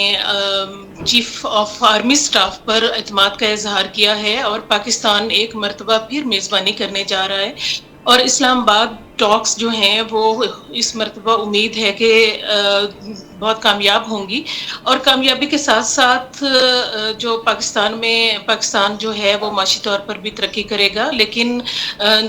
चीफ ऑफ आर्मी स्टाफ पर एतमाद का इजहार किया है, और पाकिस्तान एक मरतबा फिर मेज़बानी करने जा रहा है, और इस्लामाबाद टॉक्स जो हैं वो इस मरतबा उम्मीद है कि बहुत कामयाब होंगी, और कामयाबी के साथ साथ जो पाकिस्तान जो है वो माशी तौर पर भी तरक्की करेगा। लेकिन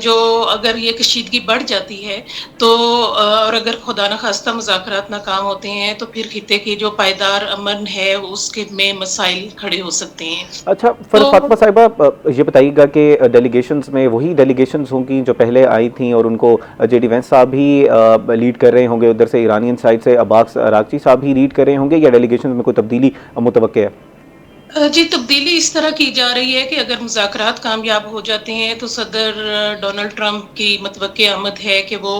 जो अगर ये कशीदगी बढ़ जाती है तो और अगर खुदा न खास्ता मुज़ाकरात नाकाम होते हैं तो फिर खित्ते की जो पायदार अमन है उसके में मसाइल खड़े हो सकते हैं। अच्छा, फातिमा साहिबा, ये बताइएगा कि डेलीगेशंस में वही डेलीगेशंस होंगी जो पहले आई थी, और उनको जेडी वैंस साहब भी लीड कर रहे होंगे, उधर से ईरानियन साइड से अब्बास अरागची साहब भी लीड कर रहे होंगे, या डेलीगेशन में कोई तब्दीली मुतवक्के है? जी, तब्दीली इस तरह की जा रही है कि अगर मुज़ाकरात कामयाब हो जाते हैं तो सदर डोनाल्ड ट्रंप की मतवक्के आमद है कि वो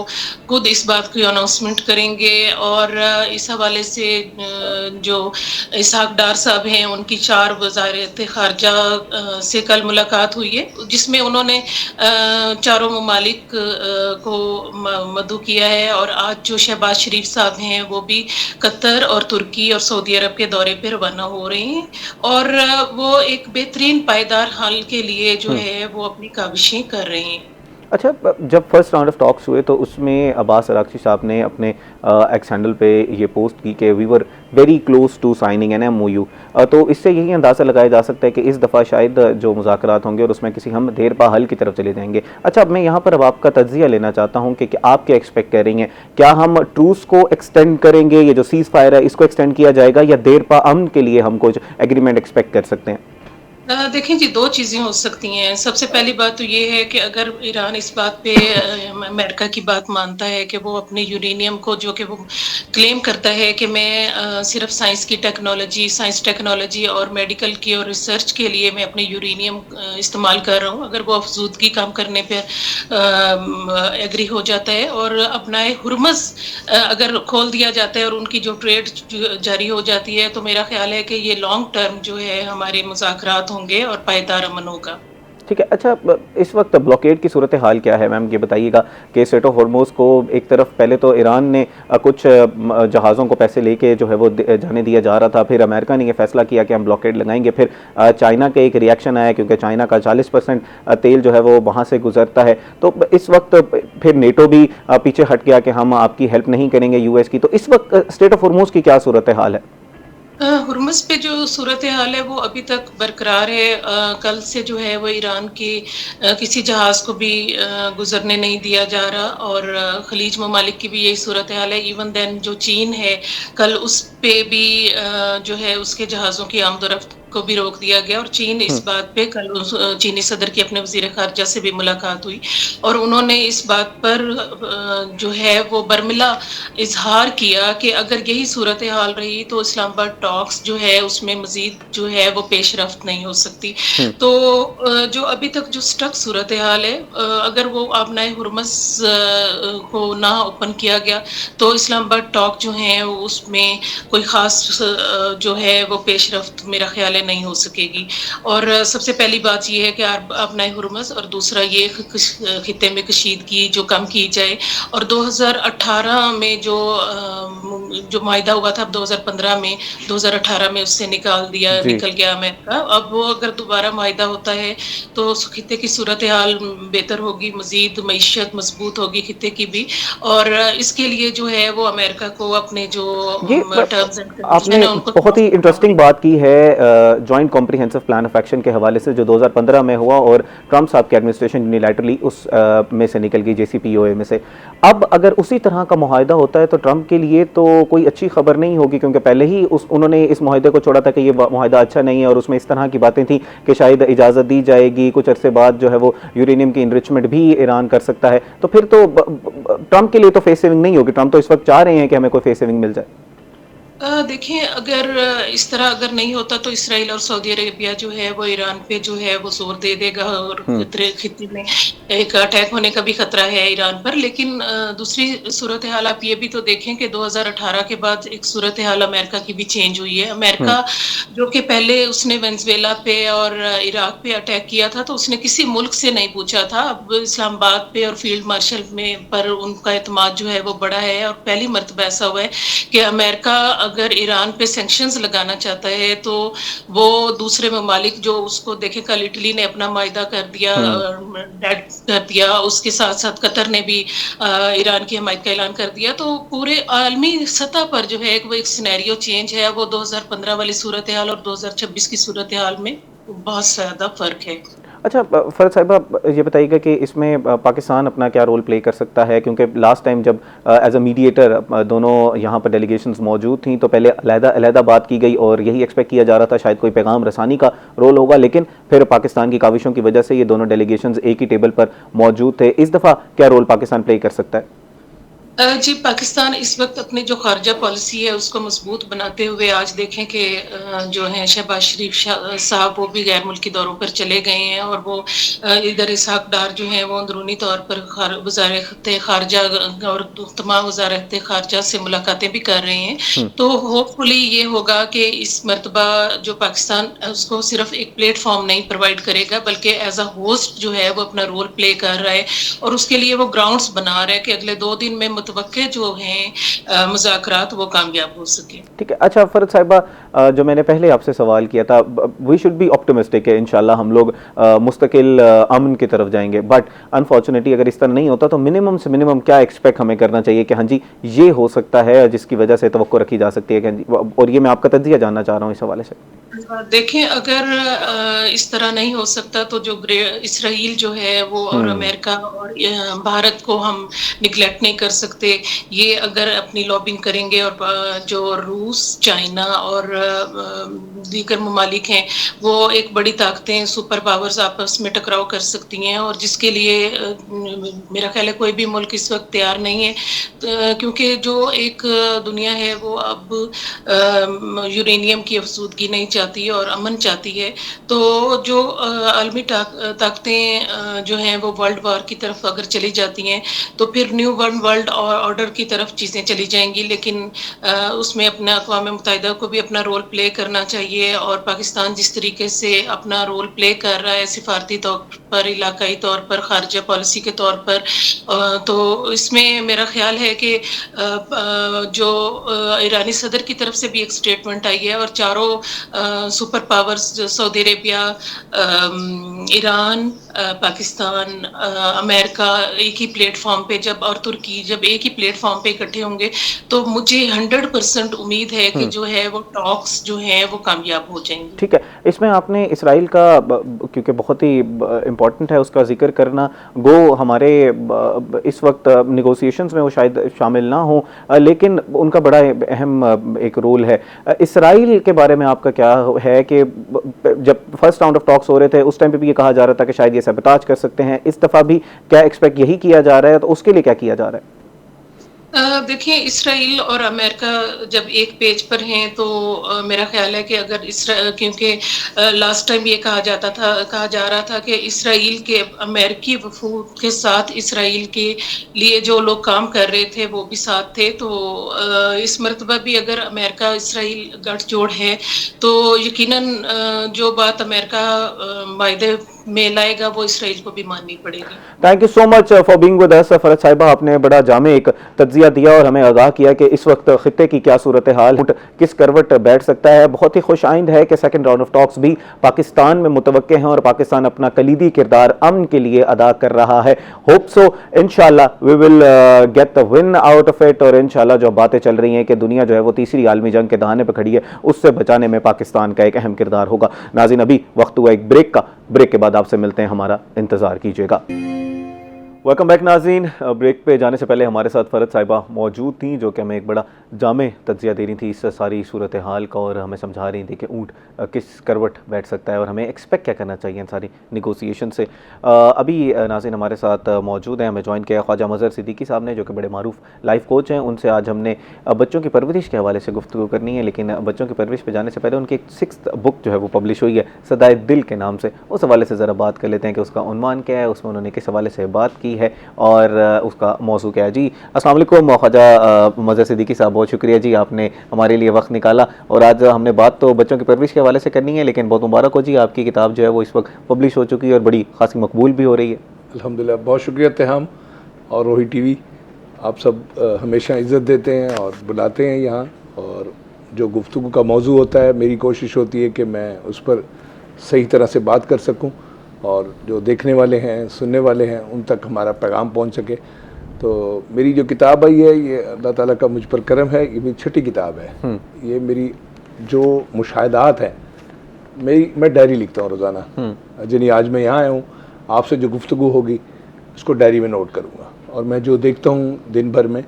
खुद इस बात की अनाउंसमेंट करेंगे, और इस हवाले से जो इसहाक डार साहब हैं उनकी 4 वज़ारत ख़ारजा से कल मुलाकात हुई है, जिसमें उन्होंने चारों ममालिक को मदऊ किया है। और आज जो शहबाज शरीफ साहब हैं वो भी कतर और तुर्की और सऊदी अरब के दौरे पर रवाना हो रहे हैं, और वो एक बेहतरीन पायदार हल के लिए जो है वो अपनी काविशें कर रहे हैं। अच्छा, जब फर्स्ट राउंड ऑफ टॉक्स हुए तो उसमें अब्बास अरागची साहब ने अपने एक्स हैंडल पे ये पोस्ट की कि we were very close to signing an MOU। तो इससे यही अंदाज़ा लगाया जा सकता है कि इस दफ़ा शायद जो मुज़ाकरात होंगे और उसमें किसी हम देरपा हल की तरफ चले जाएंगे। अच्छा, अब मैं यहाँ पर अब आपका तज्ज़िया लेना चाहता हूँ कि आप क्या एक्सपेक्ट कर रही हैं? क्या हम ट्रूस को एक्सटेंड करेंगे, ये जो सीज़ फायर है इसको एक्सटेंड किया जाएगा, या देरपा अमन के लिए हम कुछ एग्रीमेंट एक्सपेक्ट कर सकते हैं? देखें जी, 2 चीज़ें हो सकती हैं। सबसे पहली बात तो ये है कि अगर ईरान इस बात पे अमेरिका की बात मानता है कि वो अपने यूरेनियम को, जो कि वो क्लेम करता है कि मैं सिर्फ साइंस टेक्नोलॉजी और मेडिकल की और रिसर्च के लिए मैं अपने यूरेनियम इस्तेमाल कर रहा हूँ, अगर वो अफजूदगी कम करने पर एग्री हो जाता है और अपना हुर्मज़ अगर खोल दिया जाता है और उनकी जो ट्रेड जारी हो जाती है, तो मेरा ख्याल है कि ये लॉन्ग टर्म जो है हमारे मुज़ाकरात होंगे और पायदार अमन होगा। ठीक है। अच्छा, इस वक्त ब्लॉकेड की सूरत हाल क्या है मैम? ये बताइएगा कि स्ट्रेट ऑफ हॉर्मोज़ को एक तरफ पहले तो ईरान ने कुछ जहाज़ों को पैसे लेके जो है वो जाने दिया जा रहा था, फिर अमेरिका ने ये फैसला किया कि हम ब्लॉकेड लगाएंगे, फिर चाइना का एक रिएक्शन आया क्योंकि चाइना का 40% तेल जो है वो वहाँ से गुजरता है। तो इस वक्त फिर नेटो भी पीछे हट गया कि हम आपकी हेल्प नहीं करेंगे US की। तो इस वक्त स्ट्रेट ऑफ हॉर्मोज़ की क्या सूरत हाल है? हुर्मुज़ पे जो सूरत हाल है वो अभी तक बरकरार है। कल से जो है वो ईरान के किसी जहाज़ को भी गुजरने नहीं दिया जा रहा, और खलीज ममालिक की भी यही सूरत हाल है। इवन देन जो चीन है, कल उस पे भी जो है उसके जहाज़ों की आमदोरफ्त को भी रोक दिया गया और चीन इस बात पे कल चीनी सदर की अपने वज़ीर ख़ारिजा से भी मुलाकात हुई और उन्होंने इस बात पर जो है वो बर्मिला इज़हार किया कि अगर यही सूरत हाल रही तो इस्लामाबाद टॉक्स जो है उसमें मज़ीद जो है वो पेशरफ्त नहीं हो सकती। तो जो अभी तक जो स्टक सूरत हाल है, अगर वो आबनाए हुर्मस को ना ओपन किया गया तो इस्लामाबाद टॉक जो है उसमें कोई ख़ास जो है वो पेशरफ्त मेरा ख़्याल है नहीं हो सकेगी। और सबसे पहली बात ये है कि अपनाए हुर्मस और दूसरा ये खित्ते में कशीदगी जो कम की जाए और 2018 में जो माहिदा हुआ था, अब 2015 में 2018 में उससे निकल गया अमेरिका। अब वो अगर दोबारा माहिदा होता है तो उस खित्ते की सूरत हाल बेहतर होगी, मज़ीद मईशत मजबूत होगी खित्ते की भी और इसके लिए जो है वो अमेरिका को अपने जो टर्म्स एंड कंडीशन आपने है उनको बहुत ही इंटरेस्टिंग बात की है joint comprehensive plan of action के हवाले से जो 2015 में हुआ और ट्रंप साहब की एडमिनिस्ट्रेशन यूनिलैटरली उस में से निकल गई JCPOA में से। अब अगर उसी तरह का मुआहिदा होता है तो ट्रंप के लिए तो कोई अच्छी खबर नहीं होगी, क्योंकि पहले ही उन्होंने इस मुआहिदे को छोड़ा था कि ये मुआहिदा अच्छा नहीं है और उसमें इस तरह की बातें थी कि शायद इजाज़त दी जाएगी, कुछ अरसे बाद जो है वो यूरेनियम की इनरिचमेंट भी ईरान कर सकता है। तो फिर तो ट्रंप के लिए तो फेस सेविंग नहीं होगी। ट्रंप तो इस वक्त चाह रहे हैं कि हमें कोई फेस सेविंग मिल जाए। देखिए, अगर इस तरह अगर नहीं होता तो इसराइल और सऊदी अरेबिया जो है वो ईरान पे जो है वो जोर दे देगा और खित्ते में एक अटैक होने का भी खतरा है ईरान पर। लेकिन दूसरी सूरत हाल आप ये भी तो देखें कि 2018 के बाद एक सूरत हाल अमेरिका की भी चेंज हुई है। अमेरिका जो कि पहले उसने वेनेजुएला पे और इराक पे अटैक किया था तो उसने किसी मुल्क से नहीं पूछा था। अब इस्लामाबाद पे और फील्ड मार्शल में पर उनका एतमाद जो है वो बड़ा है और पहली मर्तबा ऐसा हुआ है कि अमेरिका अगर ईरान पे सैंक्शंस लगाना चाहता है तो वो दूसरे ममालिक जो उसको देखे, कल इटली ने अपना माहिदा कर दिया, उसके साथ साथ कतर ने भी ईरान की हमायत का ऐलान कर दिया। तो पूरे आलमी सतह पर जो है वो एक सिनेरियो चेंज है। वो 2015 वाली सूरत हाल और 2026 की सूरत हाल में बहुत ज़्यादा फ़र्क है। अच्छा फरद साहिबा, ये बताइएगा कि इसमें पाकिस्तान अपना क्या रोल प्ले कर सकता है, क्योंकि लास्ट टाइम जब एज अ मीडिएटर दोनों यहाँ पर डेलीगेशंस मौजूद थी तो पहले अलहदा बात की गई और यही एक्सपेक्ट किया जा रहा था शायद कोई पैगाम रसानी का रोल होगा, लेकिन फिर पाकिस्तान की काविशों की वजह से ये दोनों डेलीगेशंस एक ही टेबल पर मौजूद थे। इस दफ़ा क्या रोल पाकिस्तान प्ले कर सकता है? जी, पाकिस्तान इस वक्त अपनी जो खारजा पॉलिसी है उसको मजबूत बनाते हुए आज देखें कि जो है शहबाज शरीफ साहब वो भी गैर मुल्की दौरों पर चले गए हैं और वो इधर इसहाक डार जो हैं वो अंदरूनी तौर पर वज़ारत खारजा और तमाम वज़ारत खारजा से मुलाकातें भी कर रहे हैं। तो होपफुली ये होगा कि इस मरतबा जो पाकिस्तान उसको सिर्फ एक प्लेटफॉर्म नहीं प्रोवाइड करेगा बल्कि एज अ होस्ट जो है वो अपना रोल प्ले कर रहा है और उसके लिए वो ग्राउंड्स बना रहा है कि अगले 2 दिन में मुतवक्के जो हैं मुज़ाकरात वो कामयाब हो सके। ठीक है। अच्छा फरद साहिबा, जो मैंने पहले आपसे सवाल किया था, वी शुड बी ऑप्टिमिस्टिक है, इंशाल्लाह हम लोग मुस्तकिल अमन की तरफ जाएंगे, बट अनफॉर्चुनेटली अगर इस तरह नहीं होता तो मिनिमम से मिनिमम क्या एक्सपेक्ट हमें करना चाहिए कि हाँ जी ये हो सकता है जिसकी वजह से तवक्को रखी जा सकती है कि हाँ जी, और ये मैं आपका तज्जिया जानना चाह रहा हूँ इस हवाले से। देखें, अगर इस तरह नहीं हो सकता तो जो इसराइल जो है वो और अमेरिका और भारत को हम निगलेक्ट नहीं कर सकते। ये अगर अपनी लॉबिंग करेंगे और जो रूस, चाइना और दीगर ममालिक हैं वो एक बड़ी ताकतें सुपर पावर्स आपस में टकराव कर सकती हैं और जिसके लिए मेरा ख्याल है कोई भी मुल्क इस वक्त तैयार नहीं है, क्योंकि जो एक दुनिया है वो अब यूरेनियम की अफसूदगी नहीं चाहती और अमन चाहती है। तो जो आलमी ताकतें जो हैं वो वर्ल्ड वॉर की तरफ अगर चली जाती हैं तो फिर न्यू वर्ल्ड ऑर्डर की तरफ चीज़ें चली जाएंगी। लेकिन उसमें अपना अक़वाम मुत्तहिदा को भी अपना रोल प्ले करना चाहिए और पाकिस्तान जिस तरीके से अपना रोल प्ले कर रहा है सिफारती तौर पर, इलाकाई तौर पर, खारजा पॉलिसी के तौर पर, तो इसमें मेरा ख्याल है कि जो ईरानी सदर की तरफ से भी एक स्टेटमेंट आई है और चारों super powers Saudi Arabia, Iran, Pakistan, America एक ही प्लेटफॉर्म पे जब और तुर्की जब एक ही प्लेटफॉर्म पे इकट्ठे होंगे तो मुझे 100% उम्मीद है कि जो है वो टॉक्स जो हैं वो कामयाब हो जाएंगे। ठीक है। इसमें आपने इसराइल का, क्योंकि बहुत ही इम्पॉर्टेंट है उसका जिक्र करना। गो हमारे इस वक्त निगोसिएशंस में वो शायद शामिल ना हो, लेकिन उनका बड़ा अहम एक रोल है। इसराइल के बारे में आपका क्या है कि जब फर्स्ट राउंड ऑफ टॉक्स हो रहे थे उस टाइम पे भी ये कहा जा रहा था कि शायद ये सबताज कर सकते हैं, इस दफ़ा भी क्या एक्सपेक्ट यही किया जा रहा है, तो उसके लिए क्या किया जा रहा है? देखिए, इसराइल और अमेरिका जब एक पेज पर हैं तो मेरा ख्याल है कि अगर क्योंकि लास्ट टाइम ये कहा जा रहा था कि इसराइल के अमेरिकी वफूद के साथ इसराइल के लिए जो लोग काम कर रहे थे वो भी साथ थे, तो इस मरतबा भी अगर अमेरिका इसराइल गठजोड़ है तो यकीनन जो बात अमेरिका वायदे में लाएगा वो इसराइल को भी माननी पड़ेगी। Thank you so much for being with us Farhat साहिबा, आपने बड़ा जामे एक तज्जिया दिया और हमें आगाह किया कि इस वक्त खित्ते की क्या सूरत हाल, किस करवट बैठ सकता है। बहुत ही खुश आइंद है कि सेकंड राउंड ऑफ टॉक्स भी पाकिस्तान में मुतवक्के हैं और पाकिस्तान अपना कलीदी किरदार अमन के लिए अदा कर रहा है। होप सो इंशाल्लाह we will get the win out of it, और इंशाल्लाह जो बातें चल रही हैं कि दुनिया जो है वो तीसरी आलमी जंग के दहाने पर खड़ी है, उससे बचाने में पाकिस्तान का एक अहम किरदार होगा। नाज़रीन, अभी वक्त हुआ एक ब्रेक का, ब्रेक के बाद आपसे मिलते हैं, हमारा इंतजार कीजिएगा। वेलकम बैक नाज़रीन। ब्रेक पे जाने से पहले हमारे साथ फरहत साहिबा मौजूद थी जो कि हमें एक बड़ा जामे तज्जिया दे रही थी इस सारी सूरत हाल का, और हमें समझा रही थी कि ऊँट किस करवट बैठ सकता है और हमें एक्सपेक्ट क्या करना चाहिए इन सारी निगोसिएशन से। अभी नाज़रीन हमारे साथ मौजूद हैं, हमें ज्वाइन किया ख्वाजा मज़हर सिद्दीकी साहब ने जो कि बड़े मारूफ लाइफ कोच हैं। उनसे आज हमने बच्चों की परवरिश के हवाले से गुफ्तगू करनी है, लेकिन बच्चों की परवरिश पे जाने से पहले उनकी एक 6th बुक जो है वो पब्लिश हुई है सदाए दिल के नाम से, उस हवाले से ज़रा बात कर लेते हैं कि उसका उन्वान क्या है, उसमें उन्होंने किस हवाले से बात की है और उसका मौजू क्या है। जी अस्सलाम वालेकुम ख्वाजा मज़हर सिद्दीकी साहब, बहुत शुक्रिया जी आपने हमारे लिए वक्त निकाला। और आज हमने बात तो बच्चों की परवरिश के हवाले से करनी है, लेकिन बहुत मुबारक हो जी, आपकी किताब जो है वो इस वक्त पब्लिश हो चुकी है और बड़ी खासी मकबूल भी हो रही है। अल्हम्दुलिल्लाह, बहुत शुक्रिया तेहाम और रोही टीवी, आप सब हमेशा इज़्ज़त देते हैं और बुलाते हैं यहाँ, और जो गुफ्तगू का मौजू होता है मेरी कोशिश होती है कि मैं उस पर सही तरह से बात कर सकूं और जो देखने वाले हैं सुनने वाले हैं उन तक हमारा पैगाम पहुंच सके। तो मेरी जो किताब आई है ये अल्लाह ताला का मुझ पर करम है, ये मेरी छठी किताब है। ये मेरी जो मुशाहदात हैं, मैं डायरी लिखता हूँ रोज़ाना, जिन्हें आज मैं यहाँ आया हूँ आपसे जो गुफ्तगू होगी उसको डायरी में नोट करूँगा, और मैं जो देखता हूँ दिन भर में,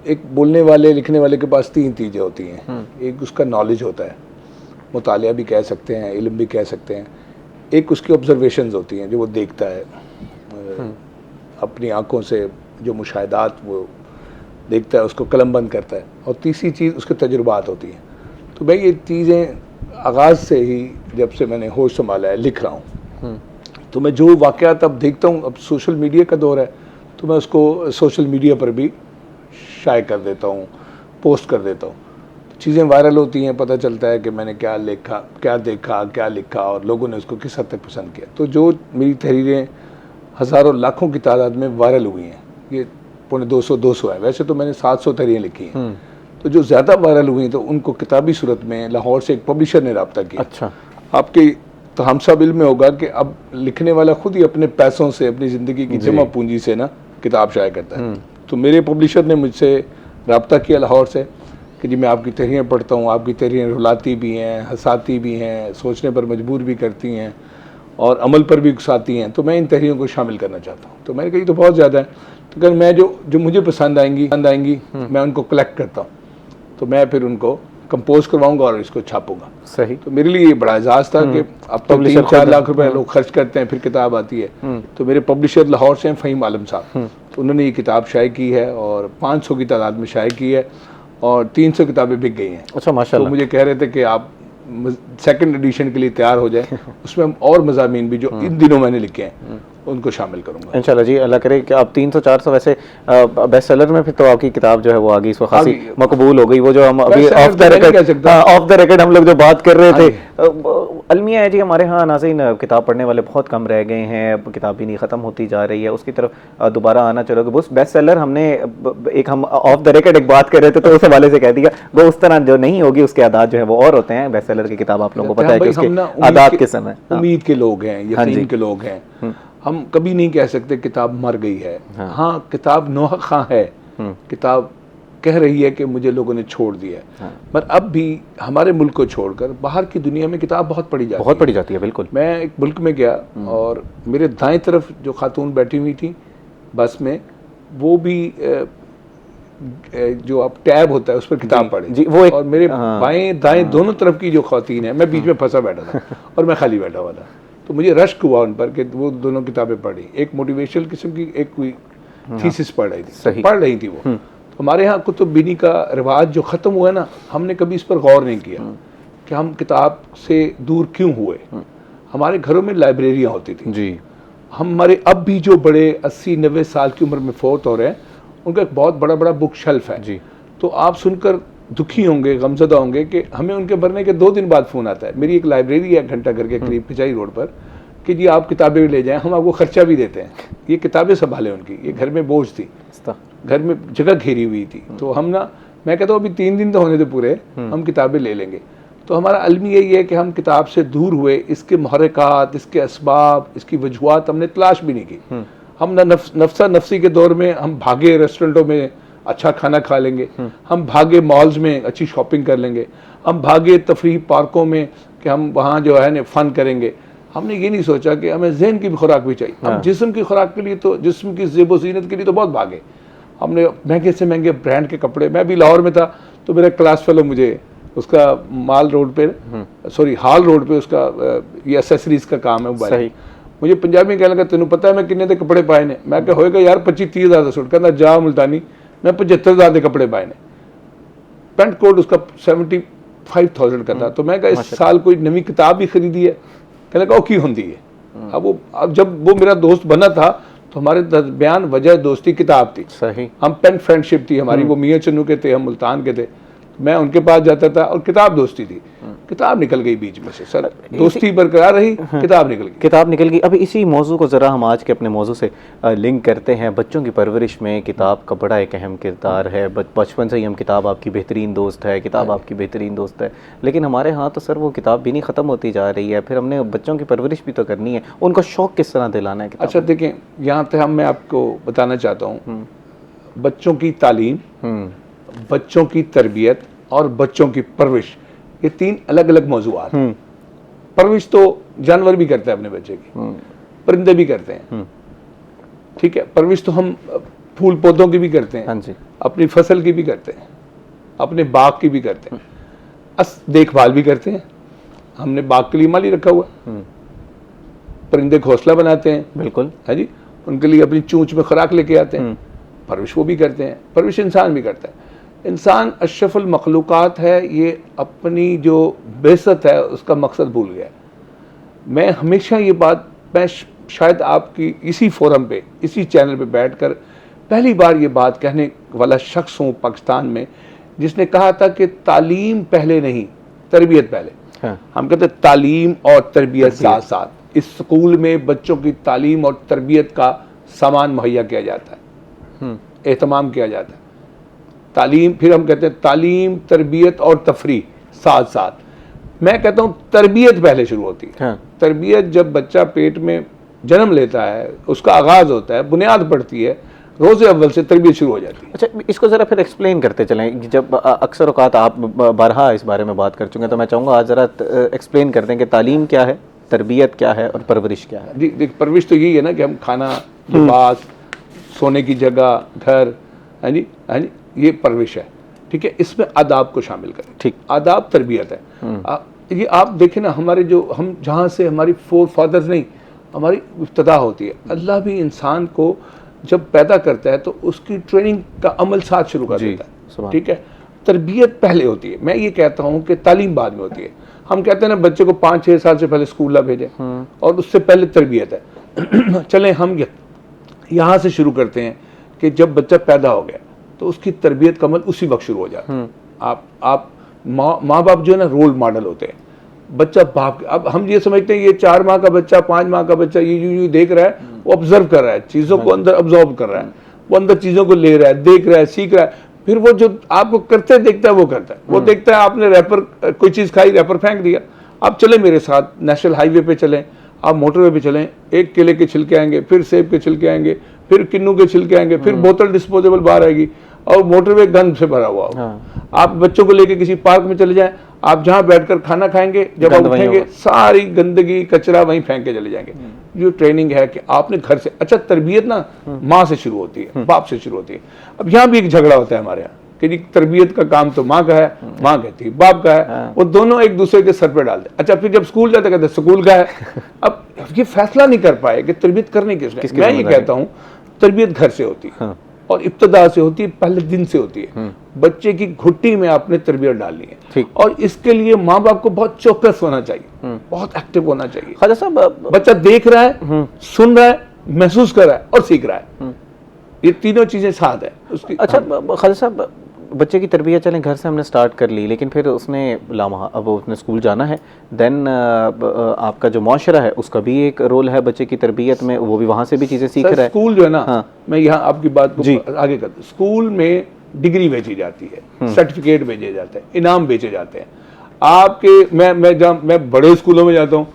एक बोलने वाले लिखने वाले के पास 3 चीज़ें होती हैं। एक उसका नॉलेज होता है, मुतालिया भी कह सकते हैं, इल्म भी कह सकते हैं। एक उसकी ऑब्जर्वेशंस होती हैं जो वो देखता है अपनी आँखों से, जो मुशाहदात वो देखता है उसको कलमबंद करता है, और तीसरी चीज़ उसके तजुर्बात होती हैं। तो भाई ये चीज़ें आगाज़ से ही जब से मैंने होश संभाला है लिख रहा हूँ, तो मैं जो वाक़यात अब देखता हूँ, अब सोशल मीडिया का दौर है तो मैं उसको सोशल मीडिया पर भी शाये कर देता हूँ, पोस्ट कर देता हूँ। चीज़ें वायरल होती हैं, पता चलता है कि मैंने क्या लिखा, क्या देखा, क्या लिखा और लोगों ने उसको किस हद तक पसंद किया। तो जो मेरी तहरीरें हज़ारों लाखों की तादाद में वायरल हुई हैं, ये 250 है, वैसे तो मैंने 700 तहरीरें लिखी हैं, तो जो ज़्यादा वायरल हुई तो उनको किताबी सूरत में लाहौर से एक पब्लिशर ने रब्ता किया। अच्छा, आपके तो हम सब इल्म में होगा कि अब लिखने वाला खुद ही अपने पैसों से, अपनी ज़िंदगी की जमा पूंजी से ना किताब शाये करता है। तो मेरे पब्लिशर ने मुझसे रब्ता किया लाहौर से कि जी मैं आपकी तहरीरें पढ़ता हूँ, आपकी तहरीरें रुलाती भी हैं, हंसाती भी हैं, सोचने पर मजबूर भी करती हैं और अमल पर भी उकसाती हैं, तो मैं इन तहरीरों को शामिल करना चाहता हूँ। तो मैंने कहा तो बहुत ज़्यादा है, तो अगर मैं जो मुझे पसंद आएंगी मैं उनको कलेक्ट करता हूँ, तो मैं फिर उनको कंपोज करवाऊंगा और इसको छापूंगा। सही। तो मेरे लिए ये बड़ा एजाज़ था कि अब तो 3-4 लाख रुपए लोग खर्च करते हैं फिर किताब आती है। तो मेरे पब्लिशर लाहौर से हैं फ़हीम आलम साहब, तो उन्होंने ये किताब शाये की है और 500 की तादाद में शाये की है और 300 किताबें बिक गई हैं। अच्छा, माशाल्लाह। तो मुझे कह रहे थे कि आप सेकंड एडिशन के लिए तैयार हो जाए, उसमें हम और मज़ामीन भी जो इन दिनों मैंने लिखे हैं उनको शामिल करूंगा इंशाल्लाह जी। अल्लाह करे कि आप 300-400 वैसे बेस्ट सेलर में फिर तो आपकी किताब जो है वो आगे इसको खासी मकबूल हो गई। वो जो हम अभी ऑफ द रिकॉर्ड हम लोग जो बात कर रहे थे, अलमिया है जी हमारे यहाँ नाज़रीन, किताब पढ़ने वाले बहुत कम रह गए हैं, अब किताब भी नहीं ख़त्म होती जा रही है, उसकी तरफ दोबारा आना चलोगे। बस बेस्ट सेलर हमने एक हम ऑफ द रिकॉर्ड एक बात कर रहे थे तो उस हवाले से कह दिया, वो उस तरह जो नहीं होगी उसके आदात जो है वो और होते हैं। बेस्ट सेलर की किताब आप लोगों को पता है कि उसके आदात किस समय उम्मीद के लोग हैं, यकीन के लोग हैं, हम कभी नहीं कह सकते किताब मर गई है। हाँ, किताब नोहा खां है, किताब कह रही है कि मुझे लोगों ने छोड़ दिया है। हाँ। पर अब भी हमारे मुल्क को छोड़कर बाहर की दुनिया में किताब बहुत पढ़ी जाती है। बहुत पढ़ी जाती है, बिल्कुल। मैं एक मुल्क में गया और मेरे दाएं तरफ जो खातून बैठी हुई थी बस में, वो भी जो अब टैब होता है उस पर किताब पढ़े जी, वो एक, और मेरे हाँ, बाएं दाएं दोनों तरफ की जो खातून है, मैं बीच में फंसा बैठा था और मैं खाली बैठा हुआ था। तो मुझे रश्क हुआ उन पर कि वो दोनों किताबें पढ़ी, एक मोटिवेशनल किस्म की, एक कोई थीसिस पढ़ रही थी, सही। पढ़ रही थी वो। तो हमारे यहाँ कुतुब बीनी का रिवाज जो ख़त्म हुआ ना, हमने कभी इस पर गौर नहीं किया कि हम किताब से दूर क्यों हुए। हमारे घरों में लाइब्रेरियाँ होती थी जी। हमारे अब भी जो बड़े 80-90 साल की उम्र में फोत हो रहे हैं, उनका एक बहुत बड़ा बड़ा बुक शेल्फ है जी। तो आप सुनकर दुखी होंगे, गमज़दा होंगे कि हमें उनके भरने के 2 दिन बाद फ़ोन आता है। मेरी एक लाइब्रेरी है घंटा घर के करीब पिचाई रोड पर, कि जी आप किताबें ले जाएं, हम आपको खर्चा भी देते हैं। ये किताबें संभालें उनकी, ये घर में बोझ थी, घर में जगह घेरी हुई थी। तो हम ना, मैं कहता हूँ अभी 3 दिन तो होने दे पूरे, हम किताबें ले लेंगे। तो हमारा अलमी यही है कि हम किताब से दूर हुए, इसके महरक़ात, इसके असबाब, इसकी वजूहात हमने तलाश भी नहीं की। हम ना नफ्सा नफ्सी के दौर में हम भागे रेस्टोरेंटों में अच्छा खाना खा लेंगे, हम भागे मॉल्स में अच्छी शॉपिंग कर लेंगे, हम भागे तफरीह पार्कों में कि हम वहाँ जो है ना फ़न करेंगे। हमने ये नहीं सोचा कि हमें ज़हन की भी खुराक भी चाहिए। हम जिस्म की खुराक के लिए तो, जिस्म की ज़ेब व ज़ीनत के लिए तो बहुत भागे। हमने महंगे से महंगे ब्रांड के कपड़े, मैं भी लाहौर में था तो मेरा क्लास फेलो मुझे उसका माल रोड पे, सॉरी हाल रोड पे उसका ये एसेसरीज का काम है मोबाइल, मुझे पंजाबी में कहने लगा तेनों पता है मैं किन्ने दे कपड़े पाए ने। मैं क्या होएगा यार 25-30 हज़ार का सूट, कहना जा मुल्तानी मैं 75,000 के कपड़े पाए ने। पेंट कोट उसका 75,000 का था। तो मैं कहा इस साल कोई नवी किताब भी खरीदी है? कहने लगा की होंगी है। अब जब वो मेरा दोस्त बना था तो हमारे दरमियान वजह दोस्ती किताब थी, सही। हम पेन फ्रेंडशिप थी हमारी, वो मियाँ चन्नू के थे, हम मुल्तान के थे, मैं उनके पास जाता था और किताब दोस्ती थी। किताब निकल गई बीच में से सर, दोस्ती बरकरार रही, किताब निकल गई। किताब निकल गई। अब इसी मौजू को ज़रा हम आज के अपने मौजू से लिंक करते हैं। बच्चों की परवरिश में किताब का बड़ा एक अहम किरदार है। बचपन से ही हम किताब आपकी बेहतरीन दोस्त है, किताब आपकी बेहतरीन दोस्त है, लेकिन हमारे यहाँ तो सर वो किताब भी नहीं ख़त्म होती जा रही है। फिर हमने बच्चों की परवरिश भी तो करनी है, उनको शौक़ किस तरह दिलाना है? अच्छा देखें, यहाँ तक मैं आपको बताना चाहता हूँ, बच्चों की तालीम, बच्चों की तरबियत और बच्चों की परवरिश, ये 3 अलग अलग मौजूआत हैं। परवरिश तो जानवर भी करते हैं अपने बच्चे की, परिंदे भी करते हैं, ठीक है। परवरिश तो हम फूल पौधों की भी करते हैं, हाँ जी, अपनी फसल की भी करते हैं, अपने बाग की भी करते हैं, देखभाल भी करते हैं। हमने बाग के लिए माली रखा हुआ, परिंदे घोंसला बनाते हैं, बिल्कुल है जी, उनके लिए अपनी चूंच में खुराक लेके आते हैं, परवरिश वो भी करते हैं, परवरिश इंसान भी करता है। इंसान अशरफुल मखलूक़ात है, ये अपनी जो बेइज्जत है उसका मकसद भूल गया। मैं हमेशा ये बात, मैं शायद आपकी इसी फोरम पे, इसी चैनल पे बैठकर पहली बार ये बात कहने वाला शख्स हूँ पाकिस्तान में जिसने कहा था कि तालीम पहले नहीं, तरबियत पहले। हाँ। हम कहते हैं तालीम और तरबियत साथ साथ। इस स्कूल में बच्चों की तालीम और तरबियत का सामान मुहैया किया जाता है, एहतमाम किया जाता है। तालीम, फिर हम कहते हैं तालीम, तरबियत और तफरी साथ साथ। मैं कहता हूँ तरबियत पहले शुरू होती है। हाँ। तरबियत जब बच्चा पेट में जन्म लेता है, उसका आगाज़ होता है, बुनियाद पड़ती है, रोज़े अव्वल से तरबियत शुरू हो जाती है। अच्छा, इसको ज़रा फिर एक्सप्लेन करते चलें। जब अक्सर औक़ात आप बारहा इस बारे में बात कर चुके हैं, तो मैं चाहूँगा आज ज़रा एक्सप्लेन कर दें कि तालीम क्या है, तरबियत क्या है और परवरिश क्या है। देख परवरिश तो यही है ना कि हम खाना, लिबास, सोने की जगह, घर, है जी, है जी, ये परवरिश है, ठीक है। इसमें आदाब को शामिल करें, ठीक। आदाब तरबियत है। ये आप देखें ना, हमारे जो हम जहाँ से हमारी फोर फादर्स नहीं, हमारी इब्तदा होती है। अल्लाह भी इंसान को जब पैदा करता है तो उसकी ट्रेनिंग का अमल साथ शुरू कर देता है, ठीक है। तरबियत पहले होती है। मैं ये कहता हूँ कि तालीम बाद में होती है। हम कहते हैं ना बच्चे को 5-6 साल से पहले स्कूल ना भेजें, और उससे पहले तरबियत है। चलें हम यहाँ से शुरू करते हैं कि जब बच्चा पैदा हो गया तो उसकी तरबियत का अमल उसी वक्त शुरू हो जाता है। आप माँ बाप जो है ना रोल मॉडल होते हैं। बच्चा बाप, अब हम ये समझते हैं ये 4 माह का बच्चा, 5 माह का बच्चा ये यूं देख रहा है, वो ऑब्जर्व कर रहा है, चीज़ों को अंदर ऑब्जर्व कर रहा है, वो अंदर चीज़ों को ले रहा है, देख रहा है, सीख रहा है। फिर वो जो आपको करते देखता है वो करता है। वो देखता है आपने रैपर कोई चीज़ खाई, रैपर फेंक दिया, आप चले मेरे साथ नेशनल हाईवे पे चलें, आप मोटरवे पे चलें, एक केले के छिलके आएंगे, फिर सेब के छिलके आएंगे, फिर किन्नू के छिलके आएंगे, फिर बोतल डिस्पोजेबल बाहर आएगी। और मोटरवे गंद से भरा हुआ होगा। आप बच्चों को लेके किसी पार्क में चले जाएं, आप जहां बैठकर खाना खाएंगे, जब आप उठेंगे सारी गंदगी कचरा वहीं फेंक के चले जाएंगे। जो ट्रेनिंग है कि आपने घर से, अच्छा तरबियत ना माँ से शुरू होती है, बाप से शुरू होती है। अब यहाँ भी एक झगड़ा होता है हमारे यहाँ कि जी तरबियत का काम तो माँ का है, माँ कहती है बाप का है, वो दोनों एक दूसरे के सर पे डालते। अच्छा फिर जब स्कूल जाते कहते स्कूल का है। अब ये फैसला नहीं कर पाए कि तरबियत करनी किसने। मैं ये कहता हूँ तरबियत घर से होती है और इब्तदा से होती है, पहले दिन से होती है। बच्चे की घुट्टी में आपने तरबियत डालनी है और इसके लिए माँ बाप को बहुत चौकस होना चाहिए, बहुत एक्टिव होना चाहिए। ख्वाजा साहब, बच्चा देख रहा है, सुन रहा है, महसूस कर रहा है और सीख रहा है, ये तीनों चीजें साथ है उसकी। अच्छा ख्वाजा साहब, बच्चे की तरबियत चलें घर से हमने स्टार्ट कर ली, लेकिन फिर उसने अब उसने स्कूल जाना है, देन आपका जो मुआशरा है उसका भी एक रोल है बच्चे की तरबियत में, वो भी वहाँ से भी चीज़ें सीख रहा है। स्कूल जो है ना, मैं यहाँ आपकी बात को आगे करता हूँ। स्कूल में डिग्री बेची जाती है, सर्टिफिकेट बेचे जाते हैं, इनाम बेचे जाते हैं आपके। मैं बड़े स्कूलों में जाता हूँ,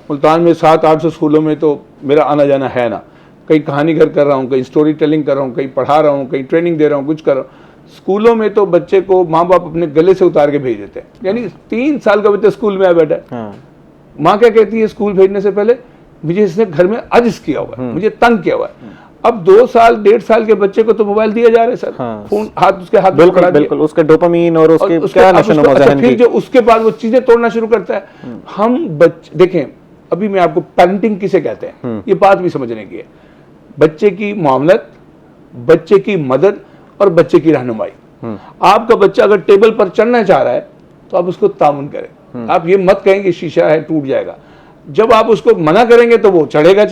मुल्तान में 700-800 स्कूलों में तो मेरा आना जाना है ना। कहीं कहानी घर कर रहा हूँ, कहीं स्टोरी टेलिंग कर रहा हूँ, कहीं पढ़ा रहा हूँ, कहीं ट्रेनिंग दे रहा हूँ, कुछ कर रहा हूँ। स्कूलों में तो बच्चे को माँ बाप अपने गले से उतार के भेज देते हैं। यानी 3 साल का बच्चा स्कूल में आ बैठा है, माँ क्या कहती है स्कूल भेजने से पहले, मुझे इसने घर में अजिज किया हुआ है, मुझे तंग किया हुआ है। अब 2 साल 1.5 साल के बच्चे को तो मोबाइल दिया जा रहा है सर, फोन हाथ उसके हाथ में पकड़ा, बिल्कुल उसके डोपामीन और उसके क्या नशो-नुमा ज़हन की। फिर जो उसके बाद वो चीजें तोड़ना शुरू करता है। हम बच्चे देखें, अभी मैं आपको पेरेंटिंग किसे कहते हैं ये बात भी समझने की है। बच्चे की मामलत, बच्चे की मदद और बच्चे की रहनुमाई। आपका बच्चा अगर टेबल पर चढ़ना चाह रहा है तो आप उसको तामुन करें। आप ये मत कहें कि शीशा है टूट जाएगा। जब आप उसको मना करेंगे तो वो चढ़ेगा।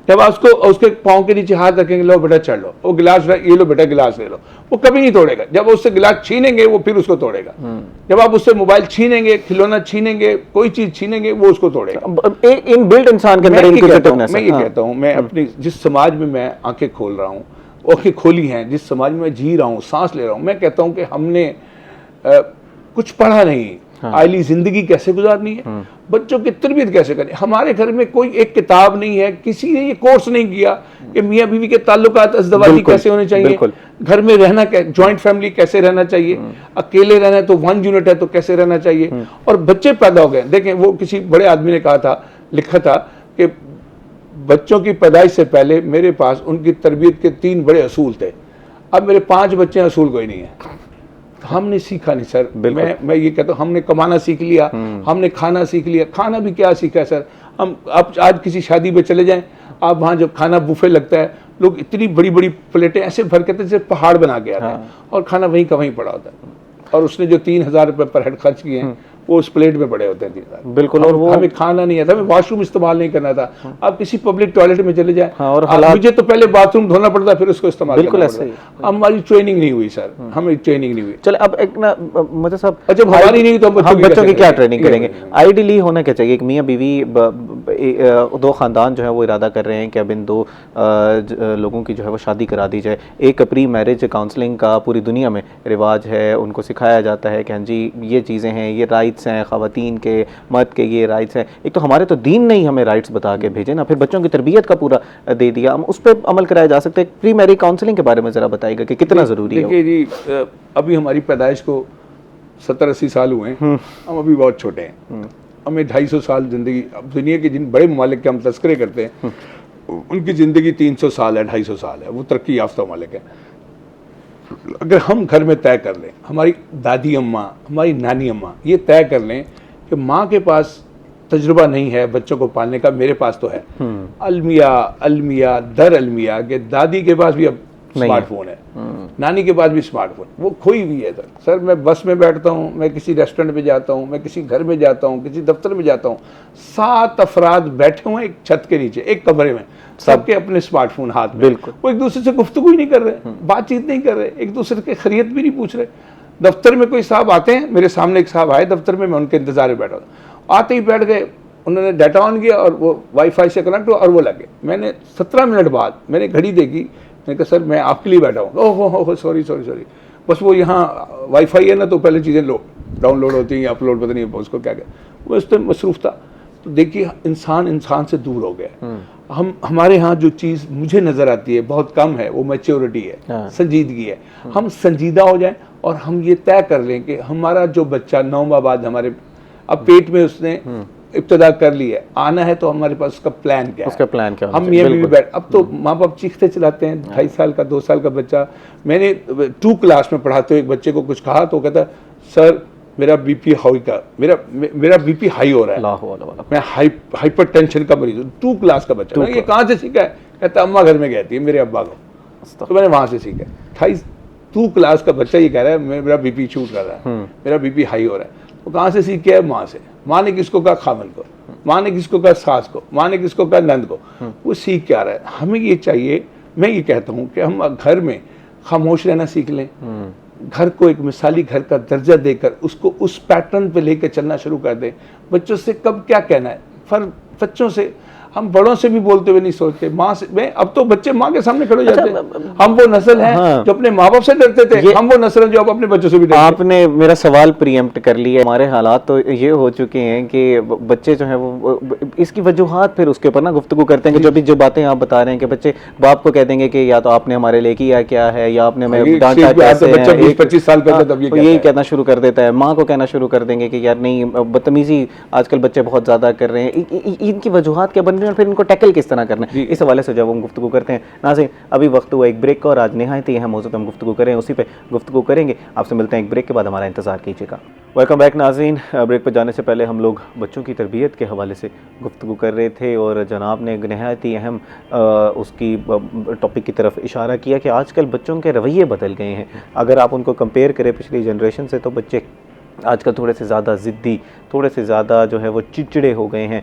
जब आप उसके पाँव के नीचे हाथ रखेंगे, लो बेटा चढ़ लो, वो गिलास ये लो बेटा गिलास ले लो, वो कभी नहीं तोड़ेगा। जब उससे गिलास छीनेंगे वो फिर उसको तोड़ेगा। जब आप उससे मोबाइल छीनेंगे, खिलौना छीनेंगे, कोई चीज छीनेंगे, वो उसको तोड़ेगा। इन बिल्ट इंसान के अंदर इनक्विजिटिवनेस है। मैं ये कहता हूँ, मैं अपनी जिस समाज में मैं आंखें खोल रहा हूँ, आंखें खोली हैं, जिस समाज में मैं जी रहा हूँ, सांस ले रहा हूँ, मैं कहता हूँ कि हमने कुछ पढ़ा नहीं, आईली जिंदगी कैसे गुजारनी है, बच्चों की तरबियत कैसे करनी। हमारे घर में कोई एक किताब नहीं है, किसी ने ये कोर्स नहीं किया कि मियाँ बीवी के ताल्लुकात अज़दवाजी कैसे होने चाहिए, घर में रहना, जॉइंट फैमिली कैसे रहना चाहिए, अकेले रहना है तो 1 यूनिट है तो कैसे रहना चाहिए। और बच्चे पैदा हो गए। देखें, वो किसी बड़े आदमी ने कहा था, लिखा था कि बच्चों की पैदाइश से पहले मेरे पास उनकी तरबियत के 3 बड़े असूल थे। अब मेरे 5 बच्चे, असूल कोई नहीं है। हमने सीखा नहीं सर। मैं ये कहता हूँ, हमने कमाना सीख लिया, हमने खाना सीख लिया। खाना भी क्या सीखा है सर, हम आप आज किसी शादी में चले जाएं, आप वहाँ जब खाना बुफे लगता है, लोग इतनी बड़ी बड़ी प्लेटें ऐसे भर के जैसे पहाड़ बना के आते हैं और खाना वहीं का वहीं पड़ा होता है। और उसने जो 3000 रुपये पर हेड खर्च किए हैं वो उस प्लेट में पड़े होते हैं 3000। बिल्कुल। और वो हमें खाना नहीं आता, हमें वॉशरूम इस्तेमाल नहीं करना था। आप किसी पब्लिक टॉयलेट में चले जाए, और मुझे तो पहले बाथरूम धोना पड़ता फिर उसको इस्तेमाल करना पड़ता। हमारी ट्रेनिंग नहीं हुई सर, हमें ट्रेनिंग नहीं हुई। चले अब एक ना मुझे साहब, जब हमारी नहीं तो हम बच्चों की क्या ट्रेनिंग करेंगे? आइडियली होना क्या चाहिए? एक मियाँ बीवी, 2 खानदान जो है वो इरादा कर रहे हैं कि अब इन 2 लोगों की जो है वो शादी करा दी जाए। एक प्री मैरिज काउंसलिंग का पूरी दुनिया में रिवाज है, उनको सिखाया जाता है कि हाँ जी ये चीज़ें हैं, ये राइट्स हैं ख़वातीन के, मर्द के ये राइट्स हैं। एक तो हमारे तो दीन ने ही हमें राइट्स बता के भेजे ना, फिर बच्चों की तरबियत का पूरा दे दिया, हम उस पर अमल कराया जा सकता है। प्री मैरिज काउंसलिंग के बारे में ज़रा बताइएगा कि कितना ज़रूरी है। देखिए जी, अभी हमारी पैदाइश को 70-80 साल हुए हैं, हम अभी बहुत छोटे हैं। हमें 250 साल ज़िंदगी, दुनिया के जिन बड़े ममालिक के हम तस्करे करते हैं उनकी ज़िंदगी 300 साल है, 250 साल है, वो तरक्की याफ्ता ममालिक है। अगर हम घर में तय कर लें, हमारी दादी अम्मा, हमारी नानी अम्मा ये तय कर लें कि माँ के पास तजुर्बा नहीं है बच्चों को पालने का, मेरे पास तो है। अलमिया दर अलमिया के दादी के पास भी अब स्मार्टफोन है, नानी के पास भी स्मार्टफोन, वो खोई हुई है सर। मैं बस में बैठता हूँ, मैं किसी रेस्टोरेंट में जाता हूँ, मैं किसी घर में जाता हूँ, किसी दफ्तर में जाता हूँ, 7 अफराद बैठे हुए एक छत के नीचे, एक कमरे में, सबके अपने स्मार्टफोन हाथ में। वो एक दूसरे से गुफ्तगू ही नहीं कर रहे, बातचीत नहीं कर रहे, एक दूसरे के खैरियत भी नहीं पूछ रहे। दफ्तर में कोई साहब आते हैं, मेरे सामने एक साहब आए दफ्तर में, मैं उनके इंतजार में बैठा था। आते ही बैठ गए, उन्होंने डाटा ऑन किया और वो वाईफाई से कनेक्ट हुआ और वो लगे। मैंने 17 मिनट बाद मैंने घड़ी देखी, मैंने कहा सर मैं आपके लिए बैठा हूँ। ओह सॉरी, बस वो यहाँ वाईफाई है ना तो पहले चीज़ें डाउनलोड होती हैं, अपलोड पता नहीं उसको क्या वो इस पर मसरूफ़ था। तो देखिए इंसान इंसान से दूर हो गया है। हम हमारे यहाँ जो चीज़ मुझे नज़र आती है बहुत कम है, वो मैच्योरिटी है, संजीदगी है। हम संजीदा हो जाएं और हम ये तय कर लें कि हमारा जो बच्चा 9 माह बाद हमारे अब पेट में उसने इब्तदा कर ली है, आना है, तो हमारे पास उसका प्लान क्या है, उसका प्लान क्या होना हम चाहिए, ये भी बिल्कुल। बैठ। अब तो माँ बाप चीखते चलाते हैं, 2.5 साल का 2 साल का बच्चा। मैंने 2 क्लास में पढ़ाते हुए एक बच्चे को कुछ कहा तो कहता सर मेरा बीपी हाई का मेरा बीपी हाई हो रहा है, अल्लाह हू अल्लाह। मैं हाइपर टेंशन का मरीज हूँ। 2 क्लास का बच्चा, ये कहाँ से सीखा है? कहता अम्मा घर में कहती है मेरे अब्बा को, तो मैंने वहां से सीखा। 2 क्लास का बच्चा ये कह रहा है मेरा बीपी शूट कर रहा है, मेरा बीपी हाई हो रहा है। तो कहाँ से सीख के है? माँ से। माँ ने किसको कहा? खामन को। माँ ने किसको कहा? सास को। माँ ने किसको कहा? नंद को। वो सीख क्या रहा है? हमें ये चाहिए, मैं ये कहता हूँ कि हम घर में खामोश रहना सीख लें, घर को एक मिसाली घर का दर्जा देकर उसको उस पैटर्न पे लेकर चलना शुरू कर दें। बच्चों से कब क्या कहना है, बच्चों से हम बड़ों से भी बोलते हुए नहीं सोचते। माँ से मैं अब तो बच्चे माँ के सामने खड़े हो जाते हैं। हम वो नस्ल हैं जो अपने माँ बाप से डरते थे, हम वो नस्ल हैं जो अब अपने बच्चों से भी डरते हैं। आपने मेरा सवाल प्रीएम्प्ट कर लिया। हमारे हालात तो ये हो चुके हैं कि बच्चे जो हैं वो इसकी वजूहात फिर उसके ऊपर ना गुफ्तगू करते हैं कि जो बातें आप बता रहे हैं कि बच्चे बाप को कह देंगे कि या तो आपने हमारे लिए किया क्या है, या आपने हमें डांटा कैसे है। 20-25 साल का तब यही कहना शुरू कर देता है। माँ को कहना शुरू कर देंगे कि यार नहीं, बदतमीजी आजकल बच्चे बहुत ज्यादा कर रहे हैं। इनकी वजूहात क्या बन रही है और फिर इनको टैकल किस तरह करना है, इस हवाले से जब हम गुफ्तगू करते हैं। नाज़रीन, अभी वक्त हुआ एक ब्रेक का और आज निहायत ही अहम मौजूद हम गुफ्तगू करें, उसी पे गुफ्तगू करेंगे। आपसे मिलते हैं एक ब्रेक के बाद, हमारा इंतजार कीजिएगा। वेलकम बैक नाज़रीन। ब्रेक पर जाने से पहले हम लोग बच्चों की तरबियत के हवाले से गुफ्तगू कर रहे थे और जनाब ने निहायत ही अहम उसकी टॉपिक की तरफ इशारा किया कि आजकल बच्चों के रवैये बदल गए हैं। अगर आप उनको कंपेयर करें पिछली जनरेशन से, तो बच्चे आजकल थोड़े से ज़्यादा ज़िद्दी, थोड़े से ज़्यादा जो है वो चिड़चिड़े हो गए हैं।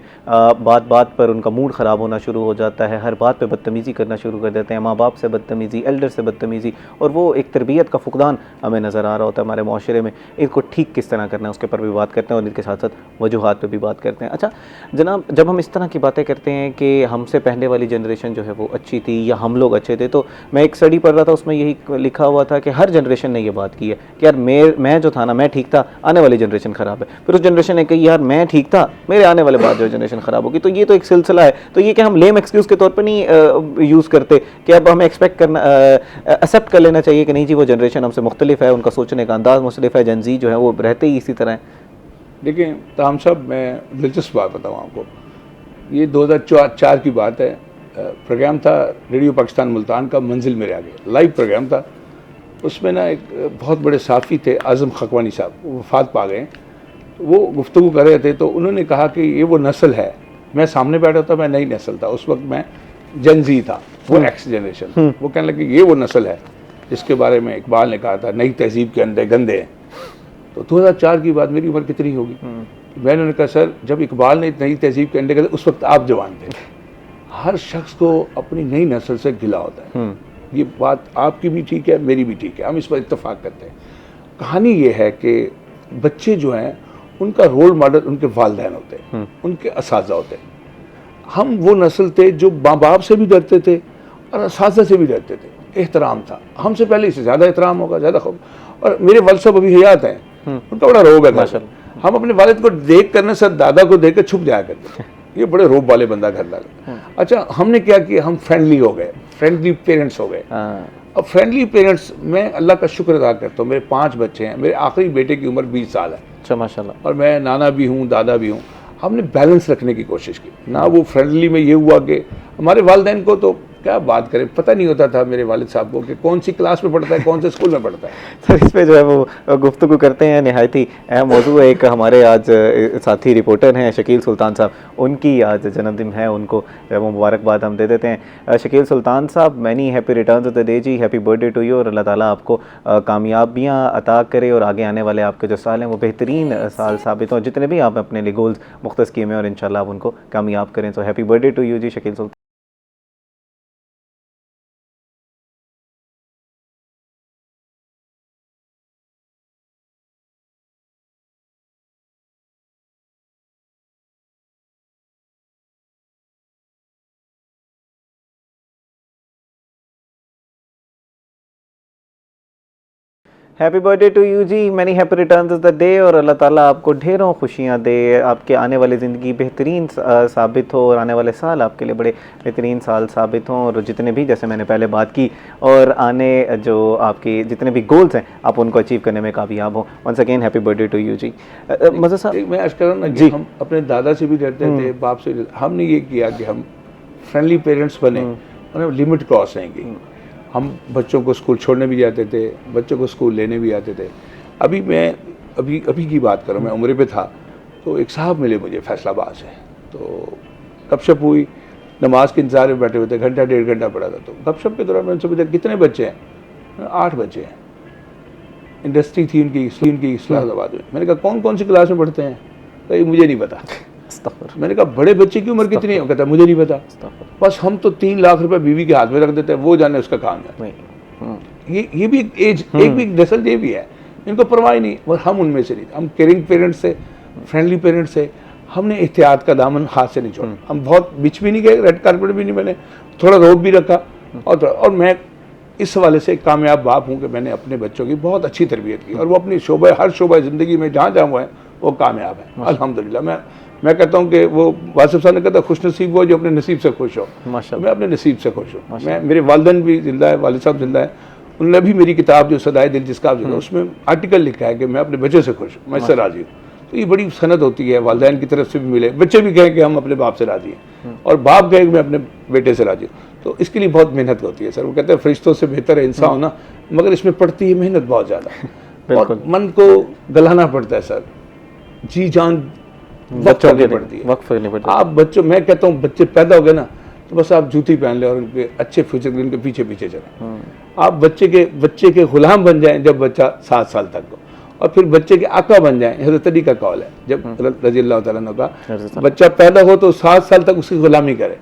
बात बात पर उनका मूड ख़राब होना शुरू हो जाता है, हर बात पे बदतमीज़ी करना शुरू कर देते हैं, माँ बाप से बदतमीज़ी, एल्डर से बदतमीज़ी, और वो एक तरबियत का फुकदान हमें नज़र आ रहा होता है हमारे माशरे में। इनको ठीक किस तरह करना है उसके ऊपर भी बात करते हैं और इनके साथ साथ वजूहात पर भी बात करते हैं। अच्छा जनाब, जब हम इस तरह की बातें करते हैं कि हमसे पहले वाली जनरेशन जो है वो अच्छी थी या हम लोग अच्छे थे, तो मैं एक स्टडी पढ़ रहा था, उसमें यही लिखा हुआ था कि हर जनरेशन ने ये बात की है कि यार मैं जो था ना, मैं ठीक था, आने वाली जनरेशन ख़राब है। फिर उस जनरेशन ने कही यार मैं ठीक था, मेरे आने वाले बाद जो जनरेशन ख़राब होगी। तो ये तो एक सिलसिला है। तो ये कि हम लेम एक्सक्यूज़ के तौर पर नहीं यूज़ करते कि अब हमें एक्सपेक्ट करना, एक्सेप्ट कर लेना चाहिए कि नहीं जी वो जनरेशन हमसे मुख्तलिफ है, उनका सोचने का अंदाज़ मुख्तलिफ है, जनजी जो है वो रहते ही इसी तरह है। देखिए ताम साहब, मैं दिलचस्प बात बताऊँ आपको। ये 2004 की बात है। प्रोग्राम था रेडियो पाकिस्तान मुल्तान का, मंजिल मेरे आगे, लाइव प्रोग्राम था। उसमें ना एक बहुत बड़े साफ़ी थे, आज़म खकवानी साहब, वो वफ़ात पा गए। वो गुफ्तगू कर रहे थे तो उन्होंने कहा कि ये वो नस्ल है। मैं सामने बैठा था, मैं नई नस्ल था उस वक्त, मैं जनजी था, वो एक्स जनरेशन। वो कहने लगे ये वो नस्ल है जिसके बारे में इकबाल ने कहा था नई तहजीब के अंदर गंदे हैं। तो 2004 की बात, मेरी उम्र कितनी होगी? मैंने उन्होंने कहा सर जब इकबाल ने नई तहजीब के अंडे गंदे, उस वक्त आप जवान थे। हर शख्स को अपनी नई नस्ल से गिला होता है। ये बात आपकी भी ठीक है, मेरी भी ठीक है, हम इस पर इत्तेफाक करते हैं। कहानी ये है कि बच्चे जो हैं उनका रोल मॉडल उनके वालिदैन होते हैं, उनके असातिज़ा होते हैं। हम वो नस्ल थे जो माँ बाप से भी डरते थे और असातिज़ा से भी डरते थे। एहतराम था, हमसे पहले इससे ज़्यादा एहतराम होगा, ज़्यादा खौफ। और मेरे वालिद साहब अभी हयात हैं, उनका बड़ा रोब है। हम अपने वालिद को देख कर ना सर दादा को देख कर छुप जाया करते, ये बड़े रोब वाले बंदा घर लगा। अच्छा हमने क्या किया, हम फ्रेंडली हो गए, फ्रेंडली पेरेंट्स हो गए। अब फ्रेंडली पेरेंट्स, मैं अल्लाह का शुक्र अदा करता हूँ, मेरे 5 बच्चे हैं, मेरे आखिरी बेटे की उम्र 20 साल है। अच्छा माशाल्लाह। और मैं नाना भी हूँ, दादा भी हूँ। हमने बैलेंस रखने की कोशिश की ना। वो फ्रेंडली में ये हुआ कि हमारे वालिदैन को तो क्या बात करें, पता नहीं होता था मेरे वालिद साहब को कि कौन सी क्लास में पढ़ता है, कौन से स्कूल में पढ़ता है। सर इस पे जो है वो गुफ्तगू करते हैं, नहायत ही अहम मौजू है। एक हमारे आज साथी रिपोर्टर हैं शकील सुल्तान साहब, उनकी आज जन्मदिन है, उनको वो मुबारकबाद हम दे देते हैं। Shakeel Sultan sahab, many happy returns of the day ji, happy birthday to you, और अल्लाह ताला आपको कामयाबियाँ अता करे और आगे आने वाले आपके जो साल हैं वो बेहतरीन साल साबित हों, जितने भी आप अपने लिए गोल्स मुख्तस किए हैं, और इंशाल्लाह आप उनको कामयाब करें। तो happy birthday to you ji Shakeel Sultan. Happy birthday to you ji, many happy returns of the day, और अल्लाह ताला आपको ढेरों खुशियाँ दे, आपके आने वाली ज़िंदगी बेहतरीन साबित हो, और आने वाले साल आपके लिए बड़े बेहतरीन साल साबित हों, और जितने भी, जैसे मैंने पहले बात की, और आने जो आपके जितने भी गोल्स हैं आप उनको अचीव करने में कामयाब हो। Once again happy birthday to you जी। मज़ा साहब, मैं अर्ज कर रहा हूँ ना जी। कि हम अपने दादा से भी डरते थे, बाप से हमने ये किया कि हम फ्रेंडली पेरेंट्स बने, और लिमिट क्रॉस नहीं की। हम बच्चों को स्कूल छोड़ने भी जाते थे, बच्चों को स्कूल लेने भी आते थे। अभी की बात करूँ, मैं उम्र पे था तो एक साहब मिले मुझे फैसलाबाद से, तो गपशप हुई, नमाज के इंतजार में बैठे हुए थे, घंटा 1.5 घंटा पड़ा था। तो गपशप के दौरान मैंने उनसे पूछा कितने बच्चे हैं? 8 बच्चे हैं। इंडस्ट्री थी उनकी इस्लामाबाद में। मैंने कहा कौन कौन सी क्लास में पढ़ते हैं? कहीं मुझे नहीं पता। मैंने कहा बड़े बच्चे की उम्र कितनी है? वो कहता मुझे नहीं पता। बस हम तो 3 लाख रुपए बीवी के हाथ में रख देते हैं, वो जाने उसका काम है। ये भी एक एज, एक भी नस्ल ये भी है, इनको परवाह नहीं। और हम उनमें से नहीं, हम केयरिंग पेरेंट्स से, फ्रेंडली पेरेंट्स से, हमने एहतियात का दामन हाथ से नहीं छोड़ा। हम बहुत बिच भी नहीं गए, रेड कारपेट भी नहीं बने, थोड़ा रोक भी रखा। और मैं इस हवाले से एक कामयाब बाप हूँ कि मैंने अपने बच्चों की बहुत अच्छी तरबियत की, और वो अपनी हर शोबे ज़िंदगी में जहाँ जहाँ हुआ है वो कामयाब है अल्हम्दुलिल्लाह। मैं कहता हूँ कि वो वासिफ साहब ने कहता खुश नसीब हो जो अपने नसीब से खुश हो। मैं अपने नसीब से खुश हूँ। मेरे वालिदैन भी जिंदा है, वालिद साहब जिंदा है। उन्होंने भी मेरी किताब जो सदाए दिल जिसका आप जिंदा, उसमें आर्टिकल लिखा है कि मैं अपने बच्चे से खुश हूँ, मैं इससे राजी हूँ। तो ये बड़ी सनद होती है, वालिदैन की तरफ से भी मिले, बच्चे भी कहें कि हम अपने बाप से राजी हैं, और बाप कहे कि मैं अपने बेटे से राजी हूँ। तो इसके लिए बहुत मेहनत होती है सर। वो कहते हैं फरिश्तों से बेहतर है इंसान होना, मगर इसमें पड़ती है मेहनत बहुत ज़्यादा, और मन को गलाना पड़ता है सर, जी जान वक्त करनी पड़ती है। आप बच्चों, मैं कहता हूँ बच्चे पैदा हो गए ना तो बस आप जूती पहन ले और उनके अच्छे फ्यूचर के उनके पीछे पीछे चले। आप बच्चे के गुलाम बन जाएं जब बच्चा 7 साल तक हो, और फिर बच्चे के आका बन जाएं। हज़रत अली का कौल है, जब रज़ी अल्लाह तआला अन्हु का बच्चा पैदा हो तो 7 साल तक उसकी गुलामी करे,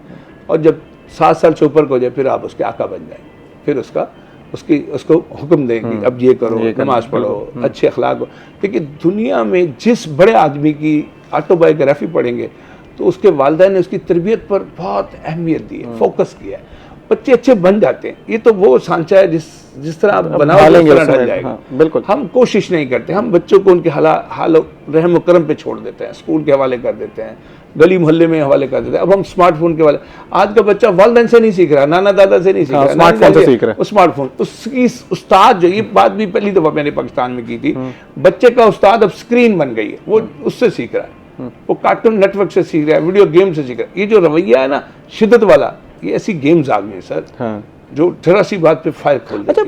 और जब 7 साल से ऊपर को हो जाए फिर आप उसके आका बन जाएं, फिर उसको हुक्म दें कि अब ये करो, नमाज पढ़ो, अच्छे अखलाक हो। देखिए दुनिया में जिस बड़े आदमी की ऑटोबायोग्राफी पढ़ेंगे तो उसके वालिदैन ने उसकी तरबियत पर बहुत अहमियत दी है, फोकस किया है, बच्चे अच्छे बन जाते हैं। ये तो वो सांचा है जिस तरह आप बनाओगे उस तरह ढल जाएगा। बिल्कुल। हम कोशिश नहीं करते, हम बच्चों को उनके हाल रहम व करम पे छोड़ देते हैं, स्कूल के हवाले कर देते हैं, गली मोहल्ले में हवाले कर देते हैं। अब हम स्मार्टफोन के हवाले, आज का बच्चा वालिदैन से नहीं सीख रहा, नाना दादा से नहीं सीख रहा, स्मार्टफोन से सीख रहा है। स्मार्टफोन उसकी उस्ताद जो, ये बात भी पहली दफा मैंने पाकिस्तान में की थी, बच्चे का उस्ताद अब स्क्रीन बन गई है, वो उससे सीख रहा है, वो कार्टून नेटवर्क से सीख रहा है, वीडियो गेम से सीख रहा है। ये जो रवैया है ना शिद्दत वाला, ये ऐसी गेम्स आ गई है सर, जो जरा सी बात पे फायर खोल देती है,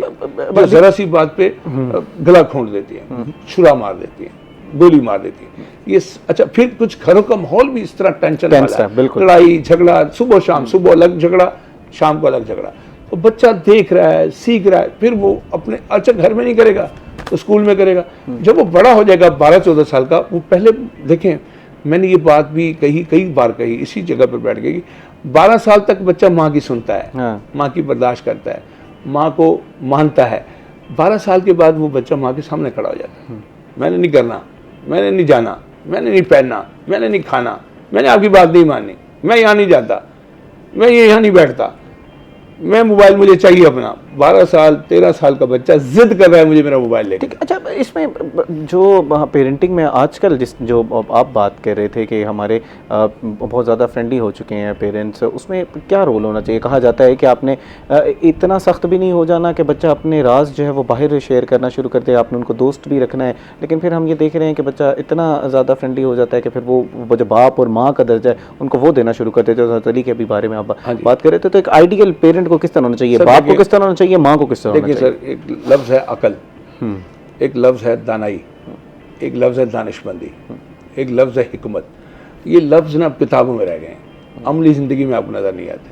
जो जरा सी बात पे गला खोल देती है, छुरा मार देती है, गोली मार देती है। ये अच्छा, फिर कुछ घरों का माहौल भी इस तरह टेंशन वाला है, लड़ाई झगड़ा, सुबह शाम, सुबह अलग झगड़ा, शाम को अलग झगड़ा। तो बच्चा देख रहा है, सीख रहा है, फिर वो अपने अच्छा घर में नहीं करेगा तो स्कूल में करेगा। जब वो बड़ा हो जाएगा 12-14 साल का, वो पहले देखें, मैंने ये बात भी कई बार कही इसी जगह पर बैठ गई, 12 साल तक बच्चा माँ की सुनता है, माँ की बर्दाश्त करता है, माँ को मानता है। 12 साल के बाद वो बच्चा माँ के सामने खड़ा हो जाता है, मैंने नहीं करना, मैंने नहीं जाना, मैंने नहीं पहनना, मैंने नहीं खाना, मैंने आपकी बात नहीं माननी, मैं यहाँ नहीं जाता, मैं ये यहाँ नहीं बैठता, मैं मोबाइल मुझे चाहिए अपना। 12 साल 13 साल का बच्चा जिद कर रहा है मुझे मेरा मोबाइल लेके। अच्छा, इसमें जो पेरेंटिंग में आजकल जो आप बात कर रहे थे कि हमारे बहुत ज़्यादा फ्रेंडली हो चुके हैं पेरेंट्स, उसमें क्या रोल होना चाहिए? कहा जाता है कि आपने इतना सख्त भी नहीं हो जाना कि बच्चा अपने राज जो है वो बाहर शेयर करना शुरू कर दे, आपने उनको दोस्त भी रखना है। लेकिन फिर हम ये देख रहे हैं कि बच्चा इतना ज़्यादा फ्रेंडली हो जाता है कि फिर वो जो बाप और माँ का दर्जा है उनको वो देना शुरू कर देते हैं। तरीके के बारे में आप बात कर रहे थे, तो एक आइडियल पेरेंट को किस तरह होना चाहिए? बाप को किस तरह होना चाहिए, माँ को किस तरह होना चाहिए? देखिए सर, एक लफ्ज़ है अकल, एक लफ्ज़ है दानाई, एक लफ्ज़ है दानिशमंदी, एक लफ्ज़ है हिकमत। ये लफ्ज़ ना किताबों में रह गए हैं, अमली ज़िंदगी में आपको नज़र नहीं आते।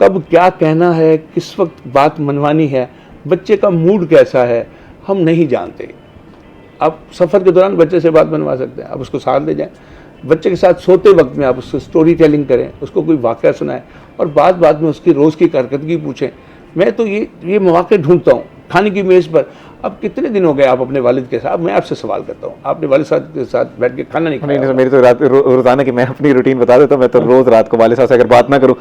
कब क्या कहना है, किस वक्त बात मनवानी है, बच्चे का मूड कैसा है, हम नहीं जानते। आप सफ़र के दौरान बच्चे से बात बनवा सकते हैं, आप उसको साथ ले जाएं, बच्चे के साथ सोते वक्त में आप उसको स्टोरी टेलिंग करें, उसको कोई वाक़या सुनाएं, और बाद में उसकी रोज़ की कारकर्दगी पूछें। मैं तो ये मौके ढूंढता हूँ खाने की मेज़ पर। अब कितने दिन हो गए आप अपने वालिद के साथ, मैं आपसे सवाल करता हूँ, आपने वालिद साहब के साथ बैठ के खाना नहीं खाया? नहीं, मेरी तो रोज़ाना की मैं अपनी रूटीन बता देता हूँ, मैं तो रोज़ रात को वालिद साहब से अगर बात ना करूँ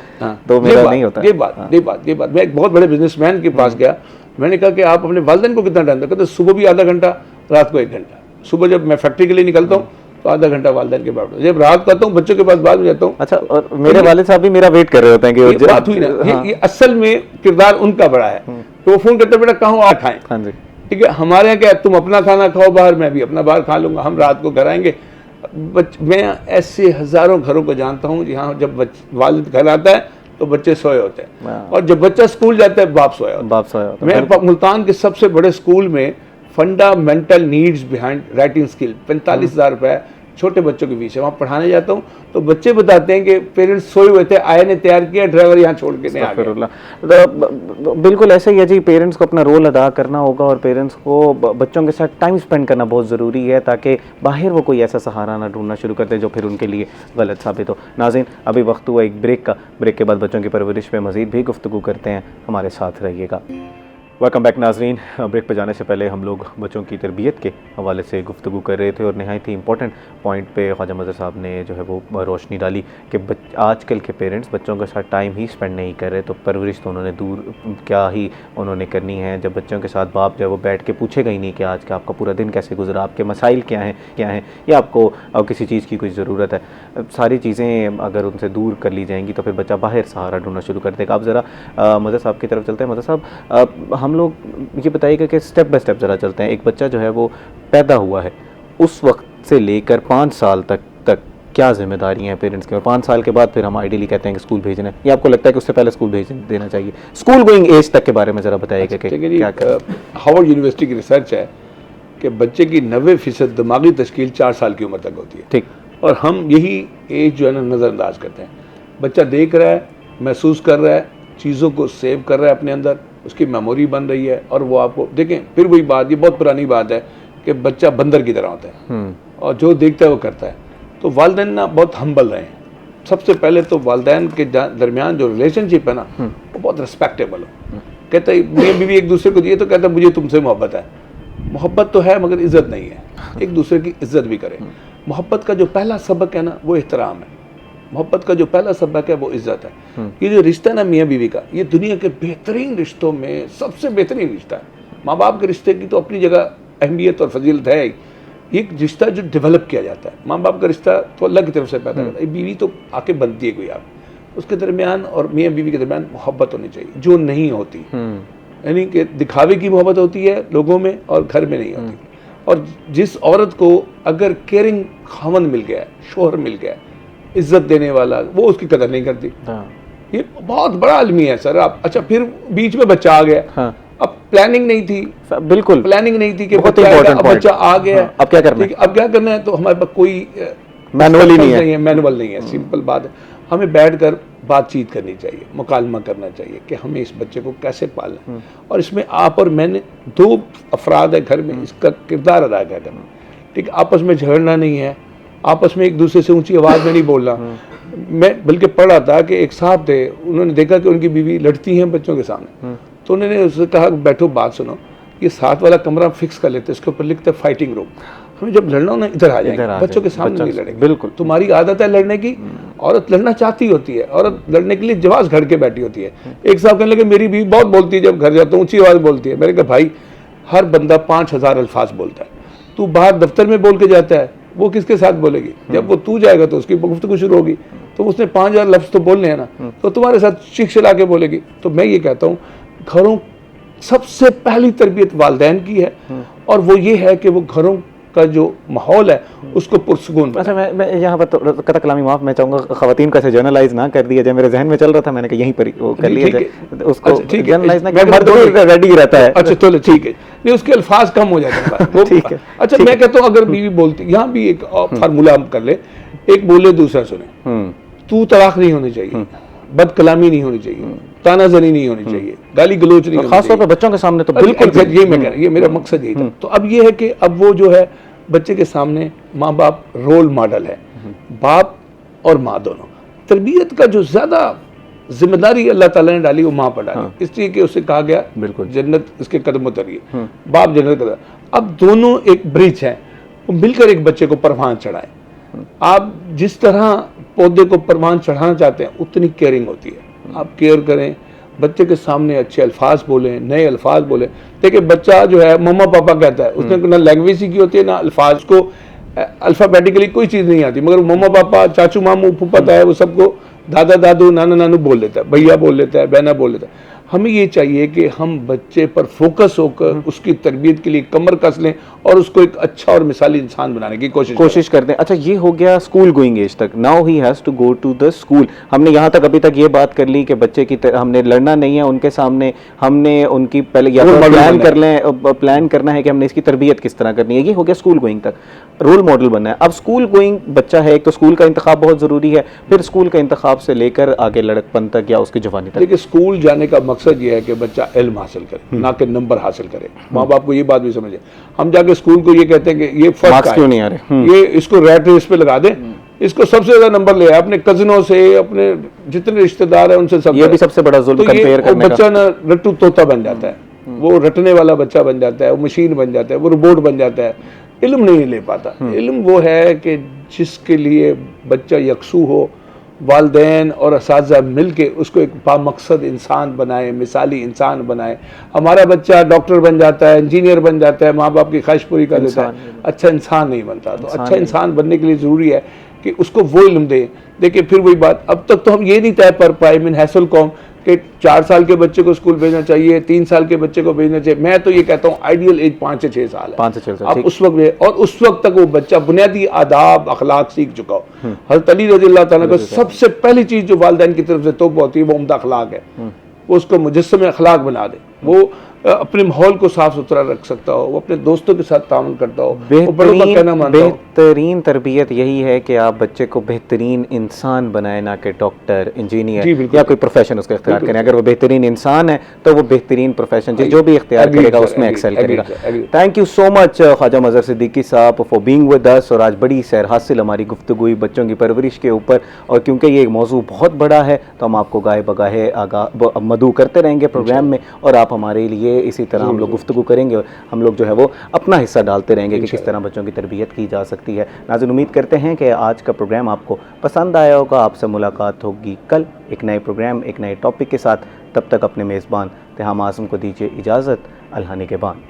तो मेरा नहीं होता। ये बात मैं एक बहुत बड़े बिजनेसमैन के पास गया, मैंने कहा कि आप अपने वालिदैन को कितना टाइम देते? कहते सुबह भी आधा घंटा, रात को 1 घंटा। सुबह जब मैं फैक्ट्री के लिए निकलता हूँ तो आधा घंटा वालिदैन के पास, जब रात को आता हूँ बच्चों के पास बाद में जाता हूँ। अच्छा, और मेरे वालिद साहब भी मेरा वेट कर रहे होते हैं कि ये बात हुई ना, ये असल में किरदार उनका बड़ा है। तो वो फोन करते बेटा कहाँ आ खाएं, हाँ जी, ठीक है। हमारे यहाँ क्या है, तुम अपना खाना खाओ बाहर, मैं भी अपना बाहर खा लूंगा, हम रात को घर आएंगे। मैं ऐसे हजारों घरों को जानता हूँ जहाँ जब वालिद घर आता है तो बच्चे सोए होते हैं, और जब बच्चा स्कूल जाता है बाप सोया होता है। मैं मुल्तान के सबसे बड़े स्कूल में fundamental needs behind writing skill 45,000 रुपए छोटे बच्चों के बीच है, वहाँ पढ़ाने जाता हूँ तो बच्चे बताते हैं कि पेरेंट्स सोए हुए थे, आए ने तैयार किया, ड्राइवर यहाँ छोड़ के नहीं आ गया। तो बिल्कुल ऐसे ही है जी, पेरेंट्स को अपना रोल अदा करना होगा और पेरेंट्स को बच्चों के साथ टाइम स्पेंड करना बहुत ज़रूरी है, ताकि बाहर वो कोई ऐसा सहारा ना ढूंढना शुरू कर दे जो फिर उनके लिए गलत साबित हो। नाज़रीन, अभी वक्त हुआ एक ब्रेक का। ब्रेक के बाद बच्चों की परवरिश पे मज़ीद भी गुफ्तगू करते हैं, हमारे साथ रहिएगा। वेलकम बैक नाज़रीन। ब्रेक पर जाने से पहले हम लोग बच्चों की तरबियत के हवाले से गुफ्तगू कर रहे थे और नहायत ही इंपॉर्टेंट पॉइंट पे ख्वाजा मज़हर साहब ने जो है वो रोशनी डाली कि आजकल के पेरेंट्स बच्चों के साथ टाइम ही स्पेंड नहीं कर रहे, तो परवरिश तो उन्होंने दूर क्या ही उन्होंने करनी है। जब बच्चों के साथ बाप जो है वो बैठ के पूछेगा ही नहीं कि आज का आपका पूरा दिन कैसे गुजरा, आपके मसाइल क्या हैं या आपको किसी चीज़ की कोई ज़रूरत है, सारी चीज़ें अगर उनसे दूर कर ली जाएंगी तो फिर बच्चा बाहर सहारा ढूंढना शुरू कर देगा। आप ज़रा मज़हर साहब की तरफ चलते हैं। मज़हर साहब, हम लोग ये बताइएगा कि स्टेप बाय स्टेप ज़रा चलते हैं। एक बच्चा जो है वो पैदा हुआ है, उस वक्त से लेकर 5 साल तक क्या जिम्मेदारियां हैं पेरेंट्स की, और 5 साल के बाद फिर हम आइडियली कहते हैं कि स्कूल भेजना है, या आपको लगता है कि उससे पहले स्कूल भेज देना चाहिए? स्कूल गोइंग एज तक के बारे में ज़रा बताइएगा कि क्या हार्वर्ड यूनिवर्सिटी की रिसर्च है कि बच्चे की 90% दिमागी तश्कील 4 साल की उम्र तक होती है, ठीक, और हम यही एज जो है ना नज़रअंदाज करते हैं। बच्चा देख रहा है, महसूस कर रहा है, चीज़ों को सेव कर रहा है अपने अंदर, उसकी मेमोरी बन रही है, और वो आपको देखें, फिर वही बात, ये बहुत पुरानी बात है कि बच्चा बंदर की तरह होता है और जो देखता है वो करता है। तो वालिदैन ना बहुत हम्बल रहे हैं। सबसे पहले तो वालिदैन के दरमियान जो रिलेशनशिप है ना वो बहुत रिस्पेक्टेबल हो। कहता है मियां बीवी एक दूसरे को दिए तो कहता है मुझे तुमसे मोहब्बत है। मोहब्बत तो है मगर इज़्ज़त नहीं है, एक दूसरे की इज़्ज़त भी करें। मोहब्बत का जो पहला सबक है ना वो एहतराम है। मोहब्बत का जो पहला सबक है वो इज़्ज़त है। ये जो रिश्ता है ना मियाँ बीवी का, ये दुनिया के बेहतरीन रिश्तों में सबसे बेहतरीन रिश्ता है। माँ बाप के रिश्ते की तो अपनी जगह अहमियत और फजीलत है। एक रिश्ता जो डेवलप किया जाता है, माँ बाप का रिश्ता तो अल्लाह की तरफ से पैदा करता है, बीवी तो आके बनती है कोई आप, उसके दरमियान और मियाँ बीवी के दरमियान मोहब्बत होनी चाहिए जो नहीं होती। यानी कि दिखावे की मोहब्बत होती है लोगों में और घर में नहीं होती। और जिस औरत को अगर केयरिंग खामन मिल गया, शोहर मिल गया, इज्जत देने वाला, वो उसकी कदर नहीं करती। ये बहुत बड़ा आलमी है सर। आप अच्छा, फिर बीच में बच्चा आ गया, अब प्लानिंग नहीं थी, बिल्कुल प्लानिंग नहीं थी कि बच्चा आ गया, अब क्या करना है, अब क्या करना है। तो हमारे पास कोई मैनुअल ही नहीं है, मैनुअल नहीं है। सिंपल बात है, हमें बैठकर बातचीत करनी चाहिए, मुकालमा करना चाहिए कि हमें इस बच्चे को कैसे पालना। और इसमें आप और मैंने 2 अफराद है घर में, इसका किरदार अदा करना। ठीक, आपस में झगड़ना नहीं है, आपस में एक दूसरे से ऊंची आवाज़ में नहीं बोलना। मैं बल्कि पढ़ रहा था कि एक साहब थे, उन्होंने देखा कि उनकी बीवी लड़ती हैं बच्चों के सामने, तो उन्होंने उससे कहा बैठो बात सुनो, ये साथ वाला कमरा फिक्स कर लेते, इसके ऊपर लिखते फाइटिंग रूम। हमें जब लड़ना हो ना इधर आ जाएंगे, बच्चों के सामने नहीं लड़ेंगे। बिल्कुल, तुम्हारी आदत है लड़ने की, औरत लड़ना चाहती होती है, औरत लड़ने के लिए जवाब घड़ के बैठी होती है। एक साहब कहने लगे मेरी बीवी बहुत बोलती है, जब घर जाता हूँ ऊंची आवाज़ बोलती है। मैंने कहा भाई हर बंदा 5000 अल्फाज बोलता है, तू बाहर दफ्तर में बोल के जाता है, वो किसके साथ बोलेगी? जब वो तू जाएगा तो उसकी गुफ्तगू शुरू होगी, तो उसने 5000 लफ्ज़ तो बोलने हैं ना, तो तुम्हारे साथ चिक के बोलेगी। तो मैं ये कहता हूँ घरों सबसे पहली तरबियत वालिदैन की है, और वो ये है कि वो घरों का जो माहौल है उसको पुरसुकून। अच्छा, मैं यहाँ पर कथा कलामी माफ, मैं चाहूँगा ख़वातीन को ऐसे जर्नलाइज ना कर दिया जाए। मेरे जहन में चल रहा था, मैंने कहा यहीं पर वो कर लिया जाए, उसको जर्नलाइज ना कर, मर्द भी रेडी रहता है। अच्छा चलो ठीक है, नहीं उसके अल्फाज कम हो जाते हैं। ठीक है, अच्छा मैं कहता हूँ अगर बीवी बोलती, यहाँ भी एक फार्मूला हम कर ले, एक बोले दूसरा सुने, तू तलाक नहीं होनी चाहिए, बद कलामी नहीं होनी चाहिए, तानाजनी नहीं होनी चाहिए, गाली गलोच नहीं, खासतौर पर बच्चों के सामने। तो बिल्कुल ये मैं कह रहा, ये मेरा मकसद यही था। तो अब ये है कि अब वो जो है बच्चे के सामने माँ बाप रोल मॉडल है, बाप और माँ दोनों। तरबियत का जो ज्यादा जिम्मेदारी अल्लाह ताला ने डाली वो माँ पर डाली, इसलिए कि उससे कहा गया बिल्कुल जन्नत इसके कदम उतरिए, बाप जन्नत का। अब दोनों एक ब्रिज है, वो मिलकर एक बच्चे को परवान चढ़ाए। आप जिस तरह पौधे को परवान चढ़ाना चाहते हैं उतनी केयरिंग होती है, आप केयर करें, बच्चे के सामने अच्छे अल्फाज बोलें, नए अल्फाज बोलें। देखिए बच्चा जो है मम्मा पापा कहता है, उसने ना लैंग्वेज सीखी होती है ना अल्फाज को, अल्फ़ाबेटिकली कोई चीज़ नहीं आती, मगर मम्मा पापा चाचू मामू फूफा है वो सबको दादा दादू नाना नानू बोल लेता है, भैया बोल लेता है, बहना बोल लेता है। हमें ये चाहिए कि हम बच्चे पर फोकस होकर उसकी तरबियत के लिए कमर कस लें और उसको एक अच्छा और मिसाली इंसान बनाने की कोशिश करते हैं। अच्छा, ये हो गया स्कूल गोइंग एज तक। Now he has to go to the school. हमने यहाँ तक अभी तक ये बात कर ली कि बच्चे की हमने लड़ना नहीं है उनके सामने, हमने उनकी पहले या तो प्लान करना है कि हमने इसकी तरबियत किस तरह करनी है। ये हो गया स्कूल गोइंग तक, रोल मॉडल बनना है। अब स्कूल गोइंग बच्चा है, एक तो स्कूल का इंतखाब बहुत ज़रूरी है, फिर स्कूल का इंतखाब से लेकर आगे लड़कपन तक या उसकी जवानी तक। देखिए स्कूल जाने का मकसद ये है कि बच्चा इल्म हासिल करे, ना कि नंबर हासिल करे। माँ बाप को ये बात भी समझे। हम जाके स्कूल को ये कहते हैं कि ये फर्स्ट क्यों नहीं आ रहे, ये इसको रैट रेस पे लगा दे, इसको सबसे ज्यादा नंबर ले आए, अपने कजनों से, अपने जितने रिश्तेदार हैं उनसे सब। ये भी सबसे बड़ा जुल्म कंपेयर करने का। बच्चा ना रट्टू तोता बन जाता है, वो रटने वाला बच्चा बन जाता है, वो मशीन बन जाता है, वो रोबोट बन जाता है, इल्म नहीं ले पाता। इल्म वो है कि जिसके लिए बच्चा यकसू हो, वालदैन और असातिज़ा मिल के उसको एक बामकसद इंसान बनाए, मिसाली इंसान बनाए। हमारा बच्चा डॉक्टर बन जाता है, इंजीनियर बन जाता है, माँ बाप की ख्वाहिश पूरी कर देता है, अच्छा इंसान नहीं बनता। तो अच्छा इंसान बनने के लिए ज़रूरी है कि उसको वो इल्म दें। देखिए फिर वही बात, अब तक तो हम ये नहीं तय कर पाए मिन हैसल कौम कि 4 साल के बच्चे को स्कूल भेजना चाहिए, 3 साल के बच्चे को भेजना चाहिए। मैं तो ये कहता हूँ आइडियल एज 5 से 6 साल है। 5 से 6 साल अब उस वक्त, और उस वक्त तक वो बच्चा बुनियादी आदाब अखलाक सीख चुका हो। हज़रत अली रज़ियल्लाहु ताला को सबसे पहली चीज़ जो वालिदैन की तरफ से तोहफ़ा होती है वो उम्दा अखलाक है। वो उसको मुजस्सम अखलाक बना दे, वो अपने माहौल को साफ सुथरा रख सकता हो, वो अपने दोस्तों के साथ तामुल करता हो, वो बड़ों का कहना मानता हो। बेहतरीन तरबियत यही है कि आप बच्चे को बेहतरीन इंसान बनाए, ना कि डॉक्टर, इंजीनियर या कोई प्रोफेशन उसका इख्तियार करें। अगर वो बेहतरीन इंसान है तो वो बेहतरीन प्रोफेशन जो भी इख्तियार करेगा उसमें एक्सेल करेगा। Thank you so much Khawaja Mazhar Siddiqui sahab for being with us. और आज बड़ी सैर हासिल हमारी गुफ्तगू हुई बच्चों की परवरिश के ऊपर, और क्योंकि ये एक मौजू बहुत बड़ा है तो हम आपको गाहे बगाहे मदऊ करते रहेंगे प्रोग्राम में, और आप हमारे लिए इसी तरह हम लोग गुफ्तगू करेंगे और हम लोग जो है वो अपना हिस्सा डालते रहेंगे कि किस तरह बच्चों की तरबियत की जा सकती है। नाज़रीन, उम्मीद करते हैं कि आज का प्रोग्राम आपको पसंद आया होगा। आपसे मुलाकात होगी कल एक नए प्रोग्राम, एक नए टॉपिक के साथ। तब तक अपने मेज़बान तिहाम आज़म को दीजिए इजाज़त। अल्लाह निगहबान।